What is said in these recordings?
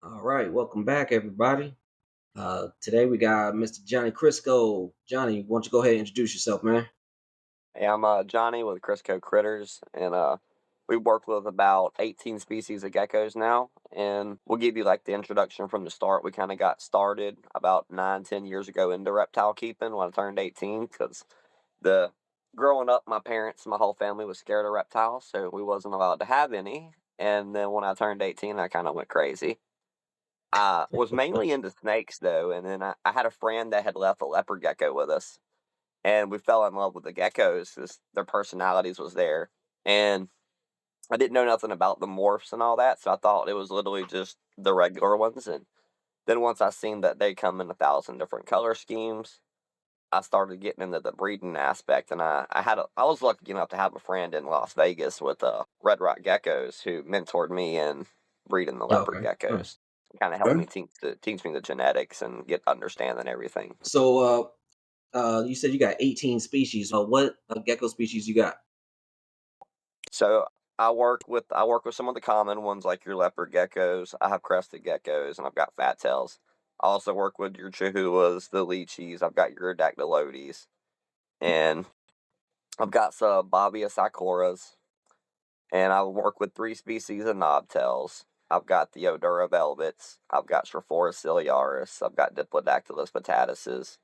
All right, welcome back, everybody. Today we got Mr. Johnny Crisco. Johnny, why don't you go ahead and introduce yourself, man? Hey, I'm Johnny with Crisco Critters, and we work with about 18 species of geckos now. And we'll give you like the introduction from the start. We kind of got started about 9, 10 years ago into reptile keeping when I turned 18, because the growing up, my parents, my whole family was scared of reptiles, so we wasn't allowed to have any. And then when I turned 18, I kind of went crazy. I was mainly into snakes though, and then I had a friend that had left a leopard gecko with us, and we fell in love with the geckos because their personalities was there. And I didn't know nothing about the morphs and all that, so I thought it was literally just the regular ones. And then once I seen that they come in 1,000 different color schemes, I started getting into the breeding aspect. And I was lucky enough to have a friend in Las Vegas with red rock geckos who mentored me in breeding the leopard Okay, geckos. nice. Kind of helped Okay. me teach me the genetics and get understanding everything. You said you got 18 species. What gecko species you got? So I work with some of the common ones like your leopard geckos. I have crested geckos and I've got fat tails. I also work with your chihuahuas, the lychees. I've got your dactylotes, and I've got some Bobia psychoras, and I work with 3 species of knobtails. I've got the Odura velvets. I've got Strophoris ciliaris. I've got Diplodactylus batatuses.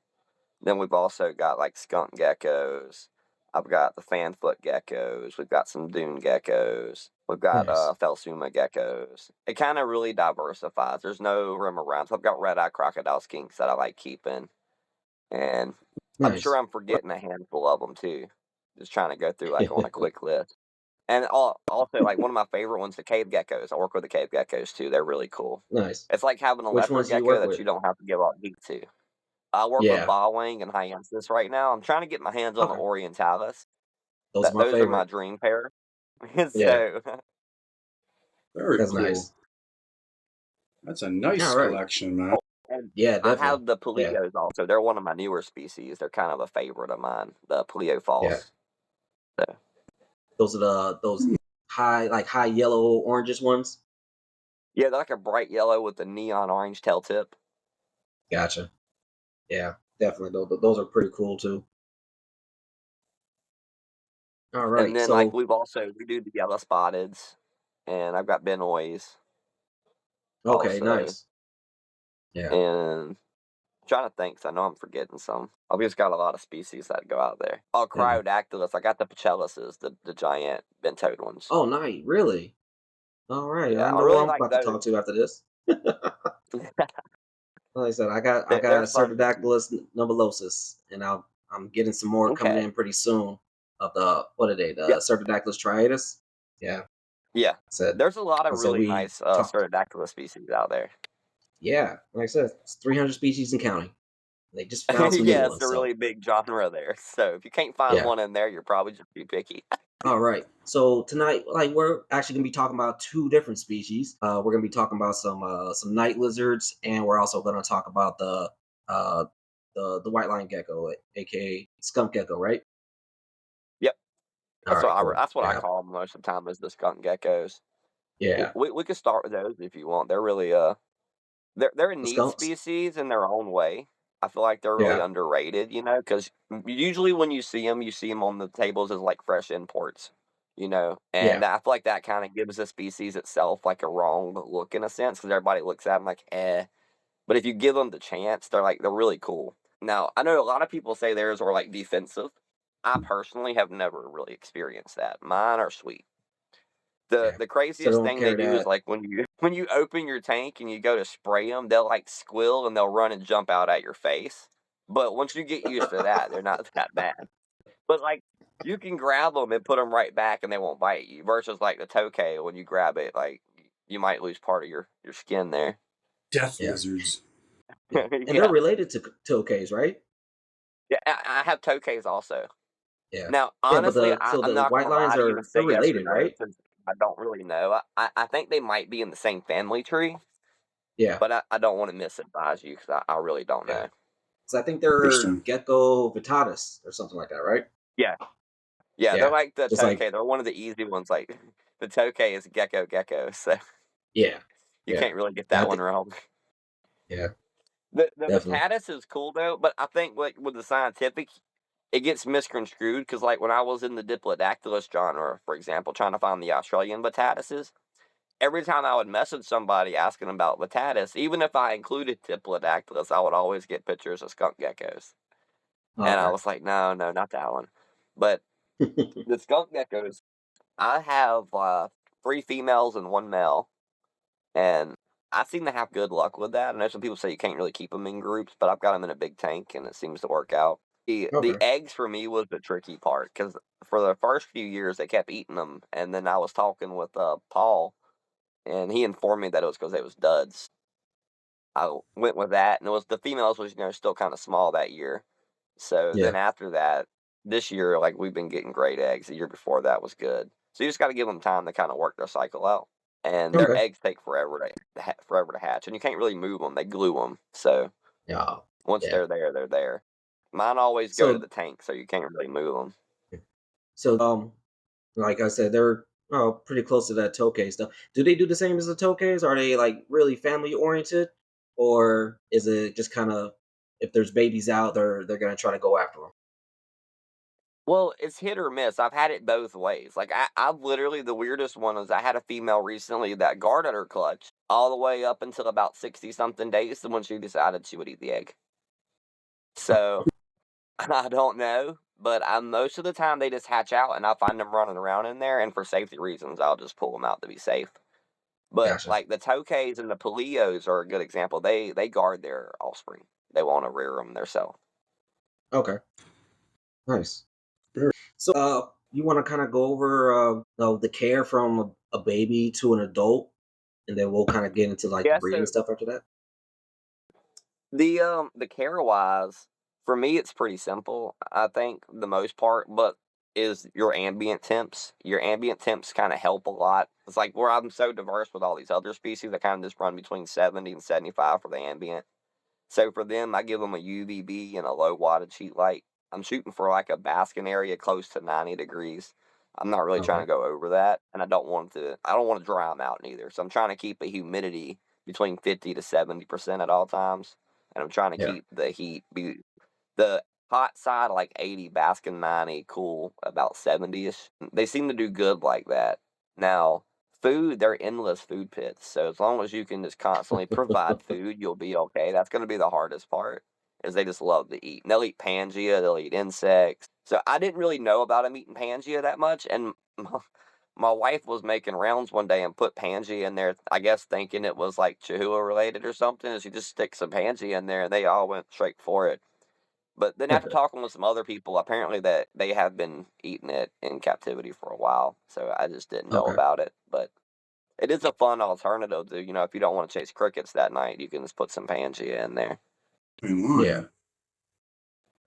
Then we've also got like skunk geckos. I've got the fanfoot geckos. We've got some dune geckos. We've got Nice, Phelsuma geckos. It kind of really diversifies. There's no rim around. So I've got red eye crocodile skinks that I like keeping, and I'm sure nice. I'm forgetting a handful of them too. Just trying to go through like on a quick list. And also like one of my favorite ones, the cave geckos. I work with the cave geckos too. They're really cool. Nice. It's like having a Which leopard ones do you gecko work that with? you don't have to give up heat to. I work with Yeah. Bawang and Hyannis right now. I'm trying to get my hands on the Okay. Orientalis. Those are my Those are my favorite. dream pair. Yeah, So Very that's cool. nice. That's a All nice right. collection, man. and Yeah, I definitely. have the Yeah, Polios also. They're one of my newer species. They're kind of a favorite of mine, the Polio yeah. false. So Those are those high yellow oranges ones. yeah, they're like a bright yellow with a neon orange tail tip. Gotcha. Yeah, definitely. Those are pretty cool too. All And right. then like So we do the yellow spotteds, and I've got Benoys okay, also. nice. Yeah. And trying to think, 'cause I know I'm forgetting some. I've just got a lot of species that go out there. Oh, Yeah. Cryodactylus. I got the Pachelluses, the giant bent-toed ones. Oh, nice. Really? All right. Yeah, I I know who really I'm like about to those. talk to after this. Like I said, I got They're a fun. Cerdadactylus nummulosus, and I'm getting some more coming Okay. in pretty soon. Of the what are they? Yeah. The Cerdadactylus striatus. Yeah. Yeah. Said There's a lot I of said really we nice talked. Cerdadactylus species out there. Yeah. Like I said, it's 300 species and counting. They just found some new Yeah, it's ones. a So really big genre there. So if you can't find yeah. one in there, you're probably just too picky. All right. So tonight, like we're actually gonna be talking about two different species. We're gonna be talking about some night lizards, and we're also gonna talk about uh the white line gecko, aka skunk gecko, right? Yep. All right, cool. That's what I Yeah, call them most of the time is the skunk geckos. yeah. We could start with those if you want. They're really they're a The neat skunks. species in their own way. I feel like they're really Yeah, underrated, because usually when you see them on the tables as like fresh imports, and yeah, I feel like that kind of gives the species itself like a wrong look in a sense because everybody looks at them like eh. But if you give them the chance, they're really cool. Now I know a lot of people say theirs are like defensive. I personally have never really experienced that. Mine are sweet. The yeah. the So craziest don't thing they carry do is that. like when you when you open your tank and you go to spray them, they'll like squill and they'll run and jump out at your face. But once you get used to that, they're not that bad. But like you can grab them and put them right back and they won't bite you. Versus like the tokay, when you grab it, like you might lose part of your skin there. Death Yeah, lizards. yeah. And they're Yeah, related to tokays, right? yeah. I have tokays also. Yeah, Now, yeah. But honestly, the so I'm the not white gonna lines lie to you and they're say yes or related, no right? because I don't really know. I think they might be in the same family tree, Yeah, but I don't want to misadvise you because I really don't yeah. know. So I think they're Interesting. gecko vittatus or something like that, right? Yeah, yeah, they're Yeah, like the just like tokay. They're one of the easy ones. Like the tokay is gecko gecko. So yeah. You Yeah. can't really get Yeah, I that one think wrong. yeah, The definitely. Vitatis is cool though, but I think like with the scientific, it gets misconstrued because like when I was in the Diplodactylus genre, for example, trying to find the Australian Batatises, every time I would message somebody asking about Batatis, even if I included Diplodactylus, I would always get pictures of skunk geckos. And I Okay. was like, no, no, not that one. But the skunk geckos, I have 3 females and 1 male, and I seem to have good luck with that. I know some people say you can't really keep them in groups, but I've got them in a big tank, and it seems to work out. The Okay. eggs for me was the tricky part because for the first few years they kept eating them, and then I was talking with Paul, and he informed me that it was because it was duds. I went with that, and it was the females was still kind of small that year. So Yeah. then after that, this year like we've been getting great eggs. The year before that was good. So you just got to give them time to kind of work their cycle out, and their Okay. eggs take forever to hatch, and you can't really move them. They glue them. So Yeah. once Yeah. they're there, they're there. Mine always go to So the tank, so you can't really move them. so like I said, they're pretty close to that Tokay stuff. Do they do the same as the Tokays? Are they like really family oriented, or is it just kind of if there's babies out, they're gonna try to go after them? Well, it's hit or miss. I've had it both ways. Like I've literally the weirdest one is I had a female recently that guarded her clutch all the way up until about 60 something days, and when she decided she would eat the egg. So I don't know, but most of the time they just hatch out, and I find them running around in there, and for safety reasons, I'll just pull them out to be safe. But Gotcha. like the Tokays and the Paleos are a good example. They guard their offspring. They want to rear them themselves. Okay. Nice. Very- So you want to kind of go over the care from a baby to an adult, and then we'll kind of get into like the Yeah. breeding So stuff after that. the care wise, for me it's pretty simple. I think the most part, but is your ambient temps. Your ambient temps kind of help a lot. It's like where I'm so diverse with all these other species, I kind of just run between 70 and 75 for the ambient. So for them, I give them a UVB and a low wattage heat light. I'm shooting for like a basking area close to 90 degrees. I'm not really trying Okay. to go over that, and I don't want to dry them out neither. So I'm trying to keep a humidity between 50 to 70% at all times, and I'm trying to Yeah. keep the heat be the hot side like 80, basking 90, cool about 70ish. They seem to do good like that. Now, food, they're endless food pits. So as long as you can just constantly provide food, you'll be okay. That's going to be the hardest part. Is they just love to eat. And they'll eat Pangea, they'll eat insects. So I didn't really know about them eating Pangea that much, and my wife was making rounds one day and put Pangea in there, I guess thinking it was like Chihuahua related or something, and she just sticks some Pangea in there, and they all went straight for it. But then after talking with some other people, apparently that they have been eating it in captivity for a while. So I just didn't know Okay. about it. But it is a fun alternative to, if you don't want to chase crickets that night, you can just put some Pangea in there. In Yeah. line.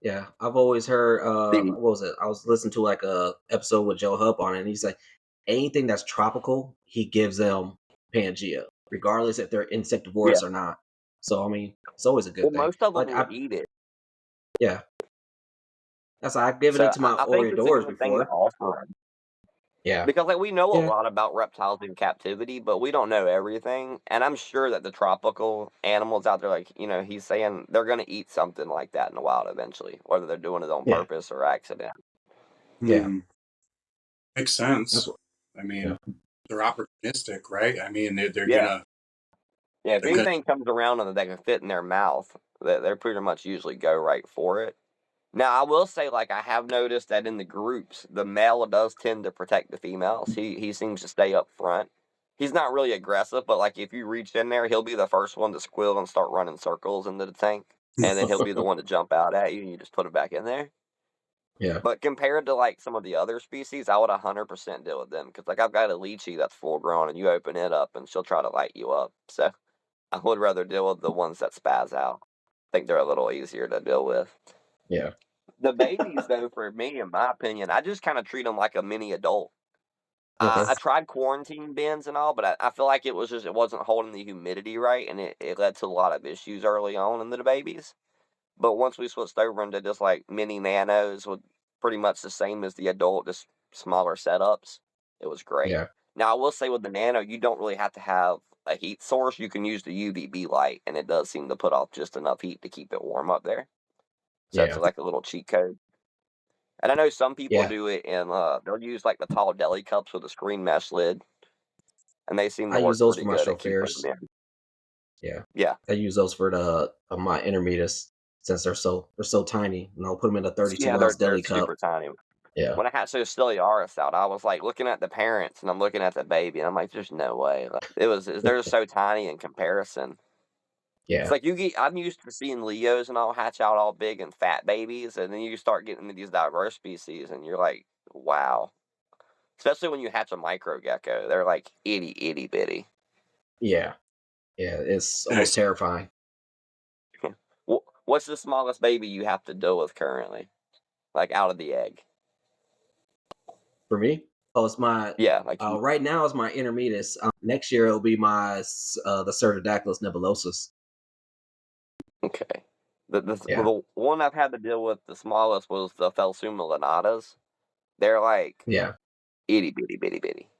Yeah. I've always heard The what was it? I was listening to like a episode with Joe Hupp on it, and he's like anything that's tropical, he gives them Pangea, regardless if they're Yeah. insectivorous or not. So I mean, it's always a Well, good thing. most of them Like will I eat it. yeah. That's I've given it So to my I think it's a Oreadors good thing to before. offer 'em. Yeah. Because like we know a Yeah. lot about reptiles in captivity, but we don't know everything. And I'm sure that the tropical animals out there, like he's saying they're gonna eat something like that in the wild eventually, whether they're doing it on Yeah. purpose or accident. Yeah. Hmm. Makes That's sense. what I yeah. mean, they're opportunistic, right? I mean, they're Yeah. gonna Yeah, if they're gonna. anything comes around and they can fit in their mouth, they're pretty much usually go right for it. Now, I will say, like, I have noticed that in the groups, the male does tend to protect the females. He seems to stay up front. He's not really aggressive, but like if you reach in there, he'll be the first one to squeal and start running circles into the tank, and then he'll be the one to jump out at you, and you just put it back in there. Yeah. But compared to like some of the other species, I would 100% deal with them because like I've got a lychee that's full grown, and you open it up, and she'll try to light you up. So I would rather deal with the ones that spaz out. I think they're a little easier to deal with. Yeah. The babies, though, for me, in my opinion, I just kind of treat them like a mini adult. Okay. I tried quarantine bins and all, but I feel like it wasn't holding the humidity right, and it led to a lot of issues early on in the babies. But once we switched over into just like mini nanos with pretty much the same as the adult, just smaller setups, it was great. Yeah. Now I will say with the nano, you don't really have to have a heat source, you can use the UVB light, and it does seem to put off just enough heat to keep it warm up there. So it's Yeah. like a little cheat code. And I know some people Yeah. do it in, they'll use like the tall deli cups with a screen mesh lid, and they seem I to use work those pretty for my good at keeping them chauffeurs. in. Yeah. Yeah. I use those for the my intermediates since they're so tiny, and I'll put them in a 32 Yeah, they're ounce they're deli cup. super tiny. Yeah. When I had Stellaris out, I was like looking at the parents and I'm looking at the baby, and I'm like, "There's no way." Like, they're so tiny in comparison. It's Yeah. like I'm used to seeing Leos and all hatch out all big and fat babies, and then you start getting into these diverse species, and you're like, "Wow." Especially when you hatch a micro gecko, they're like itty bitty. Yeah. Yeah. It's almost Nice. terrifying. What's the smallest baby you have to deal with currently, like out of the egg? For me, oh, it's my Yeah, like right now it's my intermediates. Next year it'll be the Cerdodactylus nebulosus. okay. The Yeah. the one I've had to deal with the smallest was the Phelsuma lanatas. They're like Yeah. itty bitty.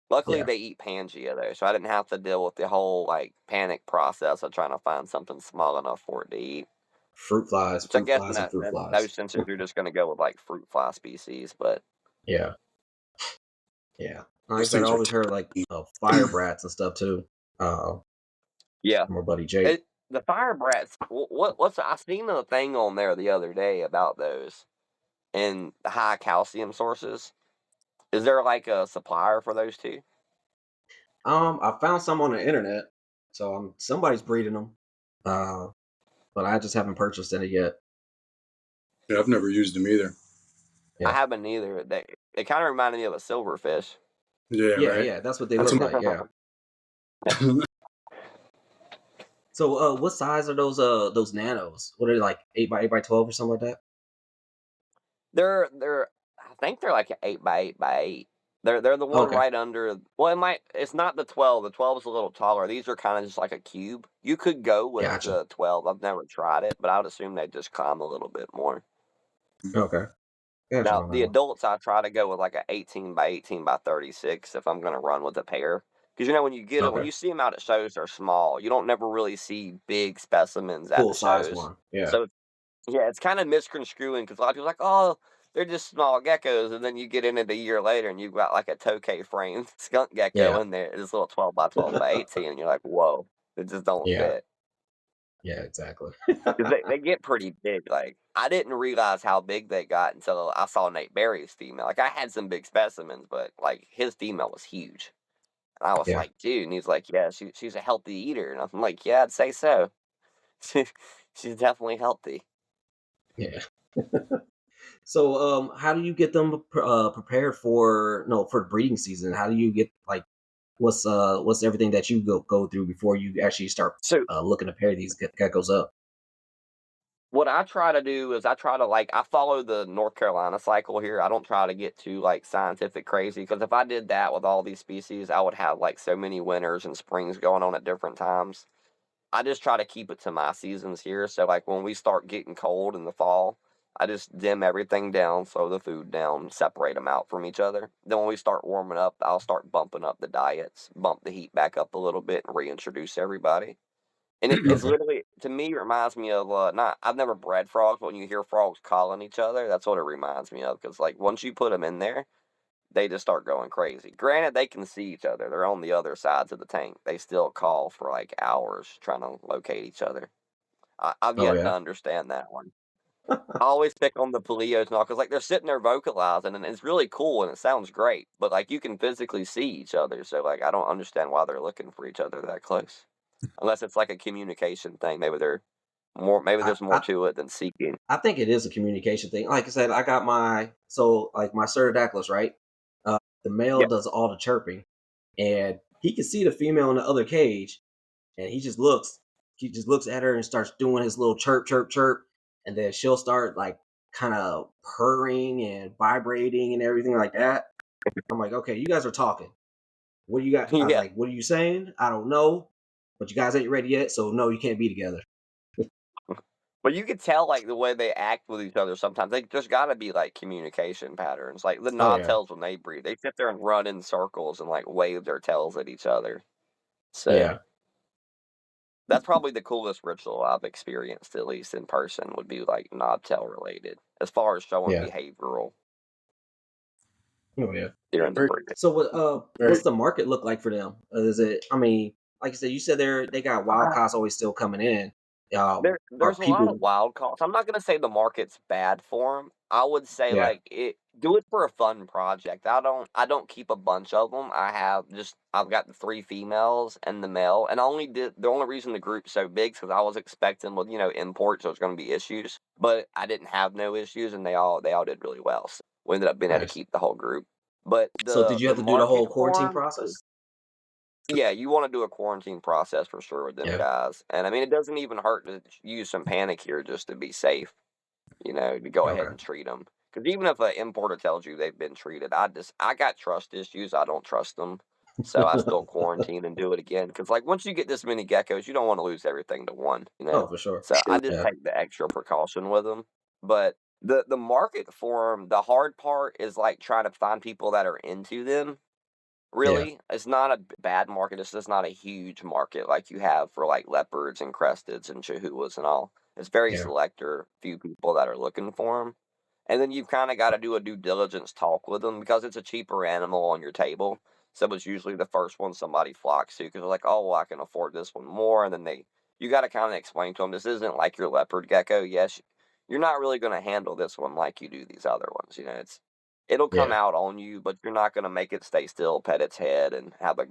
Luckily, Yeah. they eat Pangea though, so I didn't have to deal with the whole like panic process of trying to find something small enough for it to eat. Fruit flies, Which I fruit guess flies, and fruit in those flies. senses you're just going to go with like fruit fly species, but Yeah. Yeah. Like I Those said, I things are always heard like tiny. fire brats and stuff too. Uh, yeah, from my buddy Jake. the fire brats. What's I seen a thing on there the other day about those and the high calcium sources. Is there like a supplier for those too? I found some on the internet, so somebody's breeding them. Uh, but I just haven't purchased any yet. Yeah, I've never used them either. I Yeah. haven't either. They kind of reminded me of a silverfish. Yeah, Yeah, right. yeah, that's what they That's look like. Yeah. So, what size are those nanos? What are they, like 8 by 8 by 12 or something like that? They're I think they're like an 8 by 8 by 8. They're the one Okay, right under. Well, it's not the 12. The 12 is a little taller. These are kind of just like a cube. You could go with gotcha. the 12. I've never tried it, but I would assume they just climb a little bit more. Okay, gotcha Now on that the one. adults, I try to go with like a 18 by 18 by 36 if I'm gonna run with a pair. Because when you get them, when Okay, you see them out at shows, they're small. You don't never really see big specimens at full the size shows. one. Yeah, So yeah, it's kind of misconstruing because a lot of people are like, oh, they're just small geckos, and then you get in it a year later and you've got like a tokay framed skunk gecko yeah, in there, this little 12 by 12 by 18, and you're like, whoa, it just don't yeah, fit. yeah. Exactly. 'Cause they get pretty big. Like I didn't realize how big they got until I saw Nate Berry's female. Like I had some big specimens, but like his female was huge. And I was Yeah, like, dude, and he's like, yeah, she's a healthy eater. And I'm like, yeah, I'd say so. She, she's definitely healthy. yeah. So, how do you get them prepared for no for breeding season? How do you get like what's everything that you go through before you actually start So looking to pair these geckos up? what I try to do is I try to like I follow the North Carolina cycle here. I don't try to get too like scientific crazy because if I did that with all these species, I would have like so many winters and springs going on at different times. I just try to keep it to my seasons here. So like when we start getting cold in the fall, I just dim everything down, slow the food down, separate them out from each other. Then when we start warming up, I'll start bumping up the diets, bump the heat back up a little bit, and reintroduce everybody. And it's Okay. literally to me it reminds me of not I've never bred frogs, but when you hear frogs calling each other, that's what it reminds me of. Because like once you put them in there, they just start going crazy. Granted, they can see each other; they're on the other sides of the tank. They still call for like hours trying to locate each other. I've Oh yet to yeah. understand that one. I always pick on the Paleos and all because like they're sitting there vocalizing, and it's really cool and it sounds great. But like you can physically see each other, so like I don't understand why they're looking for each other that close. Unless it's like a communication thing. Maybe I, there's more I to it than seeking. I think it is a communication thing. Like I said, I got my Cerdodactylus, right? The male Yeah. does all the chirping, and he can see the female in the other cage, and he just looks. He just looks at her and starts doing his little chirp, chirp, chirp, and then she'll start like kind of purring and vibrating and everything like that. I'm like, okay, you guys are talking. What do you got? I was Yeah. like, what are you saying? I don't know, but you guys ain't ready yet, so no, you can't be together. But you could tell like the way they act with each other sometimes. There's gotta be like communication patterns. Like the Oh yeah, nod tails when they breed. They sit there and run in circles and like wave their tails at each other. So Yeah. that's probably the coolest ritual I've experienced, at least in person, would be like knobtail related, as far as showing Yeah. behavioral Oh yeah. during the Very, breeding. So very. what's the market look like for them? Is it? I mean, like you said they got wild cows always still coming in. Are There's a lot of people? wild calls. I'm not gonna say the market's bad for them. I would say Yeah. like do it for a fun project. I don't keep a bunch of them. I've got the 3 females and the male, and I only did the only reason the group's so big is because I was expecting with imports there's gonna be issues, but I didn't have no issues, and they all did really well. So we ended up being able to Nice. keep the whole group. But So did you the have to do the market whole for quarantine them process? is yeah, you want to do a quarantine process for sure with them Yeah. guys. And I mean, it doesn't even hurt to use some panic here just to be safe, to go ahead Okay. and treat them. Because even if an importer tells you they've been treated, I got trust issues. I don't trust them. So I still quarantine and do it again. Because, like, once you get this many geckos, you don't want to lose everything to one. Oh, for sure. So I Sure. just Yeah. take the extra precaution with them. But the market for them, the hard part is, like, trying to find people that are into them. Yeah. Really, it's not a bad market. It's just not a huge market like you have for like leopards and cresteds and chihuahuas and all. It's very Yeah. select or few people that are looking for them. And then you've kind of got to do a due diligence talk with them because it's a cheaper animal on your table. So it's usually the first one somebody flocks to because they're like, oh, well, I can afford this one more. And then you got to kind of explain to them this isn't like your leopard gecko. Yes, you're not really going to handle this one like you do these other ones. It'll come Yeah. out on you, but you're not gonna make it stay still, pet its head, and have a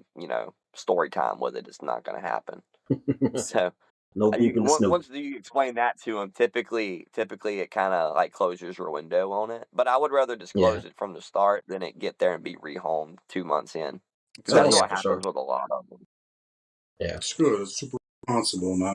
story time with it. It's not gonna happen. So No you booping the snoop. once you explain that to them, typically it kind of like closes your window on it. But I would rather Yeah. disclose it from the start than it get there and be rehomed 2 months in, because It's Oh that's yeah, what awesome. for sure. happens with a lot of them. Yeah. It's good. It's super responsible, man.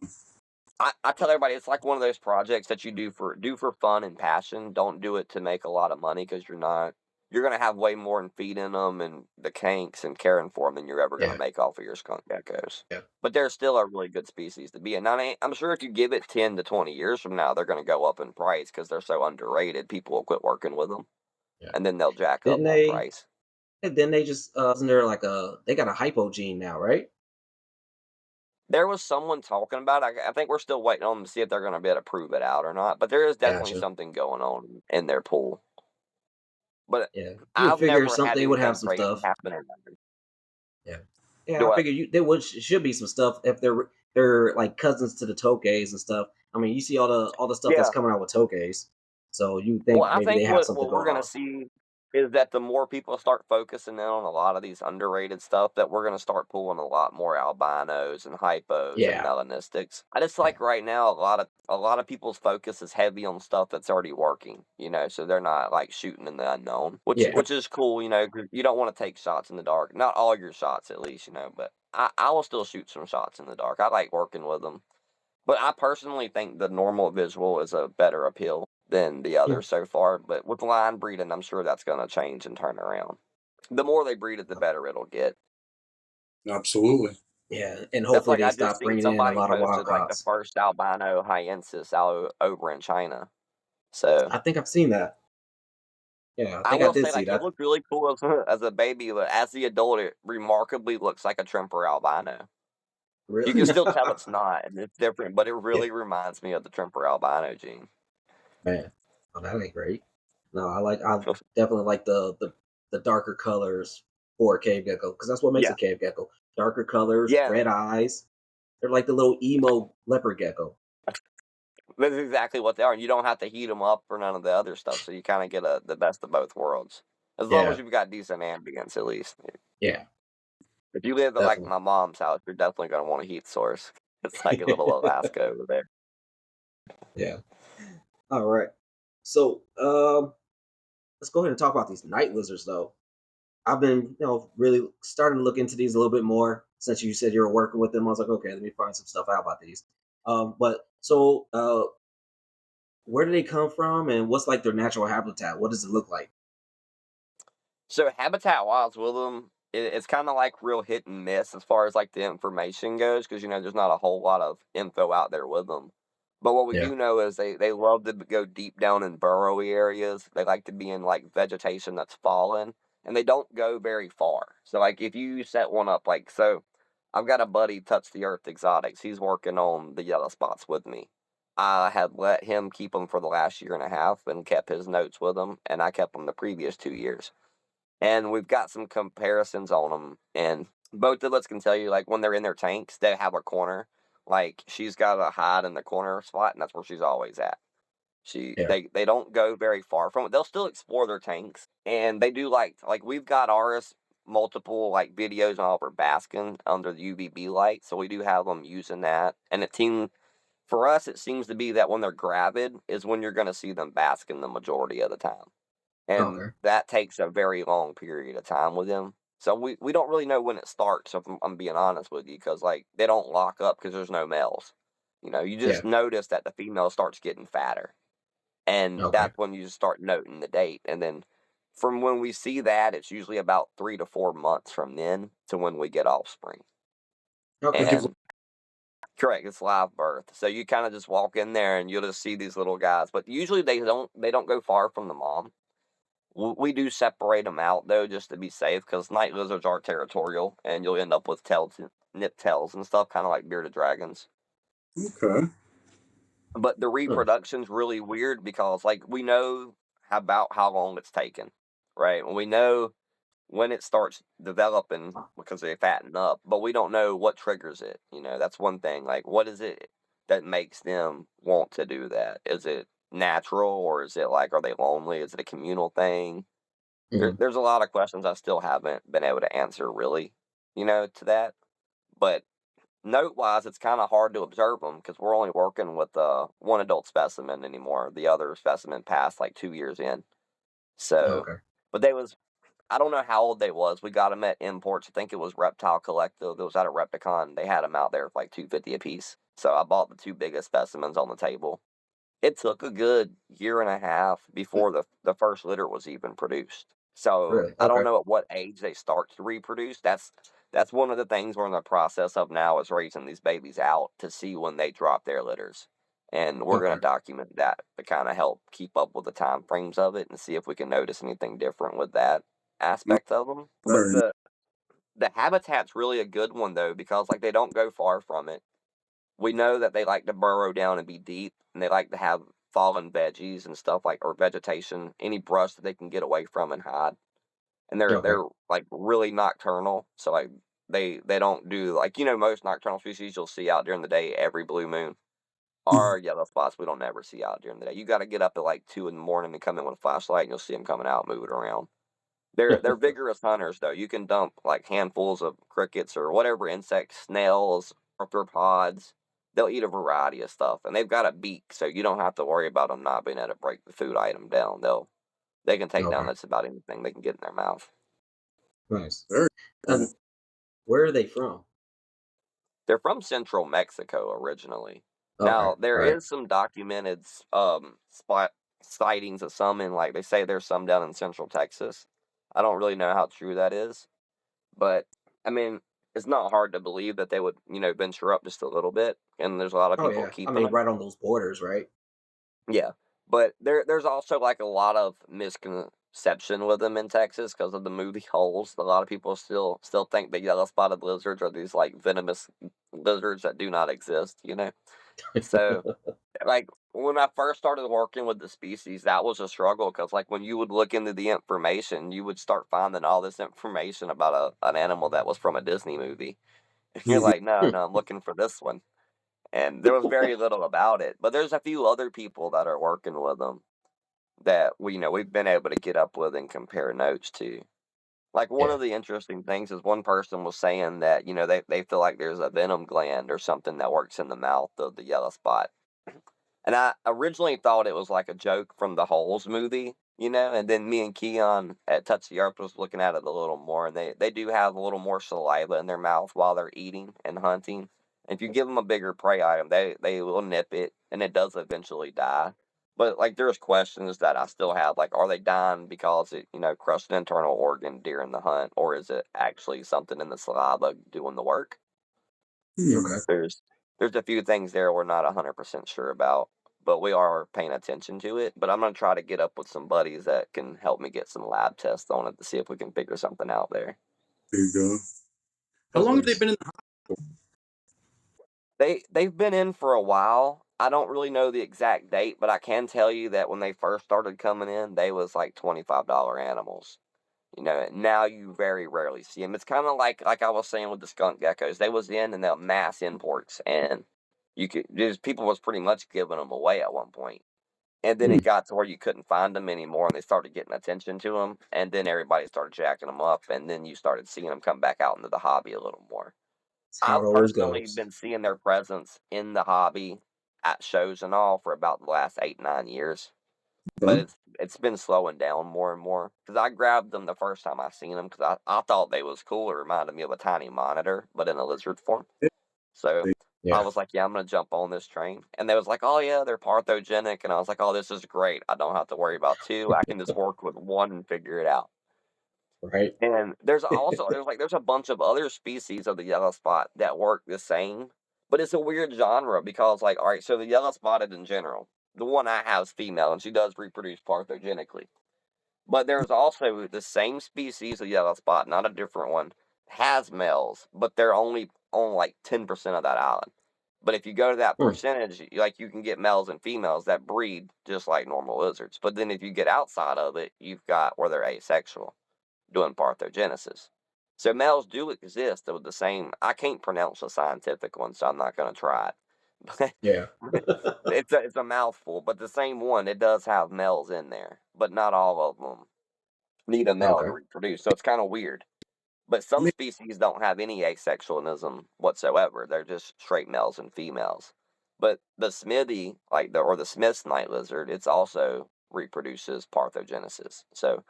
I tell everybody it's like one of those projects that you do for fun and passion. Don't do it to make a lot of money because you're gonna have way more in feeding them and the kinks and caring for them than you're ever gonna Yeah. make off of your skunk geckos. Yeah. But they're still a really good species to be in. Now, I'm sure if you give it 10 to 20 years from now, they're gonna go up in price because they're so underrated. People will quit working with them, Yeah. and then they'll jack up Didn't on they? price. And then they just isn't there like they got a hypo gene now, right? There was someone talking about it. I think we're still waiting on them to see if they're gonna be able to prove it out or not. But there is definitely Gotcha. something going on in their pool. But Yeah. You would I've figure never had something they would have anything some crazy stuff. happen in there. Yeah. Yeah, Do I what? figure there would should be some stuff if they're like cousins to the tokays and stuff. I mean, you see all the stuff that's Yeah. coming out with tokays, so you Well, think I maybe they think have what something we're going gonna on. see is that the more people start focusing in on a lot of these underrated stuff, that we're gonna start pulling a lot more albinos and hypos and Yeah. melanistics. I just Yeah. like right now a lot of people's focus is heavy on stuff that's already working, so they're not like shooting in the unknown, which Yeah. which is cool, 'cause you don't want to take shots in the dark. Not all your shots, at least, but I will still shoot some shots in the dark. I like working with them. But I personally think the normal visual is a better appeal than the Yeah. others so far. But with line breeding, I'm sure that's going to change and turn around. The more they breed it, the better it'll get. Absolutely. Yeah, and That's hopefully like they I just stop seen bringing in a somebody lot of wild posted like the caughts. first albino hyensis out over in China. So I think I've seen that. Yeah, I I think I will did say see like it that. looked really cool as a baby, but as the adult, it remarkably looks like a Tremper albino. You can Really? still tell it's not, and it's different, but it Yeah, really reminds me of the Tremper albino gene. man. Oh, that ain't great. No, I definitely like the darker colors for a cave gecko because that's what makes a Yeah, cave gecko. Darker colors, yeah. red eyes. They're like the little emo leopard gecko. That's exactly what they are. You don't have to heat them up for none of the other stuff, so you kind of get the best of both worlds. As long as Yeah, you've got decent ambience, at least. yeah, If you live at like definitely. my mom's house, you're definitely going to want a heat source. It's like a little Alaska over there. Yeah. All right. So, let's go ahead and talk about these night lizards, though. I've been, really starting to look into these a little bit more since you said you were working with them. I was like, okay, let me find some stuff out about these. But so, where do they come from, and what's like their natural habitat? What does it look like? So habitat wise with them, it's kind of like real hit and miss as far as like the information goes, because there's not a whole lot of info out there with them. But what we Yeah, do know is they love to go deep down in burrowy areas. They like to be in like vegetation that's fallen, and they don't go very far. So like if you set one up like so, I've got a buddy, Touch the Earth Exotics. He's working on the yellow spots with me. I had let him keep them for the last year and a half and kept his notes with him, and I kept them the previous 2 years. And we've got some comparisons on them, and both of us can tell you, like, when they're in their tanks, they have a corner. Like, she's got a hide in the corner spot, and that's where she's always at. Yeah. They don't go very far from it. They'll still explore their tanks, and they do like we've got ours multiple like videos on over basking under the UVB light, so we do have them using that. And for us, it seems to be that when they're gravid is when you're going to see them basking the majority of the time, and Okay. that takes a very long period of time with them. So we don't really know when it starts. If I'm being honest with you, because like they don't lock up because there's no males. You Yeah. just notice that the female starts getting fatter. And Okay. that's when you just start noting the date. And then from when we see that, it's usually about 3 to 4 months from then to when we get offspring. Okay. And correct, it's live birth. So you kind of just walk in there and you'll just see these little guys. But usually they don't go far from the mom. We do separate them out though, just to be safe, because night lizards are territorial, and you'll end up with nip tails and stuff, kind of like bearded dragons. Okay. But the Nice. reproduction's really weird because, like, we know about how long it's taken, right? And we know when it starts developing because they fatten up, but we don't know what triggers it. That's one thing. Like, what is it that makes them want to do that? Is it natural, or is it like, are they lonely? Is it a communal thing? Mhm. There's a lot of questions I still haven't been able to answer, really, to that. But note-wise, it's kind of hard to observe them because we're only working with one adult specimen anymore. The other specimen passed like 2 years in. So, Okay. but I don't know how old they was. We got them at imports. I think it was Reptile Collective. It was at a Repticon. They had them out there for like $250 a piece. So I bought the two biggest specimens on the table. It took a good year and a half before the first litter was even produced. So Really? I don't Okay. know at what age they start to reproduce. That's one of the things we're in the process of now, is raising these babies out to see when they drop their litters. And we're going Okay. to document that to kind of help keep up with the time frames of it and see if we can notice anything different with that aspect of them. But Very nice. the habitat's really a good one though, because like they don't go far from it. We know that they like to burrow down and be deep, and they like to have fallen veggies and stuff, like, or vegetation, any brush that they can get away from and hide. And Okay. they're like really nocturnal, so like they don't do like most nocturnal species you'll see out during the day every blue moon. Our yellow spots we don't ever see out during the day. You got to get up at like 2 in the morning and come in with a flashlight, and you'll see them coming out moving around. They're vigorous hunters though. You can dump like handfuls of crickets or whatever insects, snails, arthropods. They'll eat a variety of stuff, and they've got a beak, so you don't have to worry about them not being able to break the food item down. They can take down Okay. just about anything they can get in their mouth. Nice. Very cool. And where are they from? They're from central Mexico originally. Okay. Now there All right. is some documented spot sightings of some in, like, they say there's some down in central Texas. I don't really know how true that is. But, I mean, it's not hard to believe that they would, venture up just a little bit, and there's a lot of Oh people yeah. I keeping mean, them. right on those borders, right? Yeah, but there's also, like, a lot of misconception with them in Texas because of the movie Holes. A lot of people still think that yellow-spotted lizards are these, like, venomous lizards that do not exist. So, like, when I first started working with the species, that was a struggle because, like, when you would look into the information, you would start finding all this information about an animal that was from a Disney movie. And you're Mhm. like, no, no, I'm looking for this one. And there was very little about it. But there's a few other people that are working with them that we've been able to get up with and compare notes to. Like, one Yeah. of the interesting things is one person was saying that, they feel like there's a venom gland or something that works in the mouth of the yellow spot. And I originally thought it was like a joke from the Holes movie, and then me and Keon at Touch the Earth was looking at it a little more, and they do have a little more saliva in their mouth while they're eating and hunting. If you give them a bigger prey item, they will nip it, and it does eventually die. But, like, there's questions that I still have, like, are they dying because it, crushed an internal organ during the hunt, or is it actually something in the saliva doing the work? Okay. There's there's a few things there we're not 100% sure about, but we are paying attention to it. But I'm gonna try to get up with some buddies that can help me get some lab tests on it to see if we can figure something out there. There you go. How That's long have they nice. been in the hospital? They've been in for a while. I don't really know the exact date, but I can tell you that when they first started coming in, they was like $25 animals. Now you very rarely see them. It's kind of like I was saying with the skunk geckos. They was in and they're mass imports, and people was pretty much giving them away at one point. And then Hmm. it got to where you couldn't find them anymore, and they started getting attention to them, and then everybody started jacking them up, and then you started seeing them come back out into the hobby a little more. That's how it I've always personally goes. been seeing their presence in the hobby at shows and all for about the last 8, 9 years, but Okay. it's been slowing down more and more. Because I grabbed them the first time I seen them because I thought they was cool. It reminded me of a tiny monitor, but in a lizard form. So I Yeah. was like, yeah, I'm gonna jump on this train. And they was like, oh yeah, they're parthogenic, and I was like, oh, this is great. I don't have to worry about two. I can just work with one and figure it out. Right. And there's a bunch of other species of the yellow spot that work the same, but it's a weird genre because like, all right, so the yellow spotted in general, the one I have is female and she does reproduce parthogenically. But there's also the same species of yellow spot, not a different one, has males, but they're only on like 10% of that island. But if you go to that Hmm. percentage, like you can get males and females that breed just like normal lizards. But then if you get outside of it, you've got where they're asexual doing parthogenesis. So males do exist with the same. I can't pronounce a scientific one, so I'm not going to try it. Yeah. But it's a mouthful, but the same one, it does have males in there, but not all of them need a male to Okay. reproduce. So it's kind of weird. But I some mean, species don't have any asexualism whatsoever. They're just straight males and females. But the Smithy, the Smith's night lizard, it's also reproduces parthogenesis. So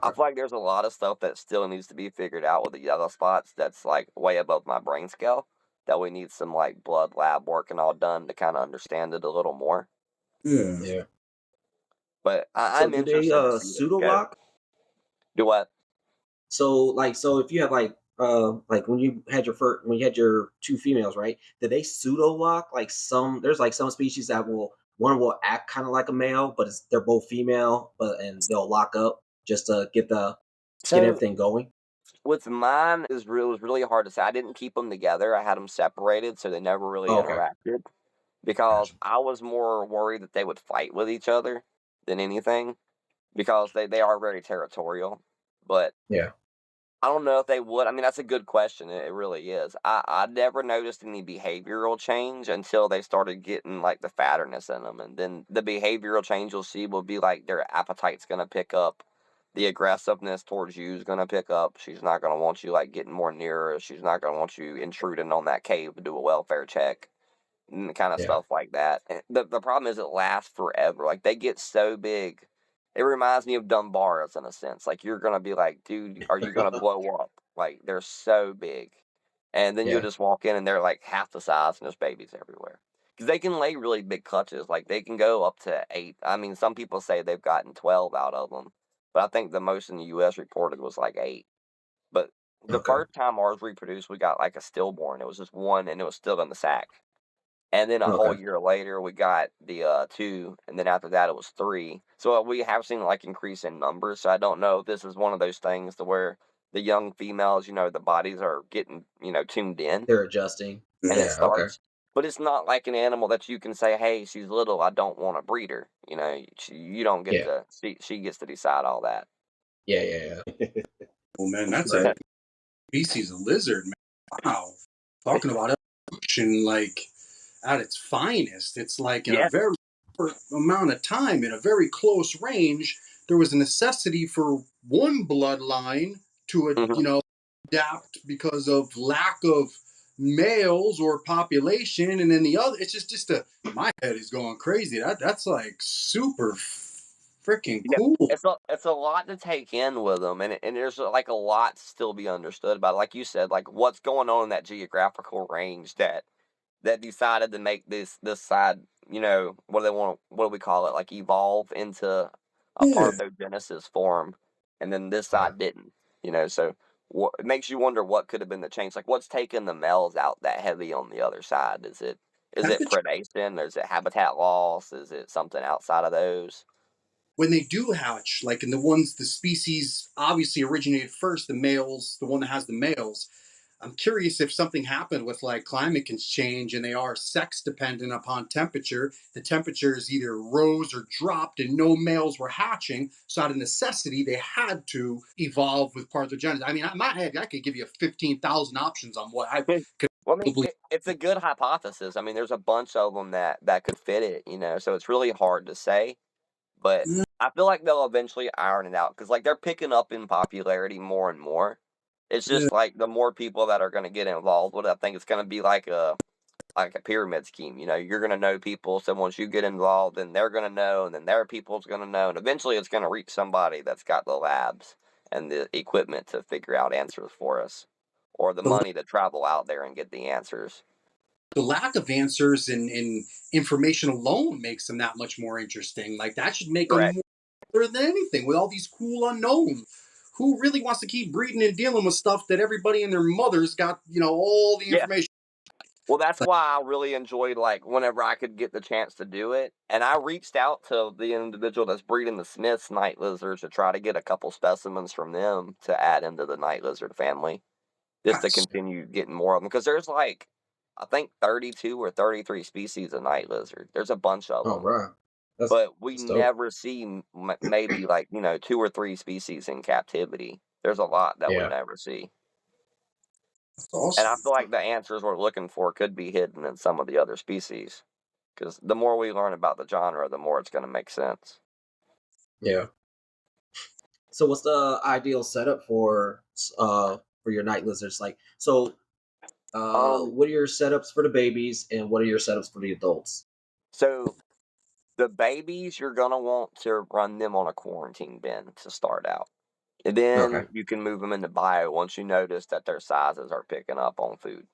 I Okay. feel like there's a lot of stuff that still needs to be figured out with the yellow spots that's like way above my brain scale. That we need some like blood lab work and all done to kind of understand it a little more. yeah. Yeah. But So I'm do they interested to see where it pseudo goes. lock? Do what? So if you have like when you had when you had your two females, right? Did they pseudo lock? Like there's like some species that one will act kind of like a male, but they're both female, and they'll lock up just to get So everything going. with mine was really hard to say. I didn't keep them together. I had them separated, so they never really Oh, okay. interacted because Gotcha. I was more worried that they would fight with each other than anything because they are very territorial. But Yeah. I don't know if they would. I mean, that's a good question. It really is. I never noticed any behavioral change until they started getting like the fatterness in them, and then the behavioral change you'll see will be like their appetite's gonna pick up, the aggressiveness towards you is gonna pick up. She's not gonna want you like getting more near her. She's not gonna want you intruding on that cave to do a welfare check and kind of Yeah. stuff like that. And the problem is it lasts forever. Like they get so big. It reminds me of Dunbars in a sense. Like you're gonna be like, dude, are you gonna blow up? Like they're so big, and then you'll Yeah. just walk in and they're like half the size and there's babies everywhere. Because they can lay really big clutches. Like they can go up to 8. I mean, some people say they've gotten 12 out of them, but I think the most in the U.S. reported was like 8. But the Okay. first time ours reproduced, we got like a stillborn. It was just one, and it was still in the sack. And then a whole Okay. year later, we got the 2, and then after that, it was 3. So we have seen like increase in numbers. So I don't know if this is one of those things to where the young females, the bodies are getting tuned in, They're adjusting. and it Yeah. Okay. starts. But it's not like an animal that you can say, "Hey, she's little. I don't want to breed her." You don't get Yeah. to. She gets to decide all that. Yeah. Yeah. Yeah. Well, man, that's a Right. species of lizard, man. Wow. Talking about evolution, like at its finest, it's like in a Yeah. very short amount of time, in a very close range, there was a necessity for one bloodline to, Hmm. adapt because of lack of males or population, and then the other. It's just my head is going crazy. That's like super freaking Yeah, cool. it's a lot to take in with them, and there's like a lot to still be understood about it. Like you said, like what's going on in that geographical range that decided to make this side, what do they want? What do we call it? Like evolve into a Yeah. parthogenesis form, and then this Yeah. side didn't. So it makes you wonder what could have been the change. Like what's taking the males out that heavy on the other side? Is it predation? Or is it habitat loss? Is it something outside of those? When they do hatch, like in the species obviously originated first, the males, the one that has the males, I'm curious if something happened with like climate can change and they are sex dependent upon temperature. The temperatures either rose or dropped and no males were hatching. So out of necessity, they had to evolve with parthenogenesis. I mean, in my head, I could give you 15,000 options on what I could Well, I mean, probably. it's a good hypothesis. I mean, there's a bunch of them that could fit it, so it's really hard to say. But I feel like they'll eventually iron it out because, like, they're picking up in popularity more and more. It's Yeah, just like the more people that are going to get involved with it, I think it's going to be like a pyramid scheme. You're going to know people. So once you get involved, then they're going to know, and then their people's going to know, and eventually it's going to reach somebody that's got the labs and the equipment to figure out answers for us, or the the, money to travel out there and get the answers. the lack of answers and information alone makes them that much more interesting. Like that should make them Correct. more better than anything with all these cool unknowns. Who really wants to keep breeding and dealing with stuff that everybody and their mothers got, all the Yeah. information? Well, that's Like, why I really enjoyed, like, whenever I could get the chance to do it. And I reached out to the individual that's breeding the Smith's night lizards to try to get a couple specimens from them to add into the night lizard family, just to that's continue getting more of them. Because there's like, I think 32 or 33 species of night lizard. There's a bunch of Oh, them. right. But we That's dope. never see maybe like, 2 or 3 species in captivity. There's a lot that we Yeah. never see. And I awesome. feel like the answers we're looking for could be hidden in some of the other species. Because the more we learn about the genre, the more it's going to make sense. Yeah. So what's the ideal setup for your night lizards? Like, so Um, what are your setups for the babies and what are your setups for the adults? so the babies, you're going to want to run them on a quarantine bin to start out. And Okay. then you can move them into bio once you notice that their sizes are picking up on food.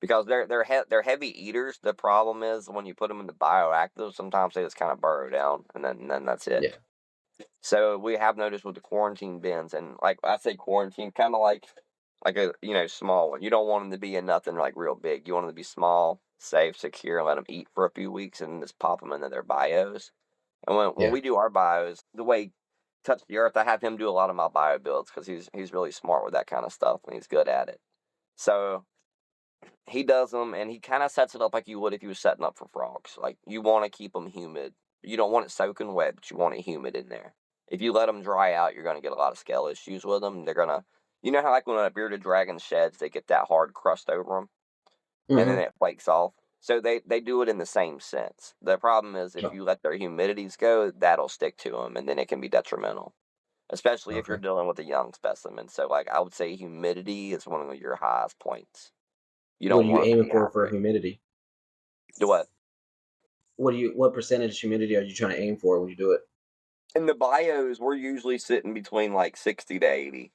Because they're heavy eaters. The problem is when you put them into bioactive, sometimes they just kind of burrow down, and then that's it. Yeah. So we have noticed with the quarantine bins, and like I say, quarantine kind of like a small one. You don't want them to be in nothing like real big. You want them to be small, safe, secure, and let them eat for a few weeks, and just pop them into their bios. And when Yeah. we do our bios, the way Touch the Earth, I have him do a lot of my bio builds because he's really smart with that kind of stuff and he's good at it. So he does them, and he kind of sets it up like you would if you were setting up for frogs. Like, you want to keep them humid. You don't want it soaking wet, but you want it humid in there. If you let them dry out, you're going to get a lot of scale issues with them. They're going to, how like when a bearded dragon sheds, they get that hard crust over them, and then Mm-hmm. it flakes off. So they do it in the same sense. The problem is if Oh, you let their humidities go, that'll stick to them, and then it can be detrimental, especially if you're okay. dealing with a young specimen. So, like, I would say humidity is one of your highest points. You What don't are you want them to aiming be for hydrated. humidity? Do what? What percentage humidity are you trying to aim for when you do it? In the bios, we're usually sitting between like 60 to 80.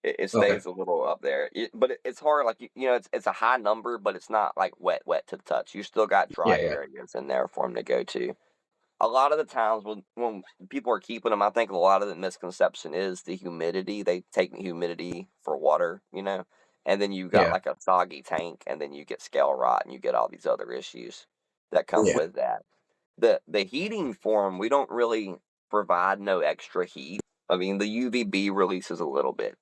It Okay. stays a little up there, but it's hard. Like it's a high number, but it's not like wet to the touch. You still got Yeah, dry yeah. areas in there for them to go to. A lot of the times when people are keeping them, I think a lot of the misconception is the humidity. They take the humidity for water, and then you got Yeah. like a soggy tank, and then you get scale rot, and you get all these other issues that come Yeah. with that. The heating for them, we don't really provide no extra heat. I mean, the UVB releases a little bit,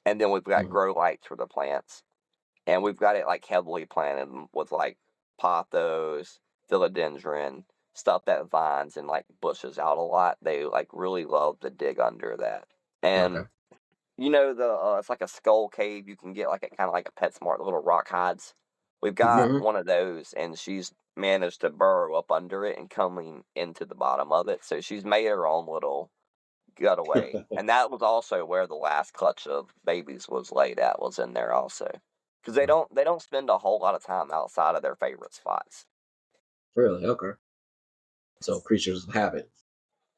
and then we've got Mhm. grow lights for the plants, and we've got it like heavily planted with like pothos, philodendron, stuff that vines and like bushes out a lot. They like really love to dig under that, Okay. and the it's like a skull cave you can get like kind of like a PetSmart little rock hides. We've got Mhm. one of those, and she's managed to burrow up under it and coming into the bottom of it. So she's made her own little gutaway, and that was also where the last clutch of babies was laid at. Was in there also, because they don't spend a whole lot of time outside of their favorite spots. Really? Okay. So creatures of habit.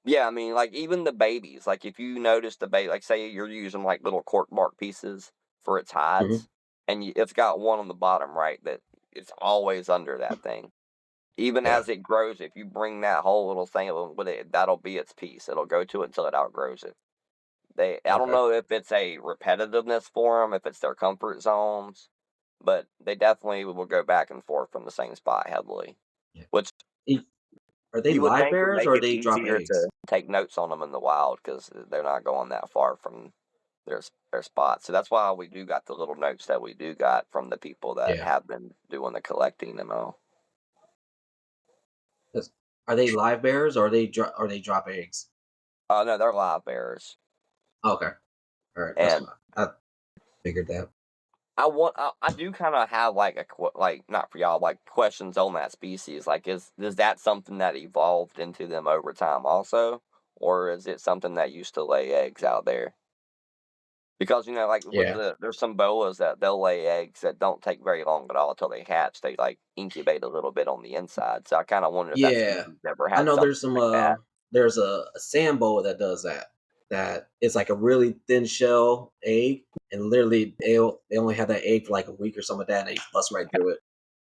Yeah, I mean, like, even the babies, like, if you notice the baby, like, say you're using, like, little cork bark pieces for its Mhm. hides, and it's got one on the bottom, right, that it's always under that thing. Even Yeah. as it grows, if you bring that whole little thing with it, that'll be its piece. It'll go to it until it outgrows it. I don't Okay. know if it's a repetitiveness for them, if it's their comfort zones, but they definitely will go back and forth from the same spot heavily, Yeah. which E- Are they you would live think would bearers make or it they drop easier to eggs? take notes on them in the wild because they're not going that far from their spots. So that's why we do got the little notes that we do got from the people that Yeah. have been doing the collecting and all. Are they live bears or are they drop eggs? Oh no, they're live bearers. Okay. All right. That's And fine. I figured that. I do kind of have like like not for y'all like questions on that species. Like, is that something that evolved into them over time also, or is it something that used to lay eggs out there? Because like with Yeah. there's some boas that they'll lay eggs that don't take very long at all until they hatch. They like incubate a little bit on the inside. So I kind of wonder if that Yeah. species ever I had know something there's some like that. there's a sand boa that does that. That is like a really thin shell egg, and literally they only have that egg for like a week or something like that, and they bust right through it.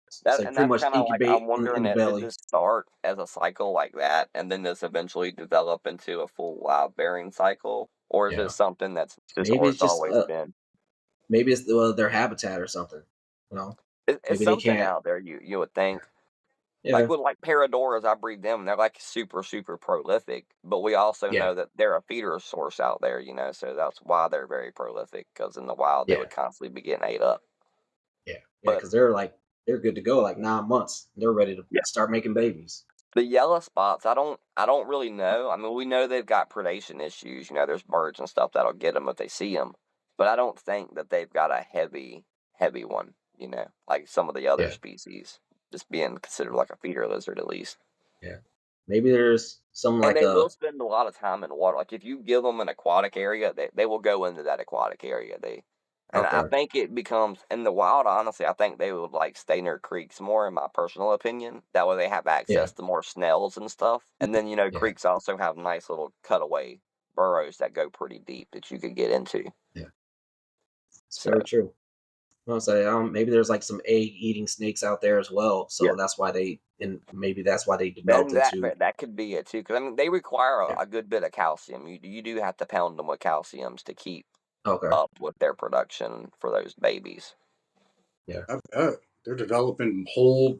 So That they and pretty that's much kind of like I'm incubate in wondering the that did belly. this start as a cycle like that, and then this eventually develop into a full live bearing cycle, or is it Yeah. something that's just Maybe or it's it's just always been? maybe it's their habitat or something. You know, It's maybe they something can't. out there. You would think. Like Yeah. with like paradoras, I breed them, and they're like super prolific. But we also Yeah. know that they're a feeder source out there, so that's why they're very prolific. Because in the wild, they Yeah. would constantly be getting ate up. Yeah. Yeah. But Because they're good to go. Like 9 months, they're ready to yeah, start making babies. the yellow spots, I don't really know. I mean, we know they've got predation issues. There's birds and stuff that'll get them if they see them. But I don't think that they've got a heavy one. Like some of the other Yeah. species, just being considered like a feeder lizard at least. Yeah. Maybe there's some And like they will a spend a lot of time in water. Like if you give them an aquatic area, they will go into that aquatic area. And I okay. think it becomes in the wild. Honestly, I think they would like stay near creeks more, in my personal opinion. That way, they have Yeah. access to more snails and stuff. And then Yeah. creeks also have nice little cutaway burrows that go pretty deep that you could get into. Yeah. It's So very true. I'll say maybe there's like some egg eating snakes out there as well. yeah, So that's why maybe that's why they developed and that into that could be it too. Because I mean, they require yeah. a good bit of calcium. You do have to pound them with calciums to keep Okay. up with their production for those babies. Yeah. I bet they're developing whole.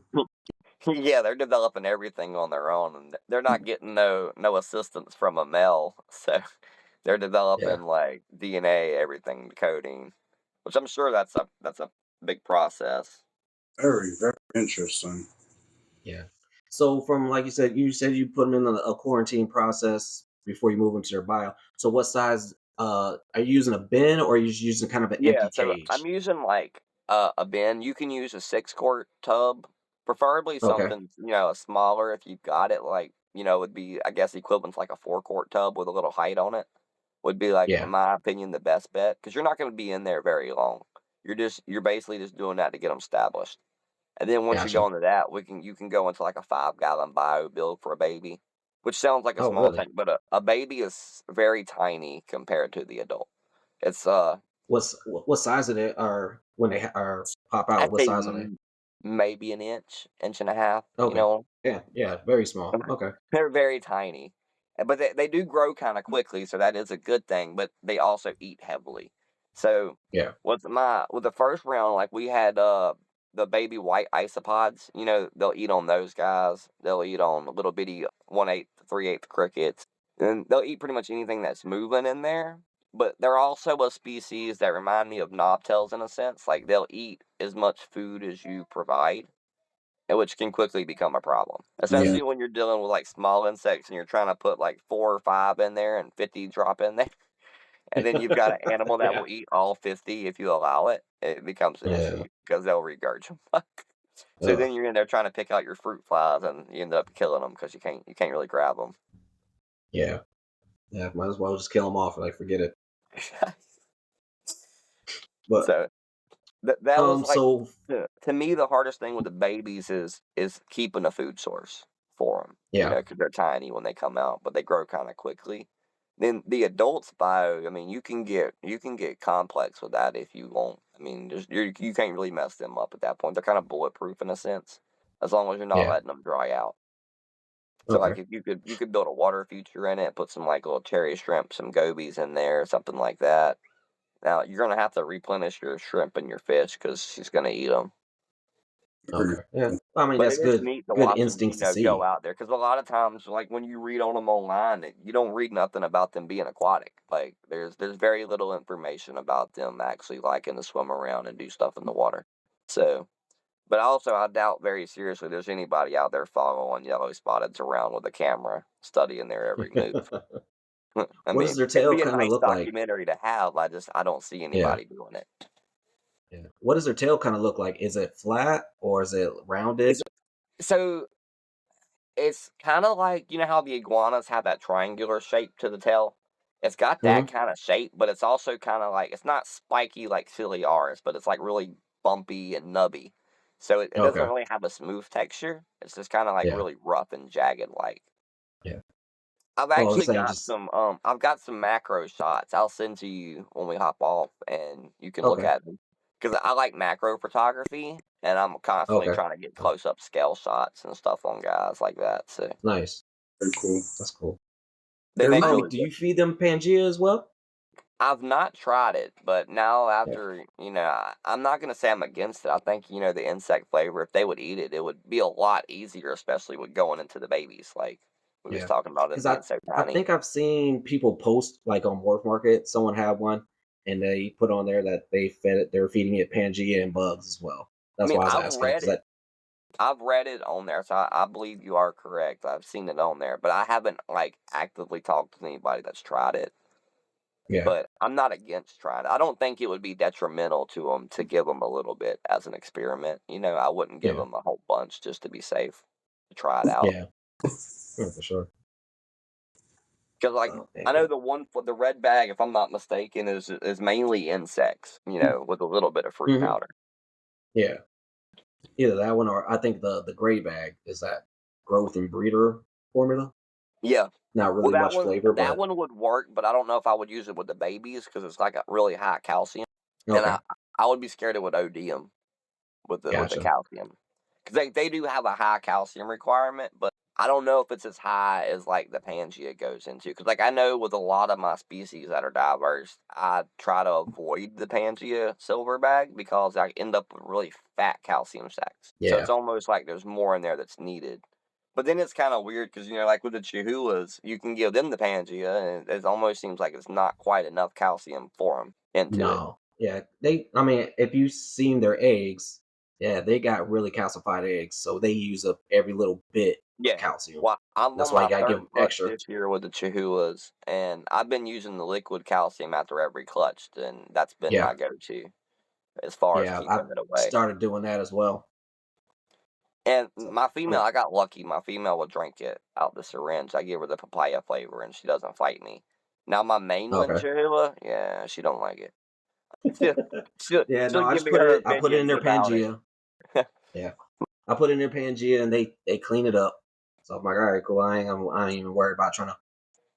Yeah, they're developing everything on their own, and they're not getting no assistance from a male. So they're Yeah. developing like DNA, everything, coding, which I'm sure that's a big process. Very, very interesting. Yeah. So from like you said you put them in a quarantine process before you move into their bio. So what size are you using a bin or are you just using kind of an Yeah, empty so I'm cage? using like a bin. You can use a 6 quart tub, preferably Okay. something smaller if you've got it. Like would be I guess equivalent to like a 4 quart tub with a little height on it. Would be like in Yeah. my opinion the best bet because you're not going to be in there very long. You're basically just doing that to get them established. And then once you go Gotcha. into that, you can go into like a 5 gallon bio build for a baby, which sounds like a Oh small really? thing, but a baby is very tiny compared to the adult. It's What size are they are when they are pop out? I'd What say size are they? maybe an inch and a half. Okay. Yeah, yeah, very small. Okay. They're very tiny, but they do grow kind of quickly, so that is a good thing. But they also eat heavily. So Yeah. with the first round, like we had the baby white isopods. They'll eat on those guys. They'll eat on little bitty 1/8 3/8 crickets, and they'll eat pretty much anything that's moving in there. But they're also a species that remind me of knobtails in a sense. Like they'll eat as much food as you provide, and which can quickly become a problem, Yeah. especially when you're dealing with like small insects and you're trying to put like 4 or 5 in there and 50 drop in there. And then you've got an animal that Yeah. will eat all 50 if you allow it. It becomes an Yeah. issue because they'll regurge them. So Ugh. then you're in there trying to pick out your fruit flies, and you end up killing them because you can't really grab them. Yeah. Yeah. Might as well just kill them off. Like forget it. But So that was like so to me the hardest thing with the babies is keeping a food source for them. yeah. Because they're tiny when they come out, but they grow kind of quickly. Then the adults bio, I mean, you can get complex with that if you want. I mean, you can't really mess them up at that point. They're kind of bulletproof in a sense, as long as you're not Yeah. letting them dry out. So like Okay. if you could build a water feature in it, put some like little cherry shrimp, some gobies in there, something like that. Now you're gonna have to replenish your shrimp and your fish because she's gonna eat them. Agreed. Okay. Yeah. I mean, But that's it is good. neat to Good watch them, instincts to go see. out there because a lot of times, like when you read on them online, you don't read nothing about them being aquatic. Like there's very little information about them actually liking to swim around and do stuff in the water. So, but also I doubt very seriously there's anybody out there following yellow spotteds around with a camera, studying their every move. I What does mean, their it'd tail be a kind of nice look like? documentary to have. I don't see Yeah. anybody doing it. Yeah. What does their tail kind of look like? Is it flat or is it It's rounded? so it's kind of like how the iguanas have that triangular shape to the tail. It's got that Hmm. kind of shape, but it's also kind of like it's not spiky like silly ours, but it's like really bumpy and nubby. So it doesn't Okay. really have a smooth texture. It's just kind of like Yeah. really rough and jagged like. Yeah. I've Well, let's actually say got just some macro shots. I'll send to you when we hop off, and you can look okay. at them because I like macro photography, and I'm constantly Okay. trying to get close up scale shots and stuff on guys like that. So Nice. Very cool. That's cool. they make Oh, really do good. you feed them Pangea as well? I've not tried it, but now Yeah. after I'm not gonna say I'm against it. I think the insect flavor. If they would eat it, it would be a lot easier, especially with going into the babies. Like we was Yeah. talking about them Because being so I tiny. think I've seen people post like on Wharf Market, someone had one and they put on there that they're feeding it Pangea and bugs as well. I That's mean, why I was I've asking read because it. that I've read it on there, so I believe you are correct. I've seen it on there, but I haven't like actively talked to anybody that's tried it. yeah. But I'm not against trying it. I don't think it would be detrimental to them to give them a little bit as an experiment. I wouldn't give Yeah. them a whole bunch just to be safe to try it out. Yeah. Yeah, for sure. Because like Oh, I know man. the one for the red bag, if I'm not mistaken, is mainly insects. With a little bit of fruit Hmm. powder. Yeah. Either that one or I think the gray bag is that growth and breeder formula. Yeah. Not Well, really that much one flavor, that but one would work, but I don't know if I would use it with the babies because it's like a really high calcium, and okay. I would be scared it would OD them with the Gotcha. calcium because they do have a high calcium requirement, but I don't know if it's as high as like the Pangea goes into. Because like I know with a lot of my species that are diverse, I try to avoid the Pangea silverback because I end up with really fat calcium stacks. So it's Yeah. almost like there's more in there that's needed. But then it's kind of weird because like with the Chihuahuas, you can give them the Pangea, and it almost seems like it's not quite enough calcium for them into it. No. Yeah. I mean, if you've seen their eggs, yeah, they got really calcified eggs. So they use up every little bit of Yeah. calcium. Well, I'm That's on why you my gotta give third them clutch extra. this year with the Chihuahuas, and I've been using the liquid calcium after every clutch, and that's been Yeah. my go-to as far as Yeah. I keeping it away. started doing that as well. And So my I female, mean, I got lucky. My female will drink it out the syringe. I give her the papaya flavor, and she doesn't fight me. Now my mainland okay. Chihuahua, yeah, she don't like it. She'll, she'll, Yeah, no, she'll give me her I put it in opinions their about it. Pangea. Yeah. I put it in their Pangea and they clean it up. So I'm like, all right, cool. I ain't even worried about trying to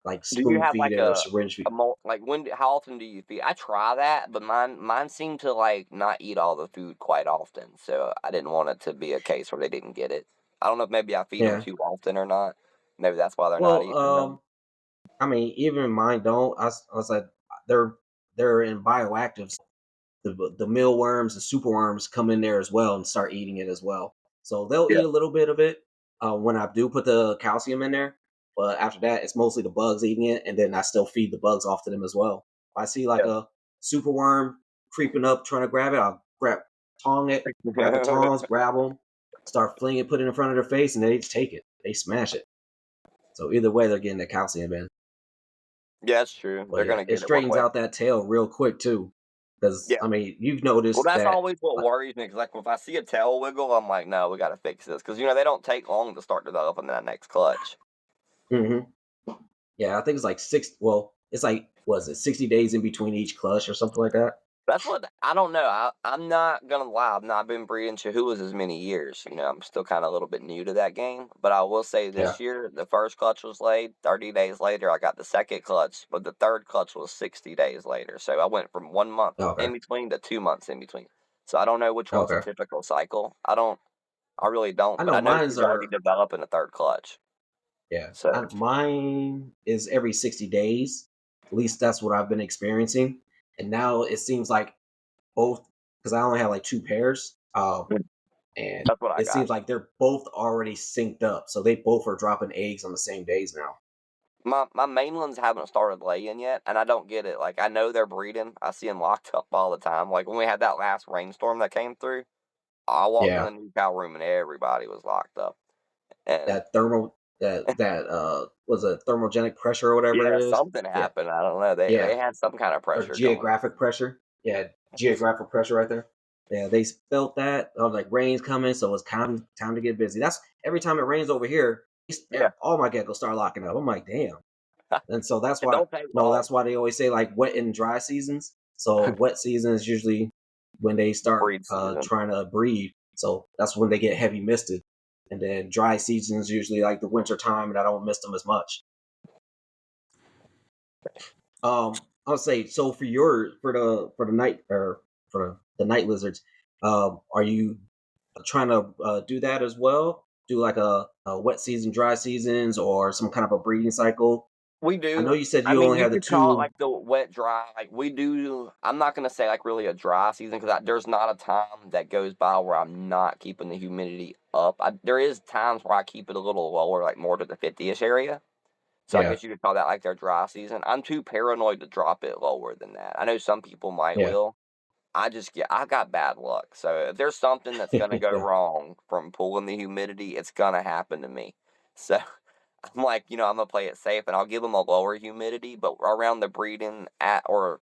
like Do you spoon have feed like it or syringe feed. like how often do you feed? I try that, but mine seem to like not eat all the food quite often. So I didn't want it to be a case where they didn't get it. I don't know if maybe I feed them Yeah. too often or not. Maybe that's why they're not Well, eating them. I mean, even mine don't. I said they're in bioactives. The mealworms and superworms come in there as well and start eating it as well. So they'll Yeah. eat a little bit of it when I do put the calcium in there. But after that, it's mostly the bugs eating it, and then I still feed the bugs off to them as well. If I see like a superworm creeping up trying to grab it, I'll grab the Yeah. tongs, grab them, start flinging it, put it in front of their face, and they just take it. They smash it. So either way, they're getting the calcium in. Yeah, that's true. But They're yeah, gonna it get it one straightens way. out that tail real quick too. Because Yeah. I mean, you've Well, noticed that's that. always what worries me. Cause like if I see a tail wiggle, I'm like, no, we gotta fix this. Cause they don't take long to start developing that next clutch. Mhm. Yeah, I think it's like six. Well, it's like was it 60 days in between each clutch or something like that? That's what I don't know. I'm not gonna lie. I've not been breeding Chihuahuas as many years. I'm still kind of a little bit new to that game. But I will say Yeah. this year, the first clutch was laid. 30 days later, I got the second clutch, but the third clutch was 60 days later. So I went from 1 month Okay. in between to 2 months in between. So I don't know which one's a Okay. typical cycle. I don't. I really don't. I But know I know mine's she's already are. developing a third clutch. Yeah. So Mine is every 60 days. At least that's what I've been experiencing. And now it seems like both because I only have like two pairs. and That's what I it got. seems like they're both already synced up, so they both are dropping eggs on the same days now. My main ones haven't started laying yet, and I don't get it. Like, I know they're breeding. I see them locked up all the time. Like, when we had that last rainstorm that came through, I walked in Yeah, the new cow room and everybody was locked up. And that thermal that was a thermogenic pressure or whatever yeah, it is. something Yeah, happened. I don't know. yeah, They had some kind of or pressure going. geographic pressure. Yeah, geographic pressure right there. Yeah, they felt that. Like rain's coming, so it's time to get busy. That's every time it rains over here. Yeah. All my geckos start locking up. I'm like, damn. And so that's It why don't take long. that's why they always say like wet and dry seasons. So wet season is usually when they start Breed season. trying to breed. So that's when they get heavy misted. And then dry season is usually like the winter time, and I don't mist them as much. I'll say so for the night or for the night lizards. Are you trying to do that as well? Do like a wet season, dry seasons, or some kind of a breeding cycle? We I know do. you said I you mean, only you have the could call it two. like the wet dry. Like we do. I'm not gonna say like really a dry season because there's not a time that goes by where I'm not keeping the humidity up. There is times where I keep it a little lower, like more to the 50ish area. So I Yeah, guess you could call that like their dry season. I'm too paranoid to drop it lower than that. I know some people might yeah, will. I got bad luck. So if there's something that's gonna go yeah, wrong from pulling the humidity, it's gonna happen to me. So I'm like, I'm gonna play it safe and I'll give them a lower humidity, but around the breeding or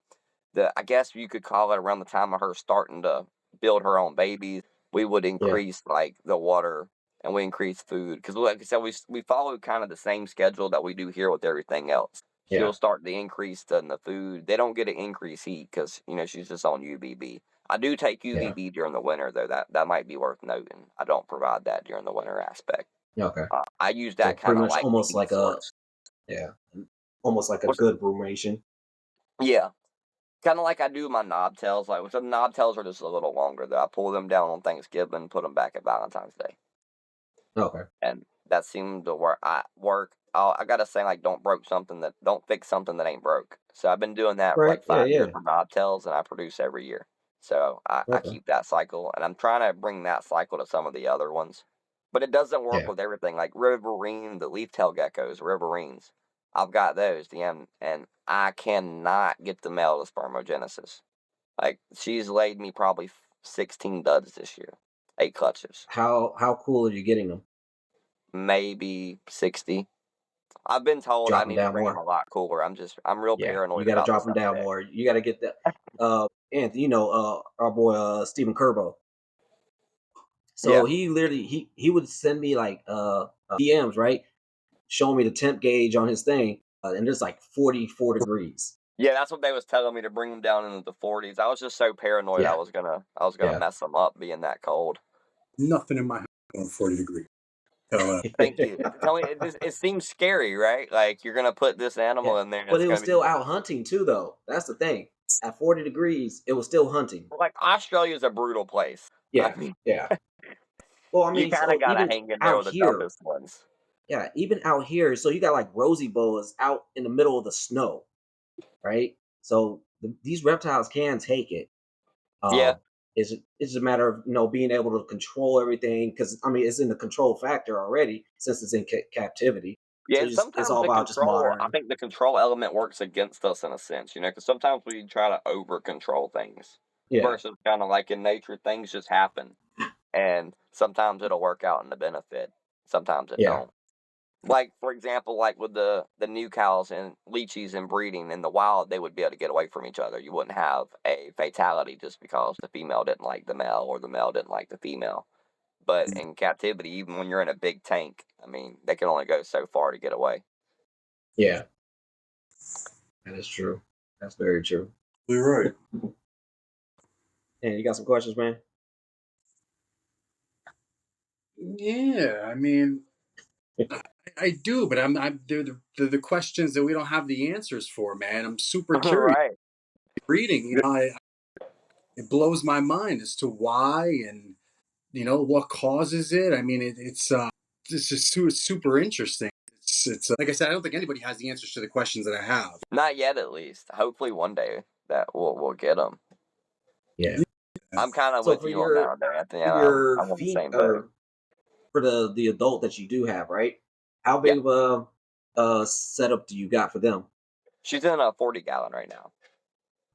I guess you could call it around the time of her starting to build her own babies, we would yeah, increase like the water and we increase food because, like I said, we follow kind of the same schedule that we do here with everything else. She'll yeah, start the increase in the food. They don't get an increased heat because she's just on UVB. I do take yeah. UVB during the winter though. That might be worth noting. I don't provide that during the winter aspect. Okay. I use So that pretty kind of much like the almost heat like a source. yeah, almost like a What's good rumination. Yeah, kind of like I do my knobtails. Like with the knobtails are just a little longer though. I pull them down on Thanksgiving, put them back at Valentine's Day, Okay. and that seemed to work. I gotta say, like, don't fix something that ain't broke. So I've been doing that for Right. like Yeah. 5 years Yeah. for knobtails, and I produce every year. So I Okay. keep that cycle, and I'm trying to bring that cycle to some of the other ones. But it doesn't work Yeah. with everything. Like riverine, the leaf-tailed geckos, riverines. I've got those, and I cannot get the male to spermogenesis. Like she's laid me probably 16 duds this year, 8 clutches, How cool are you getting them? maybe 60. I've been told I Drop them need to down bring them more. a lot cooler. I'm real Yeah. You paranoid got to about the drop them down subject. more. You got to get that. And our boy Stephen Kerbo. So Yeah, he literally he would send me like DMs, right, showing me the temp gauge on his thing, and it's like 44 degrees. yeah, that's what they was telling me to bring them down into the 40s. I was just so paranoid Yeah. I was gonna Yeah. mess them up being that cold. Nothing in my house going 40 degrees. Hell, Thank you. Tell me, it seems scary, right? Like you're gonna put this Yeah. animal in there and But it's it was gonna be still out hunting too, though. That's the thing. At 40 degrees, it was still hunting. like Australia's a brutal place. I Yeah. mean, Yeah. Well, I you mean, kind of so gotta even hang in there out with the here, toughest ones. yeah, even out here, so you got like rosy boas out in the middle of the snow, right? So these reptiles can take it. Yeah, Um, it's a matter of being able to control everything because I mean it's in the control factor already since it's in captivity. yeah, So and it's sometimes all about just I monitoring. think the control element works against us in a sense, because sometimes we try to over control things Yeah, versus kind of like in nature, things just happen. And sometimes it'll work out in the benefit, sometimes it yeah, don't. Like, for example, like with the new cows and leeches and breeding in the wild, they would be able to get away from each other. You wouldn't have a fatality just because the female didn't like the male or the male didn't like the female. But in captivity, even when you're in a big tank, I mean, they can only go so far to get away. yeah. That is true. That's very true. you're right. And you got some questions, man? Yeah, I mean, I do, but they're the questions that we don't have the answers for, man. I'm super curious. Right. Reading, it blows my mind as to why and what causes it. I mean, it's just super interesting. It's like I said, I don't think anybody has the answers to the questions that I have. Not yet, at least. Hopefully, one day that we'll get them. Yeah. I'm kind of So with you on that one there, Anthony. for your I'm on the feet same boat. or for the adult that you do have, right? How Yeah, big of a setup do you got for them? she's in a 40-gallon right now.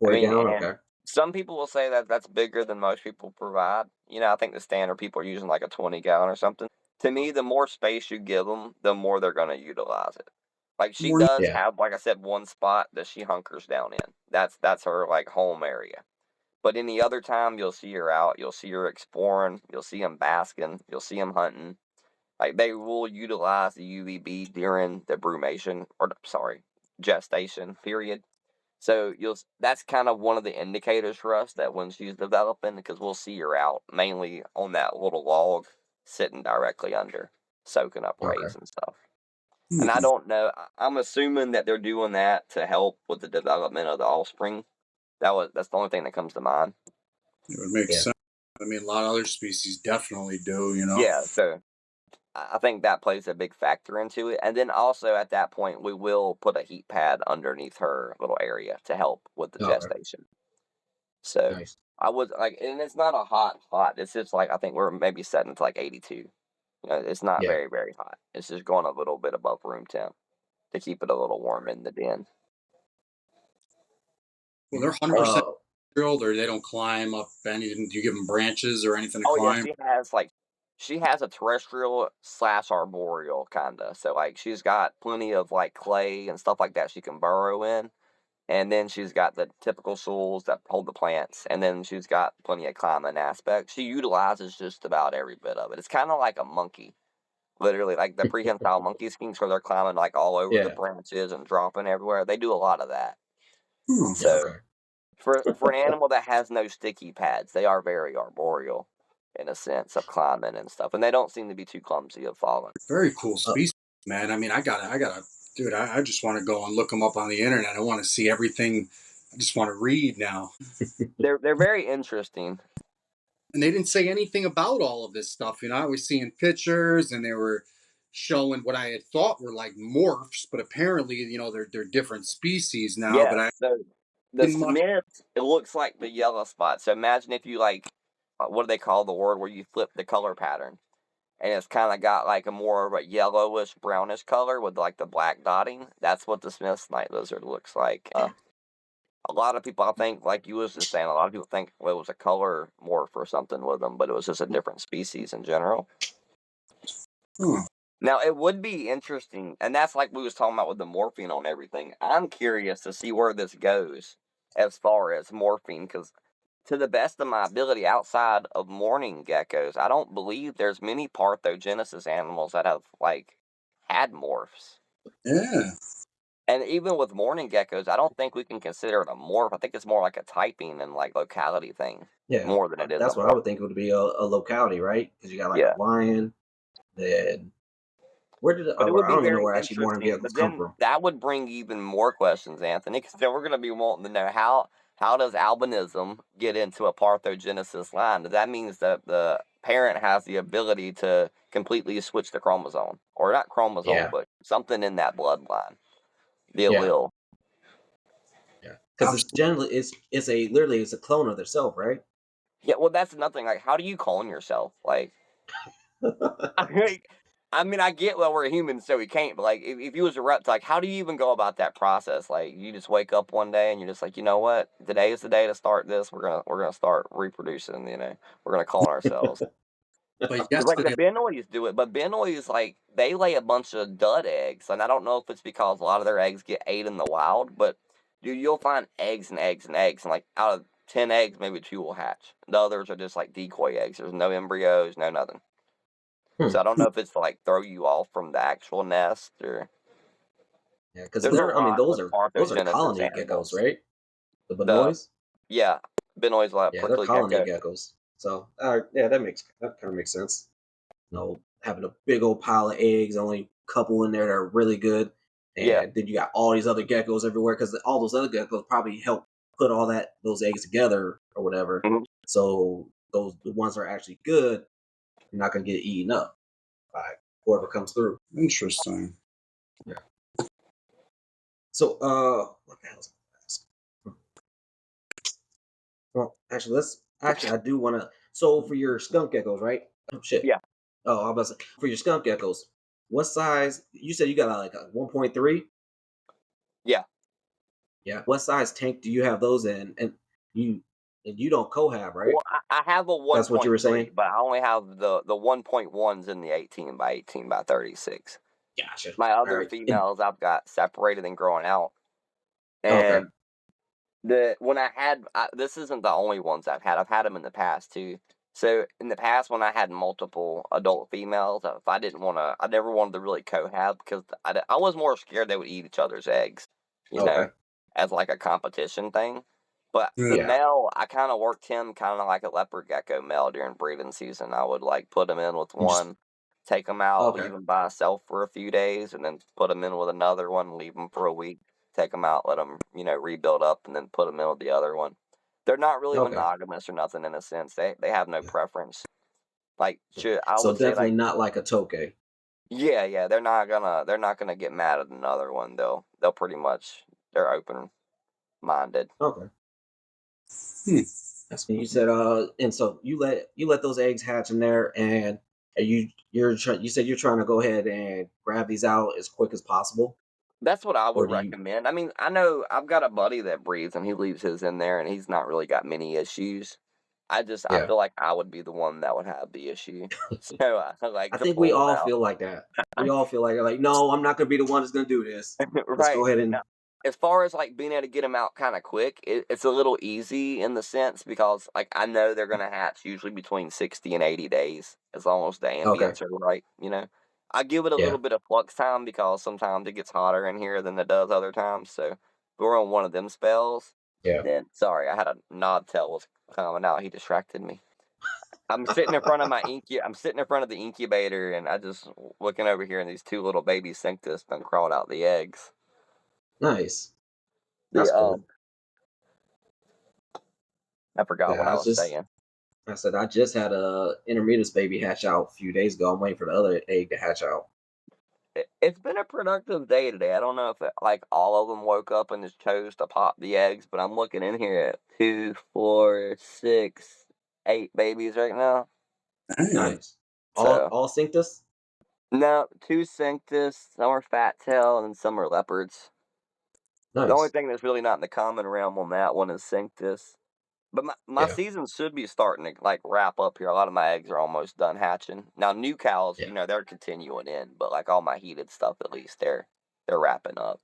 I 40 mean, gallon? and Okay. some people will say that that's bigger than most people provide. I think the standard people are using like a 20-gallon or something. To me, the more space you give them, the more they're going to utilize it. Like she More does Yeah. have, like I said, one spot that she hunkers down in. That's her like home area. But any other time, you'll see her out. You'll see her exploring. You'll see them basking. You'll see them hunting. Like they will utilize the UVB during the brumation, or sorry, gestation period. So that's kind of one of the indicators for us that when she's developing, because we'll see her out mainly on that little log sitting directly under, soaking up Okay. rays and stuff. And I Hmm. don't know. I'm assuming that they're doing that to help with the development of the offspring. That's the only thing that comes to mind. It would make Yeah. sense. I mean, a lot of other species definitely do. Yeah, so I think that plays a big factor into it. And then also at that point, we will put a heat pad underneath her little area to help with the Okay. gestation. So Nice. I would like, and it's not a hot. It's just like I think we're maybe setting to like 82. It's not Yeah. very, very hot. It's just going a little bit above room temp to keep it a little warm in the den. Well, they're Uh 100% drilled, or they don't climb up anything. Do you give them branches or anything to Oh yeah, climb? she has a terrestrial slash arboreal kinda. So like she's got plenty of like clay and stuff like that she can burrow in. And then she's got the typical soils that hold the plants, and then she's got plenty of climbing aspects. She utilizes just about every bit of it. It's kind of like a monkey, literally, like the prehensile monkey skinks where they're climbing like all over the yeah. branches and dropping everywhere. They do a lot of that. Hmm. Yeah. So Okay. for an animal that has no sticky pads, they are very arboreal in a sense of climbing and stuff, and they don't seem to be too clumsy of falling. Very cool Uh, species, man. I mean, dude. I just want to go and look them up on the internet. I want to see everything. I just want to read now. They're very interesting. And they didn't say anything about all of this stuff. I was seeing pictures, and they were showing what I had thought were like morphs, but apparently, they're different species now. Yeah. But I So the didn't much. Smith, it looks like the yellow spot. So imagine if you like, what do they call the word where you flip the color pattern, and it's kind of got like a more of a yellowish brownish color with like the black dotting. That's what the Smith's night lizard looks like. A lot of people, I think, like you was just saying, a lot of people think well, it was a color morph or something with them, but it was just a different species in general. Huh. Now, it would be interesting, and that's like we was talking about with the morphine on everything. I'm curious to see where this goes as far as morphine, because to the best of my ability, outside of mourning geckos, I don't believe there's many parthenogenesis animals that have like had morphs. Yeah. And even with mourning geckos, I don't think we can consider it a morph. I think it's more like a typing and like locality thing yeah. more than it is a That's what I morph. would think it would be a locality, right? Because you got like a Yeah. lion. Then where did But it would I be don't even know very where actually morning interesting. vehicles But come then from. that would bring even more questions, Anthony, because then we're going to be wanting to know how does albinism get into a parthenogenesis line? That means that the parent has the ability to completely switch the chromosome, or not chromosome, Yeah. but something in that bloodline, the Yeah. allele. Yeah. Because it's generally it's a literally it's a clone of themselves, right? Yeah, well, that's another thing. Like, how do you clone yourself? Like, I mean, I get well, we're humans, so we can't. But like, if you was a reptile, like, how do you even go about that process? Like, you just wake up one day and you're just like, you know what? Today is the day to start this. We're gonna start reproducing. We're gonna clone ourselves. But 'Cause, like the yesterday, Benoys do it, but Benoys like they lay a bunch of dud eggs, and I don't know if it's because a lot of their eggs get ate in the wild, but dude, you'll find eggs and eggs and eggs, and like out of 10 eggs, maybe two will hatch. The others are just like decoy eggs. There's no embryos, no nothing. Hmm. So I don't know if it's to like throw you off from the actual nest or Yeah, because there's a they're I mean lot with those are parthenogenesis colony geckos, animals. right? The The Benoist? yeah, Benoist like Yeah, they're prickly colony gecko. geckos. So yeah, that kind of makes sense. Having a big old pile of eggs, only a couple in there that are really good, Yeah. and then you got all these other geckos everywhere because all those other geckos probably help put all those eggs together or whatever. Mhm. So the ones that are actually good, you're not gonna get eaten up by whoever comes through. interesting. Yeah. So what the hell's I gonna ask? Well, actually, actually, I do want to. So for your skunk geckos, right? Oh shit. Yeah, Oh, I was about to say, for your skunk geckos, what size? You said you got like a 1.3. yeah. Yeah. What size tank do you have those in? You and you don't cohab, right? Well, I have a That's what you were saying. 1.3, but I only have the 1.1s in the 18 by 18 by 36. Gotcha. My All other right. And females I've got separated and growing out. okay. And the when I had this isn't the only ones I've had. I've had them in the past too. So in the past, when I had multiple adult females, if I didn't want to, I never wanted to really cohab because I was more scared they would eat each other's eggs, you Okay. know, as like a competition thing. But the Yeah. Yeah. male, I kind of worked him kind of like a leopard gecko male during breeding season. I would like put him in with You just one, take him out, okay. leave him by himself for a few days, and then put him in with another one, leave him for a week, take them out, let them, rebuild up, and then put them in with the other one. They're not really Okay. monogamous or nothing in a sense. They have no Yeah. preference. Like, I So would say definitely like, not like a toke. yeah, they're not gonna get mad at another one. They'll pretty much they're open minded. Okay. Hmm. That's you said and so you let those eggs hatch in there and you said you're trying to go ahead and grab these out as quick as possible That's what I or would do you recommend. I mean, I know I've got a buddy that breeds and he leaves his in there and he's not really got many issues. I yeah. feel like I would be the one that would have the issue. So I like I to think we pull them all out. feel like that. We all feel like no, I'm not going to be the one that's going to do this. Let's Right. go ahead Now, and as far as like being able to get them out kind of quick, it's a little easy in the sense because like I know they're gonna hatch usually between 60 and 80 days as long as the okay. ambience are right. I give it a Yeah. little bit of flux time because sometimes it gets hotter in here than it does other times. So if we're on one of them spells, Yeah. then sorry, I had a nod tail was coming out. He distracted me. I'm sitting in front of the incubator and I just looking over here and these two little baby cinctus done crawled out the eggs. Nice. The That's cool. I forgot Yeah, what I was saying. I said I just had a intermediate baby hatch out a few days ago. I'm waiting for the other egg to hatch out. It's been a productive day today. I don't know if like all of them woke up and just chose to pop the eggs, but I'm looking in here at 2, 4, 6, 8 babies right now. Damn. Nice. All So all synctus? no, 2 cinctus, some are fat tail, and some are leopards. The only Nice. thing that's really not in the common realm on that one is cinctus. But my Yeah. season should be starting to like wrap up here. A lot of my eggs are almost done hatching. Now new cows, Yeah. they're continuing in, but like all my heated stuff at least they're wrapping up.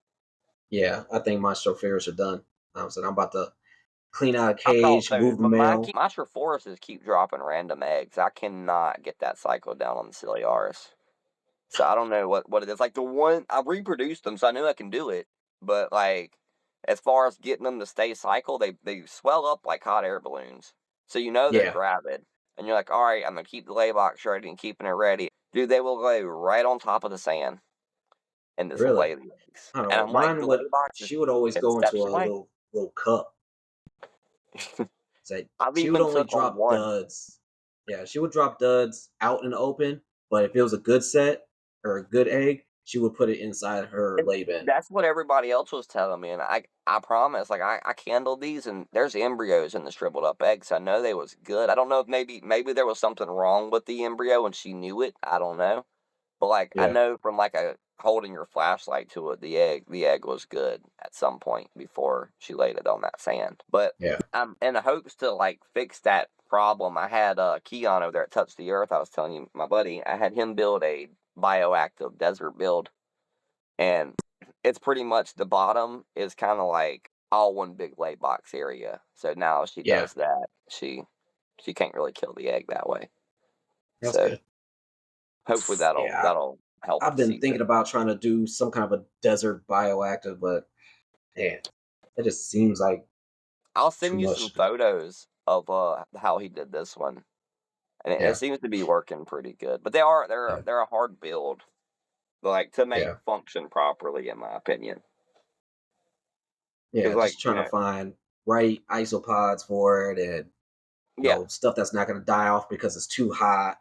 Yeah. I think my stropharis are done. I'm about to clean out a I thought cage, so, move the but mail. my Treforuses keep dropping random eggs. I cannot get that cycle down on the Ciliaris. So I don't know what it is. Like the one I reproduced them, so I knew I can do it. But like as far as getting them to stay cycle, they swell up like hot air balloons. So they're Yeah. gravid. And you're like, all right, I'm gonna keep the lay box ready and keeping it ready. Dude, they will go right on top of the sand and just Really? lay the eggs. I don't And know. I'm like, Mine the lay would box is she would always 10 go into steps a away. little cup. Say I've she would even only took on drop one. duds. Yeah, she would drop duds out in the open, but if it was a good set or a good egg, she would put it inside her And lay bin. that's what everybody else was telling me, and I promise, like I candled these, and there's embryos in the shriveled up eggs. I know they was good. I don't know if maybe there was something wrong with the embryo and she knew it. I don't know, but like I Yeah. know from like a holding your flashlight to it, the egg was good at some point before she laid it on that sand. But Yeah. I'm in hopes to like fix that problem. I had Keon over there at Touch the Earth. I was telling you, my buddy, I had him build a bioactive desert build. And it's pretty much the bottom is kind of like all one big lay box area. So now she Yeah. does that. She can't really kill the egg that way. That's So good. hopefully that'll Yeah. that'll help I've the been thinking season. about trying to do some kind of a desert bioactive, but man, it just seems like I'll too send you some much. photos of how he did this one, and it Yeah. seems to be working pretty good. But they're Yeah. they're a hard build, like to make Yeah. function properly, in my opinion. Because Yeah. like Just trying to find right isopods for it and yeah. stuff that's not going to die off because it's too hot.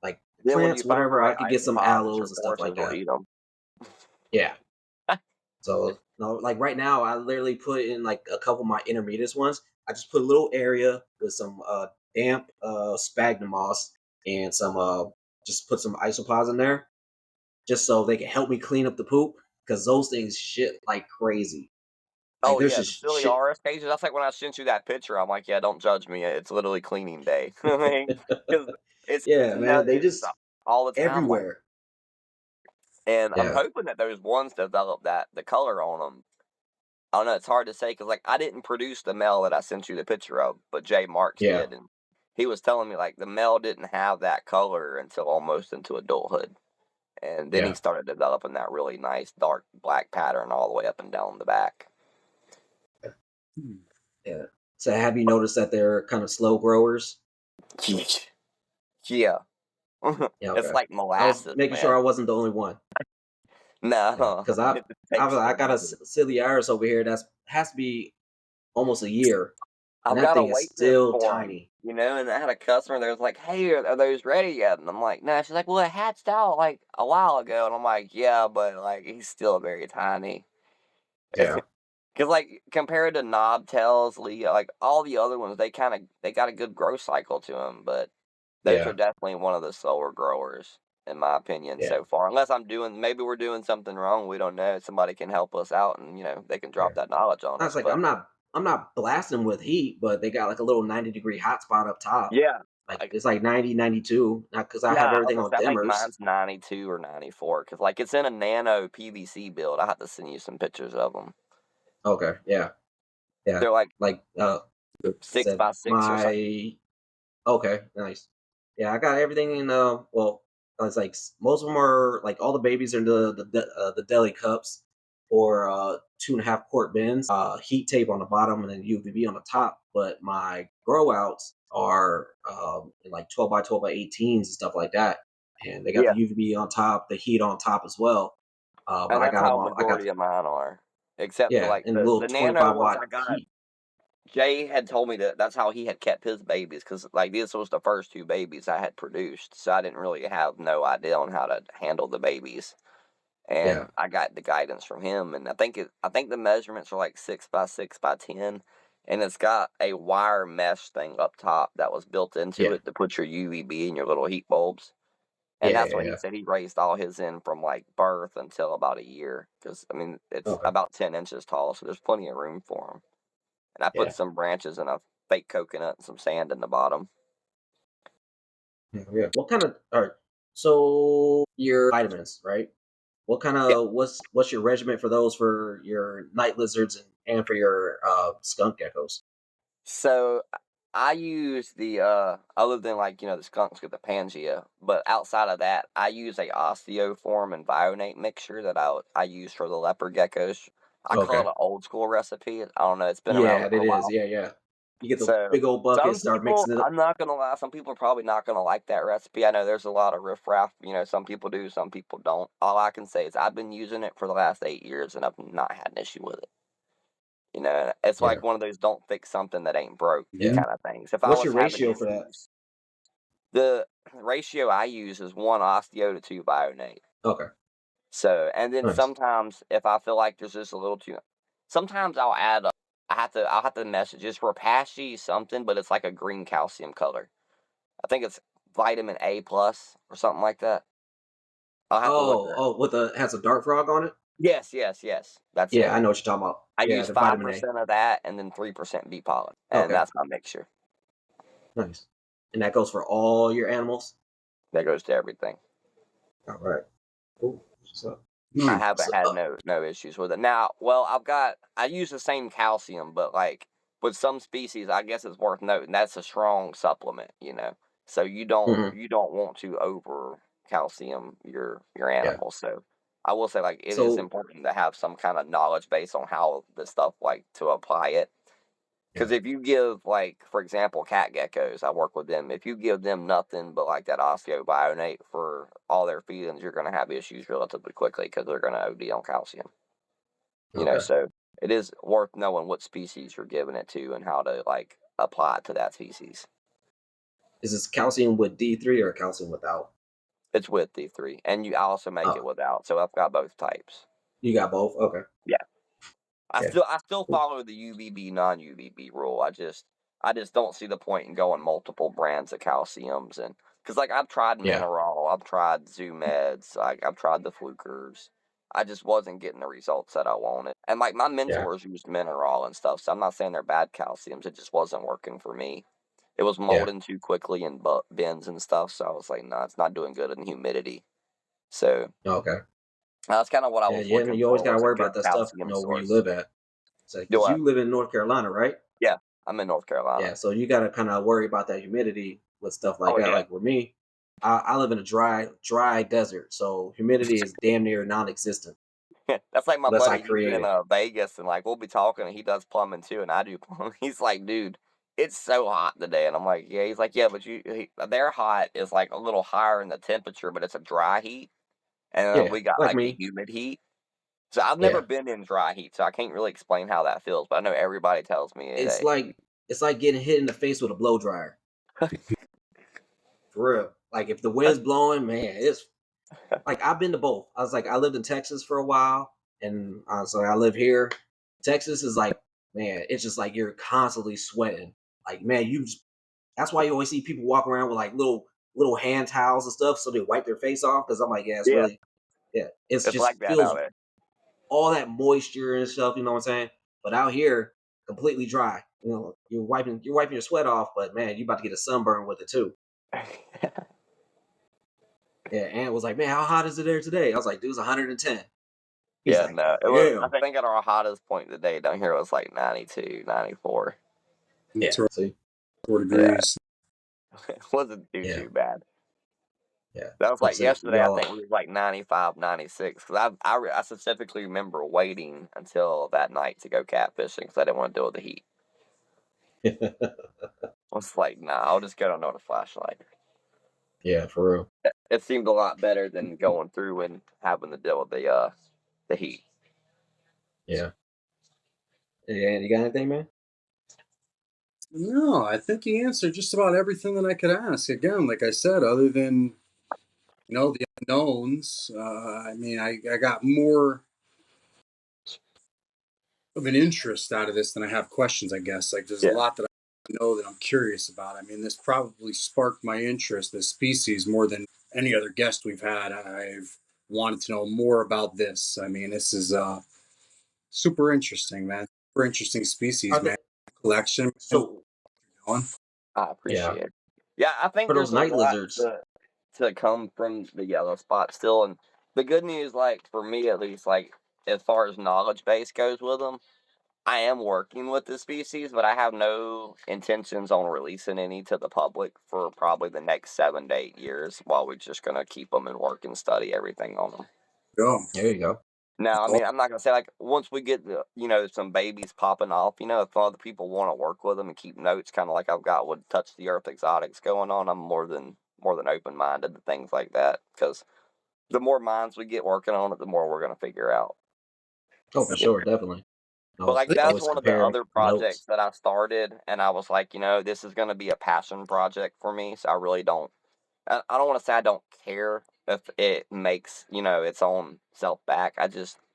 Like Then when you plants, find the whatever, I right could get some isopod, the aloes and stuff like Treforuses will that. eat them. Yeah. So no, like right now, I literally put in like a couple of my intermediate ones. I just put a little area with some damp sphagnum moss and some just put some isopods in there just so they can help me clean up the poop because those things shit like crazy. Like Oh there's yeah, the just shit. Ciliaris cages. That's like when I sent you that picture. I'm like, yeah, don't judge me. It's literally cleaning day. I mean, because it's Yeah, man, they it's just all the time. Like, everywhere. and I'm Yeah, hoping that those ones develop that the color on them. I don't know. It's hard to say because like I didn't produce the male that I sent you the picture of, but Jay Marks yeah, did, and he was telling me like the male didn't have that color until almost into adulthood, and then he yeah, started developing that really nice dark black pattern all the way up and down the back. Hmm. yeah. So have you noticed that they're kind of slow growers? Yeah, Yeah, it's okay. like I was molasses, making sure man. I wasn't the only one. Yeah, No, because I it takes I got a forever. silly iris over here that's has to be almost a year, and I've that got to thing is wait this still for them, tiny. and I had a customer that was like, "Hey, are those ready yet?" And I'm like, "No." She's like, "Well, it hatched out like a while ago," and I'm like, "Yeah, but like he's still very tiny." Yeah, Because like compared to knobtails, Leo, like all the other ones, they got a good growth cycle to them, but those are yeah, definitely one of the slower growers in my opinion yeah, so far. Unless maybe we're doing something wrong, we don't know. Somebody can help us out, and they can yeah. drop that knowledge on I was us. like, But I'm not blasting with heat, but they got like a little 90-degree hot spot up top. yeah, Like like it's like 90, 92. Not because I have yeah, I was everything gonna on say I think dimmers. mine's 92 or 94 because like it's in a nano PVC build. I have to send you some pictures of them. Okay, yeah, yeah. They're like Like six said by six or something. my okay, nice. Yeah, I got everything in. Well, it's like most of them are like all the babies are in the deli cups or 2.5 quart bins. Heat tape on the bottom and then UVB on the top. But my grow outs are in like 12 by 12 by 18s and stuff like that. And they got the Yeah, UVB on top, the heat on top as well. But and I that's got them how a all. I got majority of mine are, except for yeah, like and the little the nano ones 25-watt I got. heat. Jay had told me that that's how he had kept his babies because like this was the first two babies I had produced, so I didn't really have no idea on how to handle the babies. Yeah, And I got the guidance from him, and I think the measurements are like 6 by 6 by 10, and it's got a wire mesh thing up top that was built into yeah, it to put your UVB and your little heat bulbs. And yeah, that's yeah, what he yeah. said. He raised all his in from like birth until about a year, because I mean it's Okay, about 10 inches tall, so there's plenty of room for him. And I put yeah. some branches and a fake coconut and some sand in the bottom. Yeah, yeah. What kind of all right? So your vitamins, right? What kind Yeah. of what's your regimen for those for your night lizards and for your skunk geckos? So I use the other than like the skunks get the Pangea, but outside of that, I use a osteoform and vionate mixture that I use for the leopard geckos. I call it Okay. an old school recipe. I don't know, it's been around Yeah, for it a is. while. Yeah, yeah. You get the So big old some buckets, start people, mixing it up. I'm not gonna lie, some people are probably not gonna like that recipe. I know there's a lot of riffraff. Some people do, some people don't. All I can say is I've been using it for the last 8 years and I've not had an issue with it. It's Yeah, like one of those don't fix something that ain't broke Yeah. kind of things. If I what's was your having ratio for that? issues, the ratio I use is one osteo to two bionate. Okay, So, and then nice. sometimes if I feel like there's just a little too, sometimes I'll add. I'll have to message it's Rapashi something, but it's like a green calcium color. I think it's vitamin A plus or something like that. I'll have to look it Oh, up. oh, with the has a dart frog on it. Yes, yes, yes. That's Yeah, I it. know what you're talking about. I Yeah, use the five vitamin A. percent of that and then 3% bee pollen, and Okay, that's my mixture. nice. And that goes for all your animals. That goes to everything. All right. Cool. So, I Hmm. haven't so had no issues with it. Now, well, I use the same calcium, but like with some species, I guess it's worth noting that's a strong supplement. So mhm, you don't want to over calcium your yeah. animals. So I will say like it is So important to have some kind of knowledge base on how the stuff like to apply it. yeah, Because if you give, like, for example, cat geckos, I work with them. If you give them nothing but like that osteobionate for all their feedings, you're going to have issues relatively quickly because they're going to OD on calcium. okay. So it is worth knowing what species you're giving it to and how to like apply it to that species. Is this calcium with D3 or calcium without? It's with D3, and I also make it Oh, without, so I've got both types. you got both. Okay. Yeah, Yeah. I still follow the UVB non-UVB rule. I just don't see the point in going multiple brands of calciums, and because like I've tried Yeah. Mineral, I've tried Zoo Meds, like I've tried the Flukers. I just wasn't getting the results that I wanted. And like my Yeah. mentors used Mineral and stuff, so I'm not saying they're bad calciums. It just wasn't working for me. It was Yeah. molding too quickly in bins and stuff, so I was like, no, it's not doing good in humidity. So Okay. that's kind of what I Yeah. was Yeah. I looking mean, you always for, gotta was a worry good about that stuff, calcium where you source. live at. So, Do because I? you live in North Carolina, right? Yeah, I'm in North Yeah. Carolina. So you gotta kind of worry about that humidity with stuff like Oh that. yeah. Like with me, I live in a dry desert, so humidity is damn near non-existent. That's like my Unless I buddy. He's create in it. Vegas, and like we'll be talking, and he does plumbing too, and I do plumbing. He's like, dude, it's so hot today, and I'm like, yeah. He's like, yeah, but their hot is like a little higher in the temperature, but it's a dry heat, and Yeah. we got Like like the me. humid heat. So I've never Yeah. been in dry heat, so I can't really explain how that feels. But I know everybody tells me It's it. like it's like getting hit in the face with a blow dryer. For real. Like if the wind's blowing, man, it's like I've been to both. I lived in Texas for a while, and so I live here. Texas is like, man, it's just like you're constantly sweating. Like, man, that's why you always see people walking around with like little hand towels and stuff so they wipe their face off. Because I'm like, yeah, it's Yeah, really, yeah, it's it's just like that out feels there. all that moisture and stuff. You know what I'm saying? But out here, completely dry. You're wiping your sweat off, but man, you about to get a sunburn with it too. Yeah, Ant was like, man, how hot is it there today? I was like, dude, it's 110. He's Yeah, like, no, it was. I damn. think at our hottest point today down here it was like 92, 94. It's Yeah, around see, 4 degrees. It wasn't yeah, too bad. yeah. That was Like I like said, yesterday. I y'all, think we was like 95, 96. Because I specifically remember waiting until that night to go catfishing because I didn't want to deal with the heat. I was like, nah, I'll just get on with a flashlight. yeah, for real. It seemed a lot better than going through and having to deal with the heat. Yeah, yeah. You got anything, man? No, I think he answered just about everything that I could ask. Again, like I said, other than the unknowns. I mean, I got more of an interest out of this than I have questions. I guess like there's a Yeah. lot that I know that I'm curious about. I mean, this probably sparked my interest, this species, more than any other guest we've had. I've wanted to know more about this. I mean, this is super interesting, man. Super interesting Are species, they man. Collection, man. so? I Yeah, appreciate it. Yeah, I think for there's those a night lot lizards. to come from the yellow spot still, and the good news, like for me at least, like as far as knowledge base goes with them, I am working with the species, but I have no intentions on releasing any to the public for probably the next 7 to 8 years. While we're just gonna keep them and work and study everything on them. Go. There you go. Now, I mean, I'm not gonna say like once we get some babies popping off, if other people want to work with them and keep notes, kind of like I've got with Touch the Earth Exotics going on, I'm more than open minded to things like that because the more minds we get working on it, the more we're gonna figure out. Oh, for You sure, definitely. But like that's Always one of the comparing other notes. projects that I started, and I was like, this is gonna be a passion project for me. So I really don't. I don't want to say I don't care if it makes its own self back.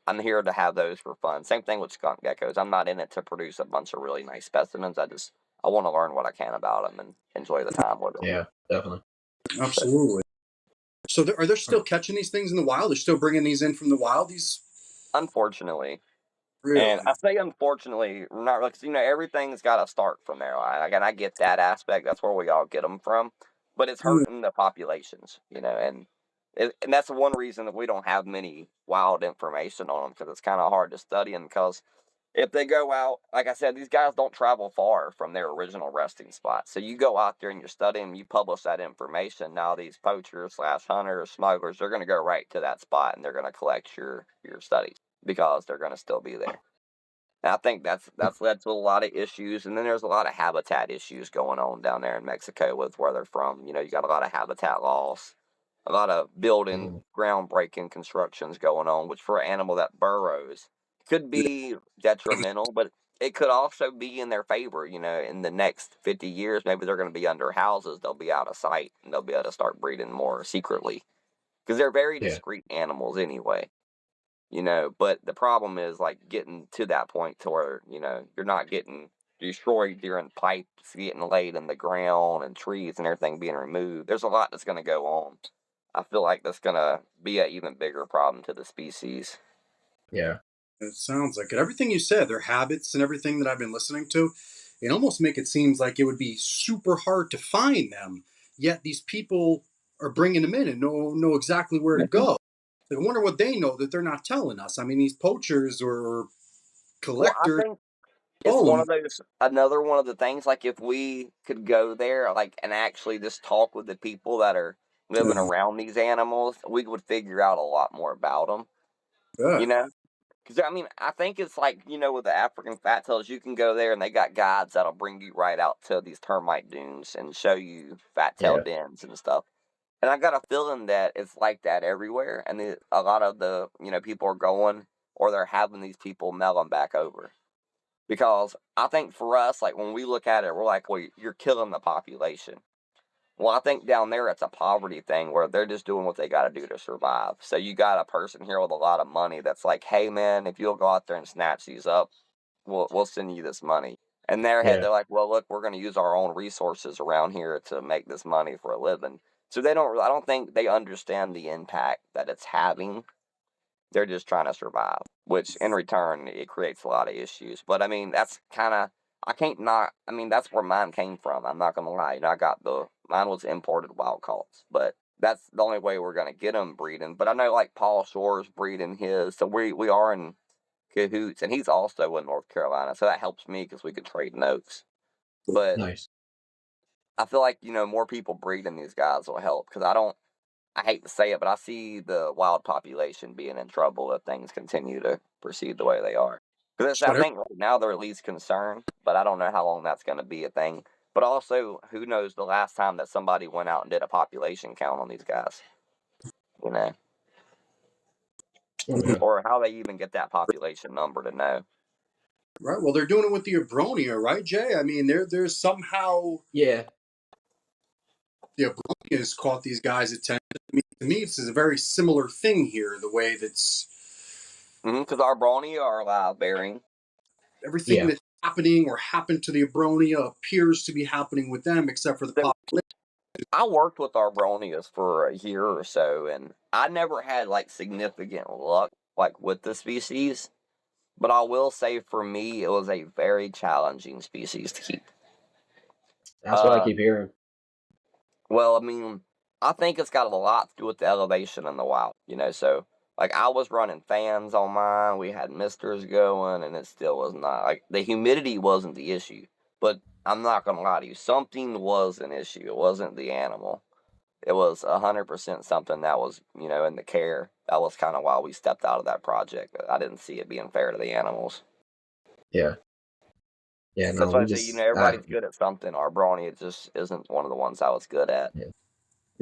I'm here to have those for fun. Same thing with skunk geckos. I'm not in it to produce a bunch of really nice specimens. I want to learn what I can about them and enjoy the time with them. Yeah, definitely. Absolutely. So, are they still catching these things in the wild? They're still bringing these in from the wild. These Unfortunately, and really? I say unfortunately, not like everything's got to start from there. Again, I get that aspect. That's where we all get them from, but it's Hmm. hurting the populations, and that's one reason that we don't have many wild information on them because it's kind of hard to study them. Because if they go out, like I said, these guys don't travel far from their original resting spot. So you go out there and you're studying, you publish that information. Now these poachers slash hunters, smugglers, they're going to go right to that spot and they're going to collect your studies because they're going to still be there. And I think that's led to a lot of issues, and then there's a lot of habitat issues going on down there in Mexico with where they're from. You got a lot of habitat loss, a lot of building, Mm, groundbreaking constructions going on, which for an animal that burrows could be detrimental, but it could also be in their favor. In the next 50 years, maybe they're going to be under houses, they'll be out of sight, and they'll be able to start breeding more secretly because they're very yeah, discreet animals anyway. But the problem is like getting to that point to where, you're not getting destroyed during pipes getting laid in the ground and trees and everything being removed. There's a lot that's going to go on. I feel like that's going to be an even bigger problem to the species. Yeah. It sounds like it. Everything you said, their habits and everything that I've been listening to, it almost make it seems like it would be super hard to find them. Yet these people are bringing them in and know exactly where to go. I wonder what they know that they're not telling us. I mean, these poachers or Well, I collectors, think it's all of one them. of those, another one of the things, like if we could go there, like, and actually just talk with the people that are living around these animals, we would figure out a lot more about them, Yeah. you know? Because, I mean, I think it's like, with the African fat tails, you can go there and they got guides that'll bring you right out to these termite dunes and show you fat tail Yeah. dens and stuff. And I got a feeling that it's like that everywhere. And a lot of the, people are going or they're having these people mail them back over. Because I think for us, like when we look at it, we're like, well, you're killing the population. Well, I think down there it's a poverty thing where they're just doing what they got to do to survive. So you got a person here with a lot of money that's like, hey, man, if you'll go out there and snatch these up, we'll send you this money. In their head, Yeah. they're like, well, look, we're going to use our own resources around here to make this money for a living. So I don't think they understand the impact that it's having. They're just trying to survive, which in return, it creates a lot of issues. But I mean, that's kind of, I mean, that's where mine came from. I'm not going to lie. Mine was imported wild caughts, but that's the only way we're going to get them breeding. But I know like Paul Shore's breeding his. So we are in cahoots, and he's also in North Carolina. So that helps me because we could trade notes. But Nice. I feel like, more people breeding these guys will help because I hate to say it, but I see the wild population being in trouble if things continue to proceed the way they are. Because Just I about think right now they're at least concerned, but I don't know how long that's going to be a thing. But also, who knows the last time that somebody went out and did a population count on these guys, you know, Okay. or how they even get that population number to know. right. Well, they're doing it with the Abronia, right, Jay? I mean, there's somehow Yeah. the Abronia has caught these guys' attention. I mean, to me, this is a very similar thing here. The way that's Because our brony are live bearing. everything Yeah. that's happening or happened to the Abronia appears to be happening with them, except for the So population. I worked with our bronias for a year or so, and I never had like significant luck like with the species. But I will say for me, it was a very challenging species to keep. That's what I Uh, keep hearing. well, I mean, I think it's got a lot to do with the elevation in the wild, so like I was running fans on mine, we had misters going, and it still was not like the humidity wasn't the issue. But I'm not gonna lie to you, something was an issue. It wasn't the animal. It was 100% something that was, in the care. That was kind of why we stepped out of that project. I didn't see it being fair to the animals. Yeah. Yeah. No, That's why we I say, just everybody's good at something. Our Brawny just isn't one of the ones I was good at. yeah.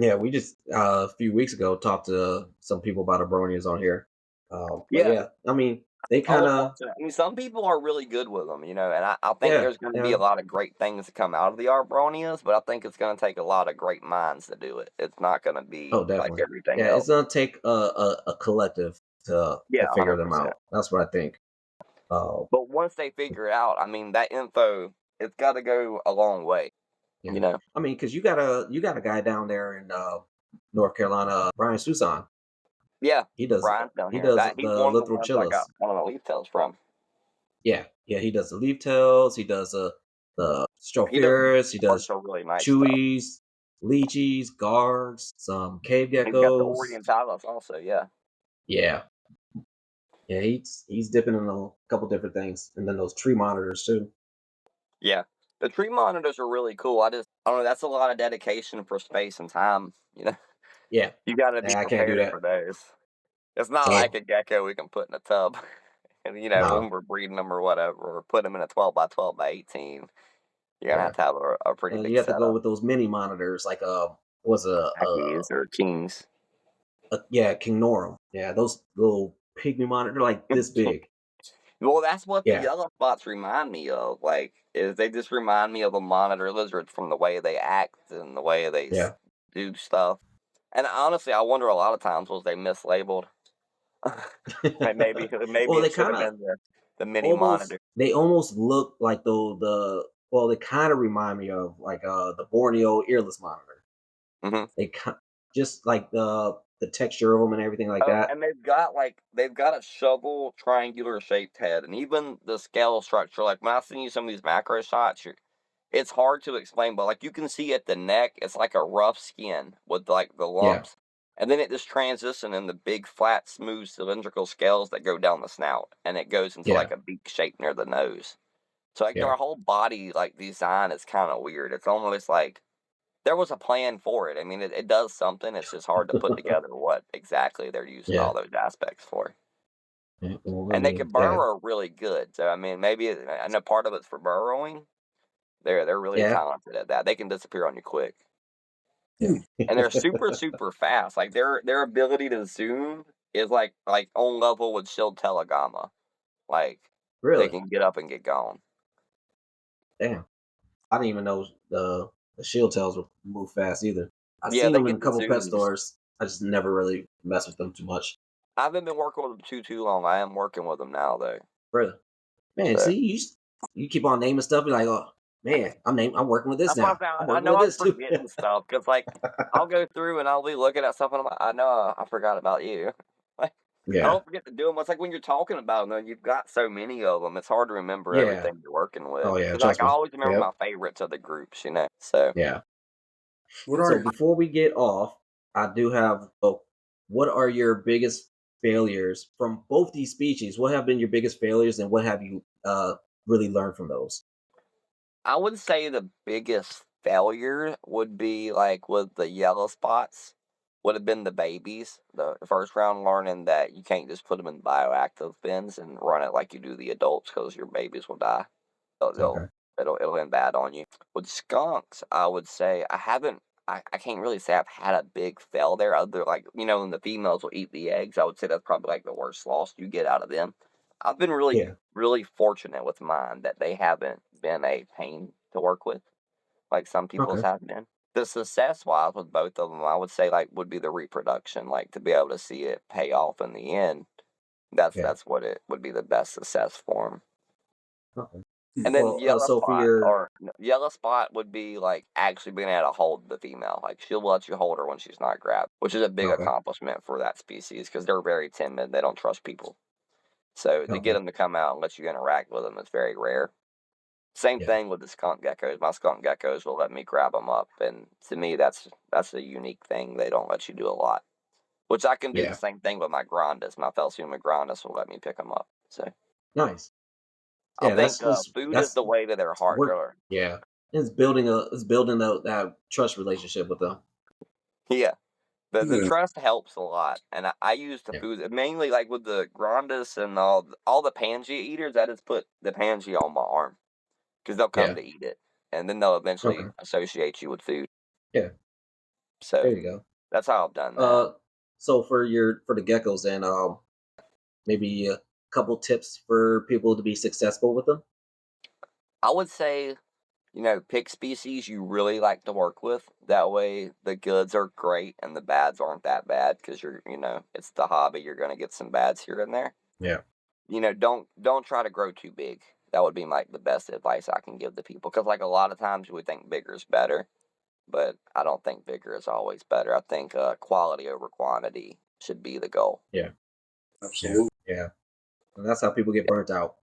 Yeah, we just a few weeks ago talked to some people about Abronias on here. But Yeah, yeah, I mean, they I kind would love of to. I mean, some people are really good with them, and I think yeah, there's going to be yeah. a lot of great things to come out of the Arbronias, but I think it's going to take a lot of great minds to do it. It's not going to be Oh, like definitely. everything Yeah, it's else. gonna take a collective to Yeah, figure them 100%. out. That's what I think. Uh, But once they figure it out, I mean, that info, it's got to go a long way, yeah. you know? I mean, because you got a guy down there in North Carolina, Brian Susan. Yeah, He does Brian's down he here. does He's the one of the littoral ones I got chillas. one of the leaf tails from. Yeah, yeah. He does the leaf tails. He does the He does strophiris. He a bunch does of really nice stuff. chewies, lychees, guards, some cave He's got the geckos. Orientalis also, yeah. Yeah, yeah. He's dipping in a couple different things, and then those tree monitors too. Yeah. The tree monitors are really cool. I don't know, that's a lot of dedication for space and time, Yeah, You gotta be I can't do prepared for that. those. It's not like No, a gecko we can put in a tub. And no. when we're breeding them or whatever, or put them in a 12 by 12 by 18, you're gonna Yeah, have to have a pretty you big have to go setup. with those mini monitors, like was Ackies or kings. yeah, King Norum. Yeah, those little pygmy monitor like this big. Well, that's what the Yeah, yellow spots remind me of. Like, is they just remind me of the monitor lizards from the way they act and the way they yeah. do stuff. And honestly, I wonder a lot of times was they mislabeled. Maybe Well, they it should kind have of been the mini monitor. almost look like well, they kind of remind me of like the Borneo earless monitor. Hmm. They just like the texture of them and everything like Oh, that. and they've got a shovel triangular shaped head, and even the scale structure. Like when I send you some of these macro shots, it's hard to explain, but like you can see at the neck, it's like a rough skin with like the Yeah, lumps, and then it just transitions in the big, flat, smooth, cylindrical scales that go down the snout, and it goes into yeah, like a beak shape near the nose. So like yeah, their whole body like design is kind of weird. It's almost like there was a plan for it. I mean, it does something. It's just hard to put together what exactly they're using yeah. all those aspects for. Well, I And they mean, can yeah, burrow really good. So I mean, maybe I know part of it's for burrowing. They're really yeah, talented at that. They can disappear on you quick, yeah. and they're super fast. Like their ability to zoom is like on level with Shield Telegama. Like they Really? can get up and get gone. Damn. I didn't even know the shield tails would move fast either. I've Yeah, seen they them in a get the couple pet zooms. stores. I just never really mess with them too much. I haven't been working with them too long. I am working with them now though. Really, man. So. See, you keep on naming stuff. You're like, oh man, I'm working with this That's why now. I'm I working know with I'm this too. forgetting stuff because, like, I'll go through and I'll be looking at stuff and I'm like, I know I forgot about you. Like, I Yeah. don't forget to do them. It's like when you're talking about them, though, you've got so many of them. It's hard to remember Yeah. everything you're working with. Oh yeah. Because, like, Trust I me. always remember Yep. my favorites of the groups, you know? So, Yeah. What So are before we get off, I do have. Oh, what are your biggest failures from both these species? What have been your biggest failures, and what have you really learned from those? I would say the biggest failure would be, like, with the yellow spots, would have been the babies. The first round learning that you can't just put them in bioactive bins and run it like you do the adults because your babies will die. They'll, they'll Okay. it'll end bad on you. With skunks, I would say I can't really say I've had a big fail there. Other like when the females will eat the eggs, I would say that's probably like the worst loss you get out of them. I've been Yeah. really fortunate with mine that they haven't been a pain to work with like some people's Okay. have been. The success wise with both of them, I would say like would be the reproduction, like to be able to see it pay off in the end. Yeah. That's what it would be the best success for them. Okay. And then Well, so for your yellow spot would be like actually being able to hold the female. Like she'll let you hold her when she's not grabbed, which is a big okay. accomplishment for that species because they're very timid. They don't trust people. So to get Okay. them to come out and let you interact with them is very rare. Same Yeah. thing with the skunk geckos. My skunk geckos will let me grab them up, and to me, that's a unique thing. They don't let you do a lot, which I can do the Yeah. same thing with my grandis. My Felsium grandis will let me pick them up. So Nice. I Yeah. think food is That's the way to their heart. work. Yeah. It's building that trust relationship with them. Yeah, the you? trust helps a lot, and I use the Yeah. food mainly like with the grandis and all the Pangea eaters. I just put the Pangea on my arm because they'll come Yeah. to eat it, and then they'll Okay. eventually associate you with food. Yeah. There So you go. that's how I've done that. Uh, so for the geckos, then maybe a couple tips for people to be successful with them. I would say, pick species you really like to work with. That way, the goods are great and the bads aren't that bad because it's the hobby. You're gonna get some bads here and there. Yeah. Don't try to grow too big. That would be like the best advice I can give to people because like a lot of times we think bigger is better, but I don't think bigger is always better. I think quality over quantity should be the goal. Yeah. Yeah. Absolutely. Yeah. And that's how people get burnt out.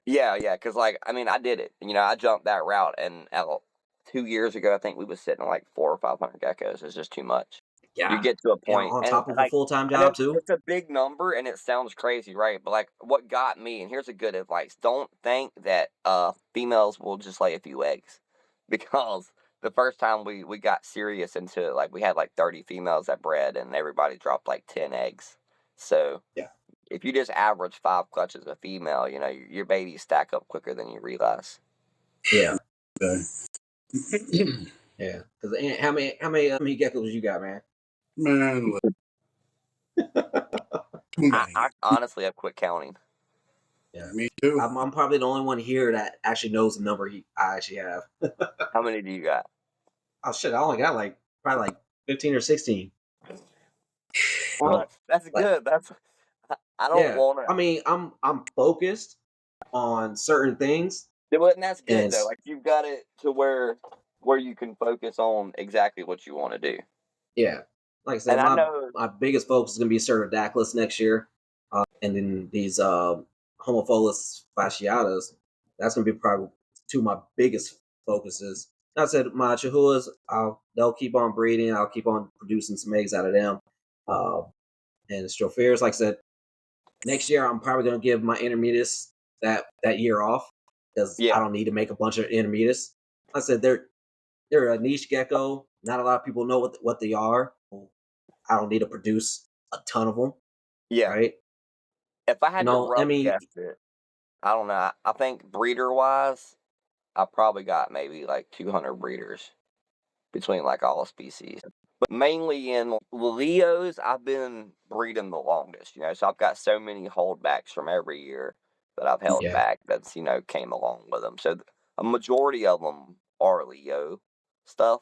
Yeah, because like I mean, I did it. I jumped that route, and 2 years ago, I think we was sitting at like 400 or 500 geckos. It's just too much. You Yeah. get to a And point, on and top of a like full time I know job too. it's a big number, and it sounds crazy, right? But like, what got me, and here's a good advice: don't think that females will just lay a few eggs, because the first time we got serious into it, like we had like 30 females that bred, and everybody dropped like 10 eggs. So Yeah. if you just average 5 clutches a female, your babies stack up quicker than you realize. Yeah. Okay. Yeah. Because how many geckos you got, man? Man, look, too many. I honestly have quit counting. Yeah. Me too. I'm probably the only one here that actually knows the number I actually have. How many do you got? Oh shit! I only got like probably like 15 or 16. Well, So that's like good. I don't Yeah. want to. I mean, I'm focused on certain things, And that's good and though. Like you've got it to where you can focus on exactly what you want to do. yeah, like I And said, I my know, my biggest focus is gonna be Ceratodactylus next year, and then these Homophilus fasciatus. That's gonna be probably two of my biggest focuses. Like I said, my Chihuahuas, they'll keep on breeding. I'll keep on producing some eggs out of them. Uh, and Strophares, like I said, next year I'm probably gonna give my intermediates that year off because I yeah, don't need to make a bunch of intermediates. Like I said, they're a niche gecko. Not a lot of people know what they are. I don't need to produce a ton of them, yeah. right? If I You had to know, I rough mean, guess it, I don't know. I think breeder wise, I probably got maybe like 200 breeders between like all species. But mainly in Leos, I've been breeding the longest, so I've got so many holdbacks from every year that I've held yeah, back that's, came along with them. So a majority of them are Leo stuff.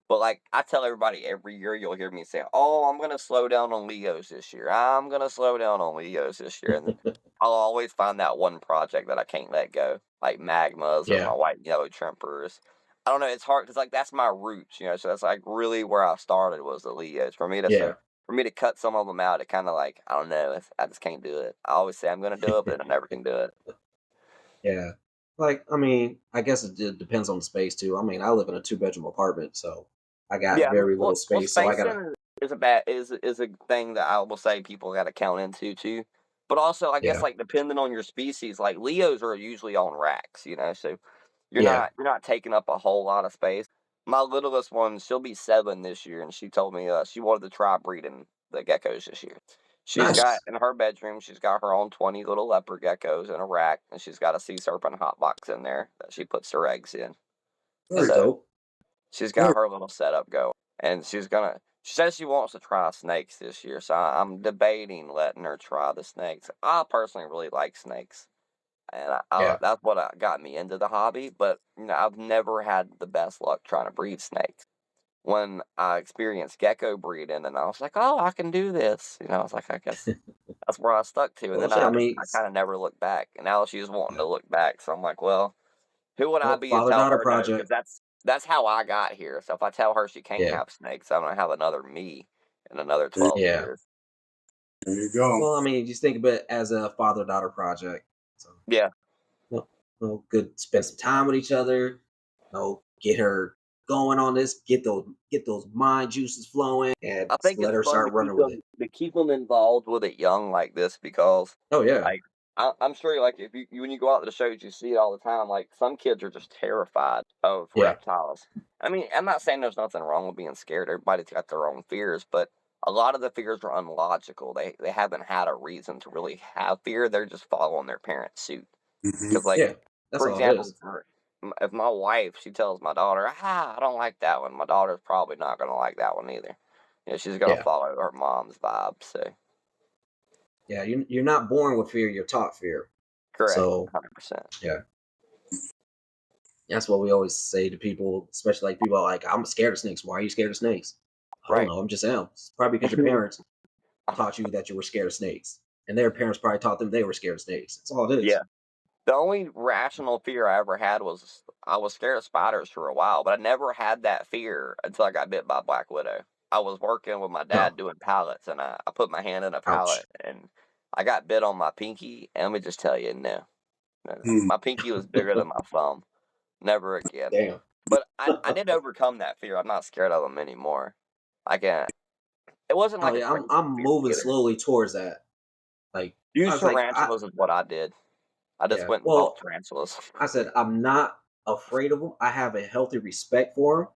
But like I tell everybody every year, you'll hear me say, "Oh, I'm gonna slow down on Leos this year. I'm gonna slow down on Leos this year," and I'll always find that one project that I can't let go, like magmas or my yeah, white and yellow trimpers. I don't know. It's hard because like that's my roots, So that's like really where I started was the Leos. yeah, For me to cut some of them out, it kind of like I don't know. I just can't do it. I always say I'm gonna do it, but then I never can do it. yeah. Like, I mean, I guess depends on the space too. I mean, I live in a two-bedroom apartment, so I got Yeah, very little well, space. So I gotta, spacing is a thing that I will say people got to count into too. But also, I guess yeah, like depending on your species, like Leos are usually on racks, so yeah, you're not taking up a whole lot of space. My littlest one, she'll be 7 this year, and she told me she wanted to try breeding the geckos this year. She's got nice. in her bedroom, she's got her own 20 little leopard geckos in a rack, and she's got a sea serpent hot box in there that she puts her eggs in. That's Very, So dope. she's very. got her little setup going, and she says she wants to try snakes this year, so I'm debating letting her try the snakes. I personally really like snakes, and Yeah, that's what got me into the hobby, but, I've never had the best luck trying to breed snakes. When I experienced gecko breeding, and I was like, "Oh, I can do this," I was like, "I guess that's where I stuck to," and well, then shit, I mean, I kinda never looked back, and now she's wanting to look back, so I'm like, "Well, who would I well, be to tell father-daughter her no? Because project. that's how I got here. So if I tell her she can't Yeah, have snakes, I'm gonna have another me in another 12 yeah. years. There you go. Well, I mean, just think of it as a father-daughter project. So, Yeah, good spend some time with each other. Get her going on this. Get those mind juices flowing, and I just think let it's her fun start running with it. to keep them involved with it young like this because, Oh yeah, like, I'm sure like if when you go out to the shows, you see it all the time. Like some kids are just terrified of yeah, reptiles. I mean, I'm not saying there's nothing wrong with being scared. Everybody's got their own fears, but a lot of the fears are unlogical. They haven't had a reason to really have fear. They're just following their parents' suit. Hmm. Because, like, yeah. That's for all it example, is. if my wife, she tells my daughter, I don't like that one, my daughter's probably not going to like that one either. She's going to Yeah, follow her mom's vibe. So, yeah. You're not born with fear. You're taught fear. correct, So 100%. yeah, that's what we always say to people, especially like people are like, I'm scared of snakes. Why are you scared of snakes? I don't Right. know. I'm just am. It's probably because your parents taught you that you were scared of snakes, and their parents probably taught them they were scared of snakes. That's all it Yeah. is. The only rational fear I ever had was I was scared of spiders for a while, but I never had that fear until I got bit by a black widow. I was working with my No, dad doing pallets, and I put my hand in a pallet, ouch. and I got bit on my pinky. And let me just tell you, no. My pinky was bigger than my thumb. Never again. Damn. But I did overcome that fear. I'm not scared of them anymore. I can. It wasn't Oh like a yeah, I'm crazy I'm fear moving either. slowly towards that. Like I Use was like, tarantulas is what I did. I just yeah. went and bought Well, tarantulas. I said I'm not afraid of them. I have a healthy respect for them.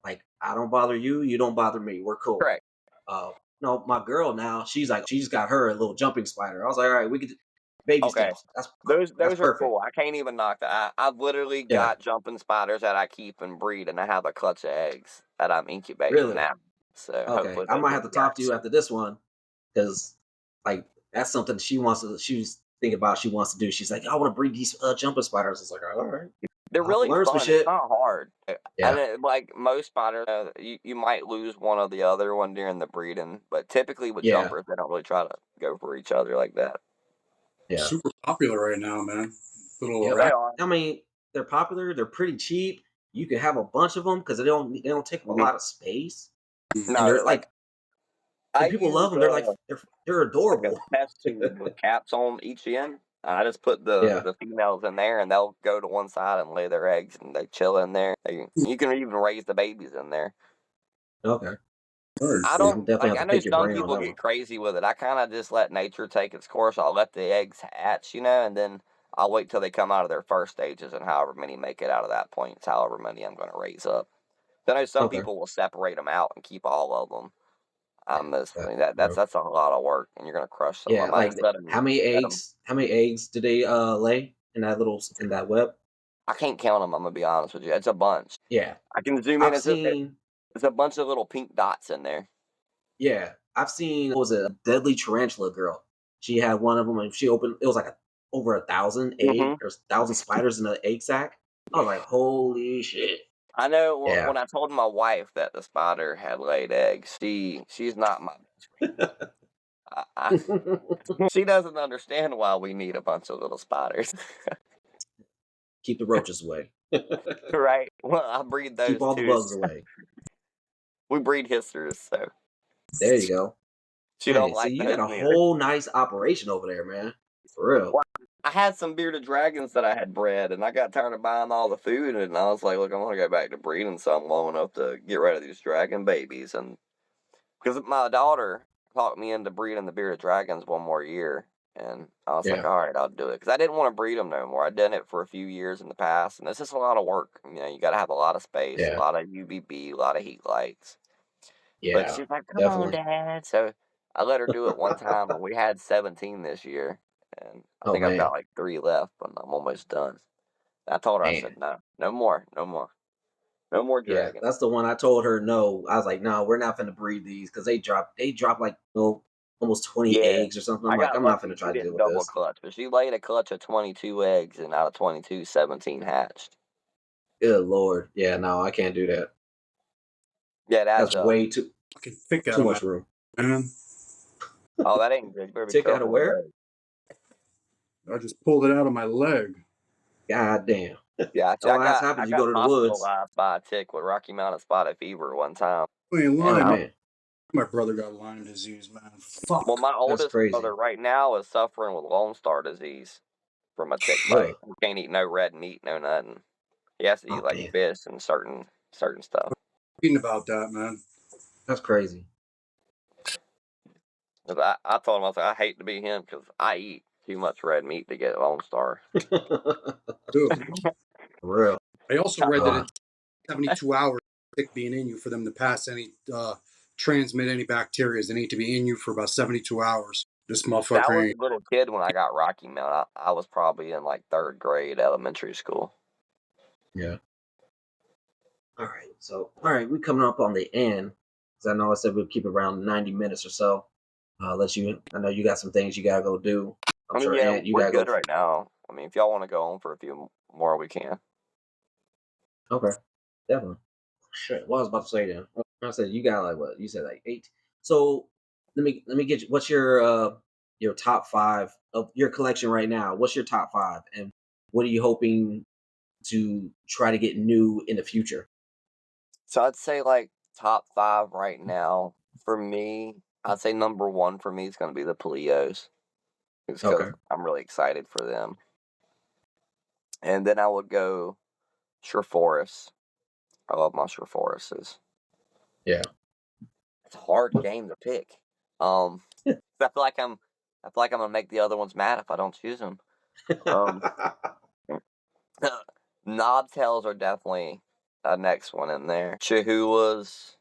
Like I don't bother you, you don't bother me. We're cool. Correct. Uh, no, my girl now, she's like, she's got her a little jumping spider. I was like, all right, we could baby Okay. steps. That's Those are perfect. cool. I can't even knock that. I've literally Yeah, got jumping spiders that I keep and breed, and I have a clutch of eggs that I'm incubating really. now. So Okay, hopefully I those might will have to be talk to you guys. after this one because, like, that's something she wants to. She's thinking about. She wants to do. She's like, I want to breed these jumping spiders. I was like, all right. They're I'll have to really learn some fun. It's shit. not hard. Yeah, Like most spiders, you might lose one or the other one during the breeding, but typically with yeah, jumpers, they don't really try to go for each other like that. yeah, Super popular right now, man. Little yep. They rat. are. I mean, they're popular. They're pretty cheap. You can have a bunch of them because they don't take up a Mhm. lot of space, and No, they're like like I and people use love them. They're like a adorable. test tube with caps on each end. I just put Yeah. the females in there, and they'll go to one side and lay their eggs, and they chill in there. You can even raise the babies in there. Okay. Very I Yeah, cool. I'm don't definitely like. have I to know pick your some brain on people that one. get crazy with it. I kind of just let nature take its course. I'll let the eggs hatch, and then I'll wait till they come out of their first stages, and however many make it out of that point, it's however many I'm going to raise up. I know some Okay. people will separate them out and keep all of them. I'm just That, that's a lot of work, and you're going to crush some of yeah, them. I just let them. how many Let them. eggs? How many eggs do they lay in that web? I can't count them. I'm gonna be honest with you. It's a bunch. Yeah, I can zoom in. I've seen. It's a bunch of little pink dots in there. Yeah, I've seen. What was it? A deadly tarantula girl. She had one of them, and she opened. It was like over 1,000 egg. Hmm. There's 1,000 spiders in the egg sack. I was like, holy shit. I know Yeah. when I told my wife that the spider had laid eggs, she's not my best friend. She doesn't understand why we need a bunch of little spiders, Keep the roaches away. right? Well, I breed Keep those all the too. bugs away. We breed hissers, so There you go. she don't Dang, see, like you got those a neither. whole nice operation over there, man. For real. Well, I had some bearded dragons that I had bred, and I got tired of buying all the food, and I was like, look, I'm gonna go back to breeding some long enough to get rid of these dragon babies, and because my daughter talked me into breeding the bearded dragons one more year, and I was like, Yeah. all right, I'll do it because I didn't want to breed them no more. I'd done it for a few years in the past, and it's just a lot of work. You got to have a lot of space, a Yeah. lot of UVB, a lot of heat lights. But Yeah. she's like, come on, Definitely. Dad. So I let her do it one time, and we had 17 this year, and I Oh think I've got man. like 3 left, but I'm almost done. I told her, I Man. said, no, no more, no more, no more Yeah, dragons. that's the one I told her no. I was like, no, we're not finna breed these because they drop like almost 20 Yeah, eggs or something. I'm I like, got I'm not finna lucky. try She to deal didn't with double this. clutch, but she laid a clutch of 22 eggs, and out of 22, 17 hatched. Good lord. Yeah, no, I can't do that. Yeah, it adds That's up. way too Fucking thick out too of my much room. man. Oh, that ain't good. You better be Tick out of careful with where? those. I just pulled it out of my leg. God damn. Yeah, That last I happens, you go got to the woods. hospitalized by a tick with Rocky Mountain spotted fever one time. Playing And Oh Lyme. man, My brother got Lyme disease, man. well, Fuck. my that's oldest brother crazy. right now is suffering with Lone Star disease from a tick bite. Ugh. He can't eat no red meat, no nothing. He has to eat Oh like man, fish and certain stuff. Reading about that, man. that's crazy. 'Cause I told him, I was like, I hate to be him because I eat too much red meat to get Lone Star. For Too. real. I also read that Uh, it's 72 hours tick being in you for them to pass any transmit any bacteria. They need to be in you for about 72 hours. This I motherfucker was ain't. a little kid when I got Rocky Mountain. I was probably in like 3rd grade elementary school. yeah. All right. So, all right, we coming up on the end because I know I said we'll keep it around 90 minutes or so. Let you. I know you got some things you gotta go do. I'm I mean, sure, yeah, Ant, you we're gotta good go. right now. I mean, if y'all want to go on for a few more, we can. Okay, definitely. Shit, what I was about to say then. I said you got like what you said like 8. So let me get you. What's your top 5 of your collection right now? What's your top 5, and what are you hoping to try to get new in the future? So I'd say like top 5 right now for me. I'd say number 1 for me is going to be the Polios, just because Okay. I'm really excited for them. And then I would go Sherforis. I love my Sherforises. Yeah. It's a hard game to pick. I feel like I feel like I'm gonna make the other ones mad if I don't choose them. Um, Knobtails are definitely a next one in there. Chihuahuas,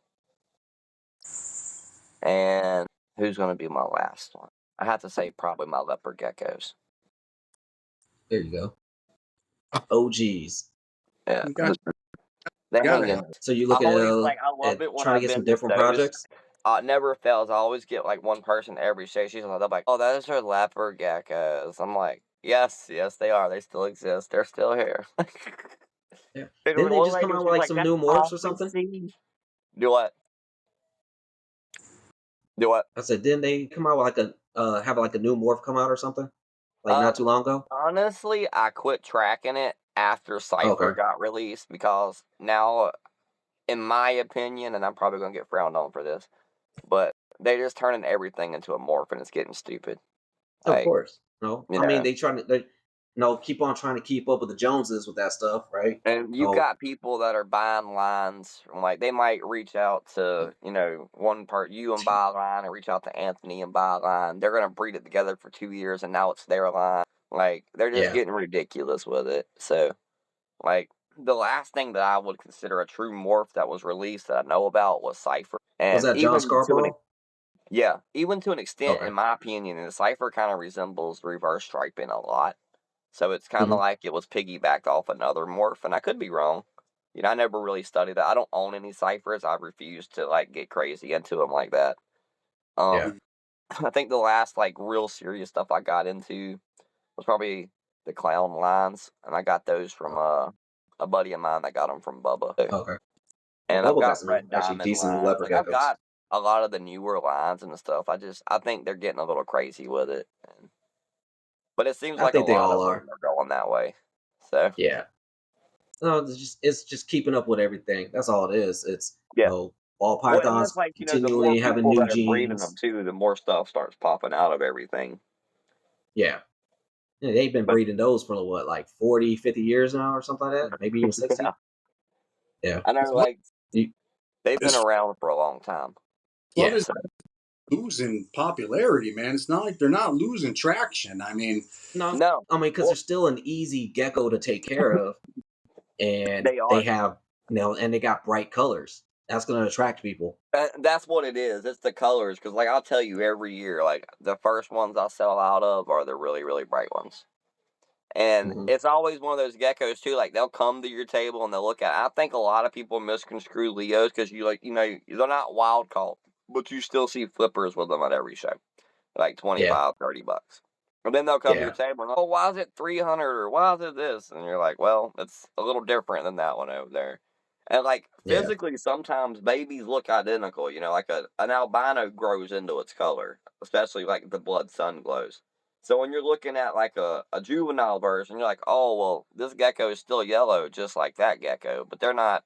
and who's gonna be my last one? I have to say probably my leopard geckos. There you go. OGs. Yeah, You got, they you got hang it. in. So you I looking always like I love at it when trying I to get some visit different those. projects? It never fails. I always get like one person every station. They're like, "Oh, those are leopard geckos." I'm like, "Yes, yes, they are. They still exist. They're still here." Yeah. They Didn't were they one just come lady out was with just like like, some "That's new morphs or something? prophecy." Do what? Do what? I said, didn't they come out with like a have like a new morph come out or something? Like Uh, not too long ago? Honestly, I quit tracking it after Cypher Okay. got released because now, in my opinion, and I'm probably gonna get frowned on for this, but they just turning everything into a morph and it's getting stupid. Of Like, course. No. you I mean know, they keep on trying to keep up with the Joneses with that stuff, right? and you've Oh got people that are buying lines, from, like they might reach out to, one part you and buy a line, and reach out to Anthony and buy a line. They're gonna breed it together for 2 years, and now it's their line. Like they're just yeah. getting ridiculous with it. So, like the last thing that I would consider a true morph that was released that I know about was Cypher, Was and that John Scarborough? even to an extent, Okay. in my opinion, the Cypher kind of resembles reverse striping a lot. So it's kind of Hmm. like it was piggybacked off another morph, and I could be wrong. I never really studied that. I don't own any ciphers. I refuse to like get crazy into them like that. Yeah. Um, I think the last like real serious stuff I got into was probably the clown lines, and I got those from a buddy of mine that got them from Bubba. Okay. Yeah, And I've Bubba got got some red actually diamond decent lines. leopard Like I've geckos. got a lot of the newer lines and stuff. I think they're getting a little crazy with it. But it seems I like a think they lot all of are. them are going that way. So Yeah. No, it's just keeping up with everything. That's all it is. It's yeah. ball Well, and it's pythons like, the more continually having people new that are breeding them genes. too, the more stuff starts popping out of everything. Yeah. Yeah, they've been But breeding those for what, like 40, 50 years now or something like that? Maybe even yeah, 60? Yeah. I know, like You, they've been This around for a long time. flood yeah. is So losing popularity, man. It's not like they're not losing traction. I mean, No, no, I mean, because they're well, still an easy gecko to take care of, and they they are. have, and they got bright colors. That's going to attract people. That's what it is. It's the colors, because like I'll tell you every year, like the first ones I sell out of are the really really bright ones. And Hmm. it's always one of those geckos too. Like they'll come to your table and they'll look at it. I think a lot of people misconstrue Leos because they're not wild caught, but you still see flippers with them at every show, like Yeah. 25, $30. And then they'll come to your Yeah. table and, oh, why is it 300 or why is it this? And you're like, well, it's a little different than that one over there. And like Yeah. physically, sometimes babies look identical. Like an albino grows into its color, especially like the blood sun glows. So when you're looking at like a juvenile version, you're like, oh well, this gecko is still yellow, just like that gecko. But they're not.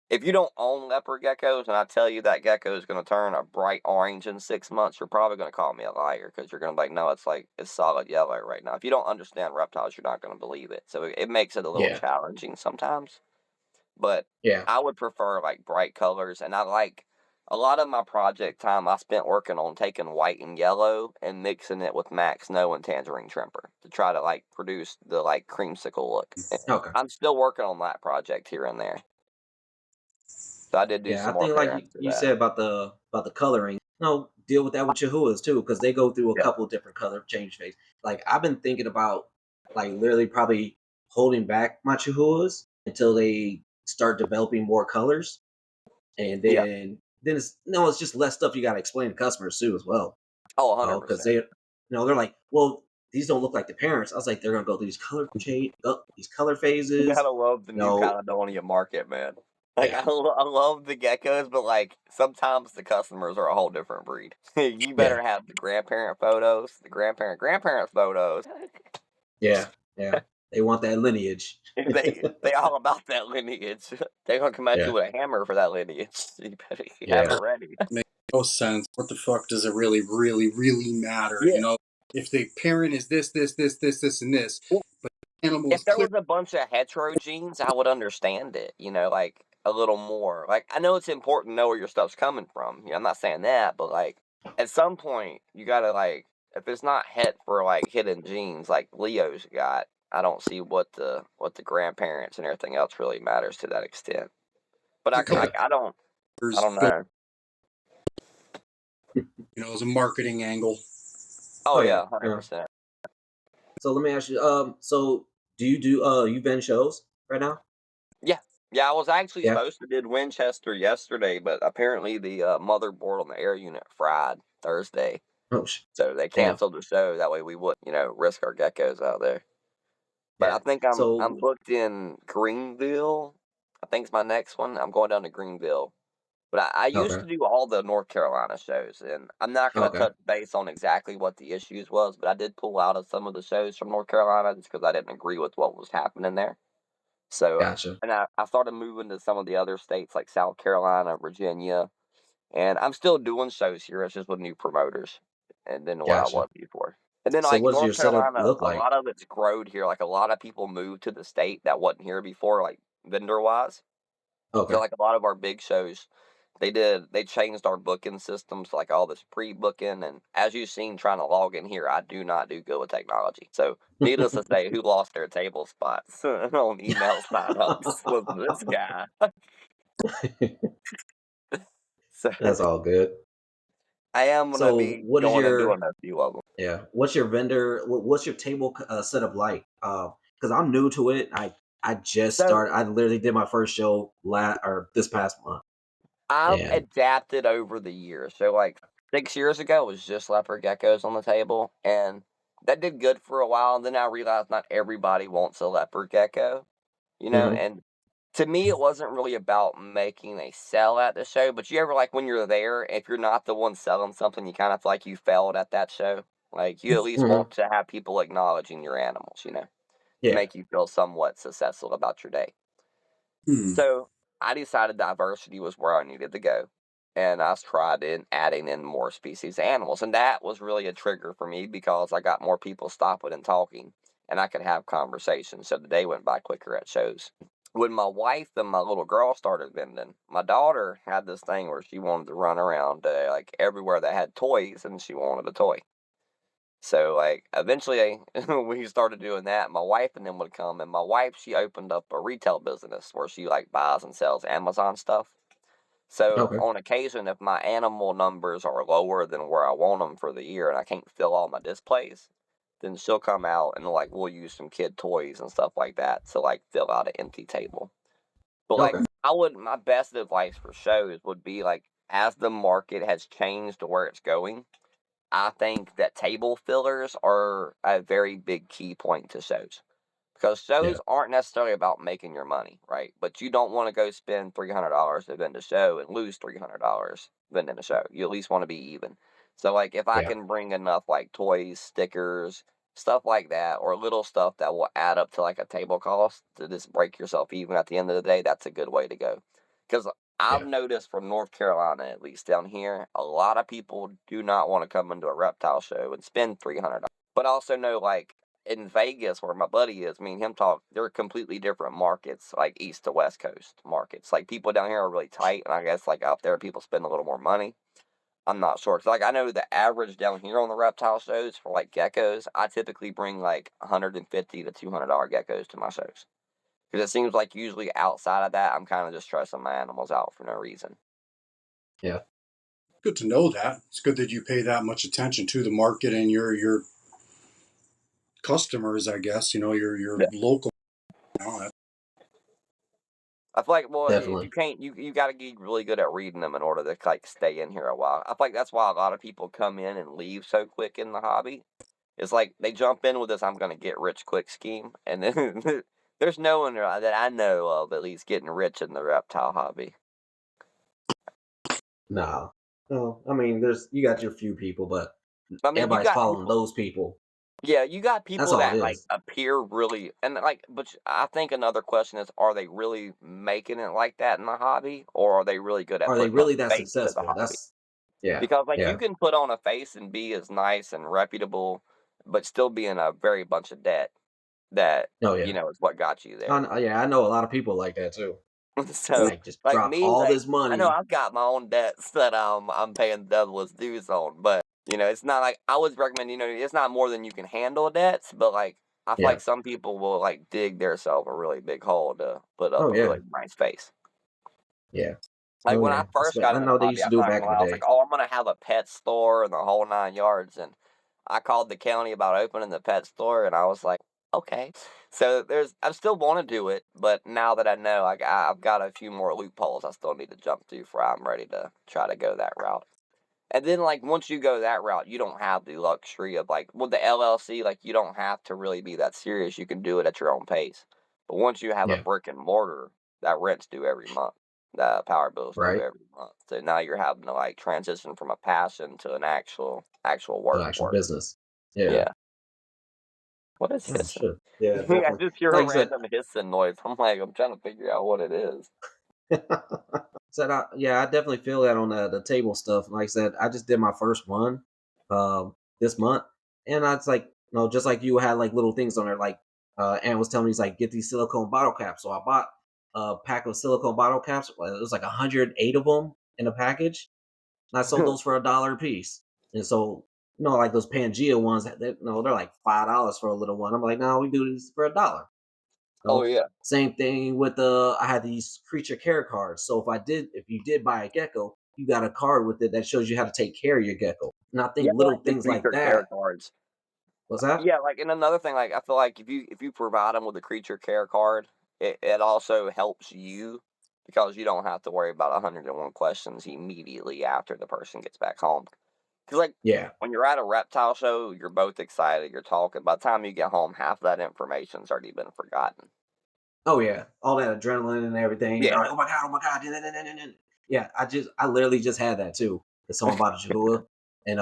If you don't own leopard geckos, and I tell you that gecko is going to turn a bright orange in 6 months, you're probably going to call me a liar because you're going to be like, no, it's solid yellow right now. If you don't understand reptiles, you're not going to believe it. So it makes it a little Yeah. challenging sometimes. But Yeah. I would prefer like bright colors, and I like a lot of my project time I spent working on taking white and yellow and mixing it with Mac Snow and Tangerine Trimper to try to like produce the like creamsicle look. Okay. I'm still working on that project here and there. So I did do Yeah. I some more think like pairings for you that. said about the coloring. Deal with that with Chihuahuas too, because they go through a Yeah. couple of different color change phase. Like I've been thinking about like literally probably holding back my Chihuahuas until they start developing more colors, and Yeah. then it's just less stuff you got to explain to customers too as well. Oh, Because 100%. they're like, well, these don't look like the parents. I was like, they're gonna go through these color You phases. gotta love the new No, Caledonia market, man. Like yeah, I love the geckos, but like sometimes the customers are a whole different breed. You yeah, better have the grandparent photos, the grandparent photos. yeah, yeah. They want that lineage. They all about that lineage. They're gonna come at you Yeah, with a hammer for that lineage. You better have it yeah, ready. makes no sense. What the fuck does it really, really, really matter? Yeah. If the parent is this, and this, Well, but the animal if is there clear. was a bunch of hetero genes, I would understand it. Like a little more. Like I know it's important to know where your stuff's coming from. I'm not saying that, but like at some point you gotta like if it's not het for like hidden genes like Leo's got. I don't see what the grandparents and everything else really matters to that extent. But A couple yeah, I don't go, know. as a marketing angle. Oh oh yeah, yeah, hundred yeah. percent. So let me ask you, so do you vend shows right now? Yeah, yeah. I was actually Yeah. supposed to did Winchester yesterday, but apparently the motherboard on the air unit fried Thursday, Oh, so they damn. canceled the show. That way we wouldn't, risk our geckos out there. But I Yeah. think I'm So booked in Greenville. I think it's my next one. I'm going down to Greenville. But I used okay. to do all the North Carolina shows, and I'm not going to Okay. touch base on exactly what the issues was, but I did pull out of some of the shows from North Carolina just because I didn't agree with what was happening there. So, Gotcha. and I started moving to some of the other states like South Carolina, Virginia, and I'm still doing shows here. It's just with new promoters and than what I Gotcha. was before. And then So like what does North your setup Carolina, look a like? lot of it's growed here. Like a lot of people moved to the state that wasn't here before, like vendor wise. So Okay. like a lot of our big shows, they changed our booking systems, like all this pre-booking, and as you've seen trying to log in here, I do not do good with technology. So needless to say, who lost their table spots on email signups was this guy. So That's all good. I am gonna So be what is going and your doing a few of them. yeah? What's your vendor? What's your table setup like? Because I'm new to it. I just So started. I literally did my first show or this past month, I've and adapted over the years. So like 6 years ago, it was just leopard geckos on the table, and that did good for a while. And then I realized not everybody wants a leopard gecko, hmm and to me, it wasn't really about making a sell at the show, but you ever like when you're there, if you're not the one selling something, you kind of feel like you failed at that show. Like you at least hmm want to have people acknowledging your animals, to yeah, make you feel somewhat successful about your day. Hmm. So I decided diversity was where I needed to go. And I tried in adding in more species of animals. And that was really a trigger for me because I got more people stopping and talking and I could have conversations. So the day went by quicker at shows. When my wife and my little girl started vending, my daughter had this thing where she wanted to run around like everywhere that had toys and she wanted a toy. So like eventually we started doing that. My wife and them would come, and my wife she opened up a retail business where she like buys and sells Amazon stuff. So okay, on occasion, if my animal numbers are lower than where I want them for the year, and I can't fill all my displays, then she'll come out and like we'll use some kid toys and stuff like that to like fill out an empty table. But like okay, I would, my best advice for shows would be like as the market has changed to where it's going, I think that table fillers are a very big key point to shows because yeah, shows aren't necessarily about making your money, right? But you don't want to go spend $300 to vend a show and lose $300 vending a show. You at least want to be even. So, like, if I yeah, can bring enough like toys, stickers, stuff like that, or little stuff that will add up to like a table cost to just break yourself even at the end of the day, that's a good way to go. Because I've yeah, noticed from North Carolina, at least down here, a lot of people do not want to come into a reptile show and spend $300. But I also know, like, in Vegas, where my buddy is, me and him talk, they're completely different markets, like East to West Coast markets. Like, people down here are really tight, and I guess, like, out there, people spend a little more money. I'm not sure. 'Cause, like, I know the average down here on the reptile shows for, like, geckos, I typically bring, like, $150 to $200 geckos to my shows. Because it seems like usually outside of that, I'm kind of just stressing my animals out for no reason. yeah, Good to know that. It's good that you pay that much attention to the market and your customers. I guess your local. I feel like, well, if definitely. you can't, you got to get really good at reading them in order to like stay in here a while. I feel like that's why a lot of people come in and leave so quick in the hobby. It's like they jump in with this "I'm going to get rich quick" scheme, and then there's no one that I know of at least getting rich in the reptile hobby. Nah, no, I mean, you got your few people, but I mean, you everybody's got following people. those people. Yeah, you got That's people all it that like is. appear really and like, but I think another question is, are they really making it like that in the hobby, or are they really good at Are they putting a really that face to the successful? hobby? That's yeah, Because, like, you yeah. can put on a face and be as nice and reputable, but still be in a very bunch of debt that, Oh yeah. is what got you there. Yeah, I know a lot of people like that too. Yeah. So, Like, just like drop me, all like, this I know money. I've got my own debts that I'm paying double as dues on, but, it's not like I would recommend, it's not more than you can handle debts, but, like, I feel Yeah. like some people will, like, dig theirself a really big hole to put up Oh, a really yeah. nice face. Yeah. Like, Oh, when I yeah. first got I into the know they hobby, used to I'm do it not back gonna in the lie, I was like, day. "Oh, I'm gonna have a pet store and the whole 9 yards," and I called the county about opening the pet store, and I was like, "Okay." So I still wanna do it, but now that I know, I've got a few more loopholes I still need to jump through before I'm ready to try to go that route. And then, like, once you go that route, you don't have the luxury of, like, with the LLC, like, you don't have to really be that serious. You can do it at your own pace. But once you have a Yeah. brick and mortar, that rent's due every month. The power bill's due Right. every month. So now you're having to, like, transition from a passion to an actual The work actual work. business. Yeah. Yeah. What is Oh hissing? shit. Yeah, I definitely. just hear a Like you said, random hissing noise. I'm like, I'm trying to figure out what it is. yeah, I definitely feel that on the table stuff. Like I said, I just did my first one this month, and I was like, just like you had like little things on there, like Ann was telling me, he's like, get these silicone bottle caps. So I bought a pack of silicone bottle caps. It was like 108 of them in a package, and I sold those for $1 a piece. And so, like those Pangea ones, they're like $5 for a little one. I'm like, no, we do this for $1. Oh, So yeah. same thing with I had these creature care cards. So if you did buy a gecko, you got a card with it that shows you how to take care of your gecko. And I Yeah, think I like little the things like creature care that. cards. What's that? Yeah, like, and another thing, like, I feel like if you provide them with a creature care card, it also helps you because you don't have to worry about 101 questions immediately after the person gets back home. Because, like, Yeah. when you're at a reptile show, you're both excited, you're talking. By the time you get home, half of that information's already been forgotten. Oh yeah. All that adrenaline and everything. You're Yeah. like, oh my god. Yeah. I literally just had that too. It's someone bought a Chihuahua, and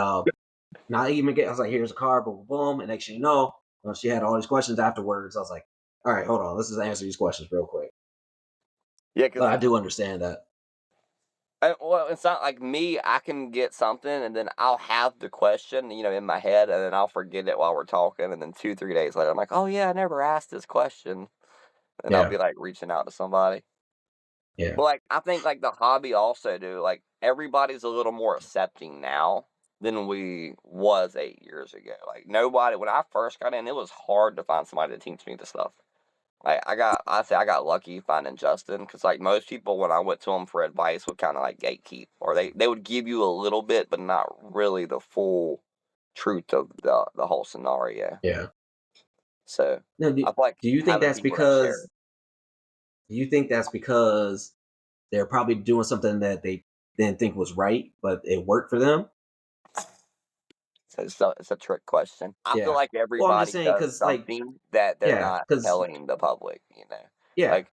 not even I was like, here's a card, boom, boom, boom. And next thing you know, she had all these questions afterwards. I was like, all right, hold on, let's just answer these questions real quick. Yeah, But because I do understand that. well, it's not like me. I can get something, and then I'll have the question, in my head, and then I'll forget it while we're talking, and then 2, 3 days later, I'm like, oh yeah, I never asked this question, and I'll Yeah. be like reaching out to somebody. Yeah. But like, I think like the hobby also do like everybody's a little more accepting now than we was 8 years ago. Like nobody when I first got in, it was hard to find somebody to teach me the stuff. Like I say I got lucky finding Justin because like most people when I went to them for advice would kind of like gatekeep or they would give you a little bit but not really the full truth of the whole scenario. Yeah. So No, I feel like do you think having that's people that share. because they're probably doing something that they didn't think was right, but it worked for them? It's a trick question. I feel Yeah. like Well, I'm just everybody saying does because, like, something that they're yeah, not because telling the public. yeah, Like,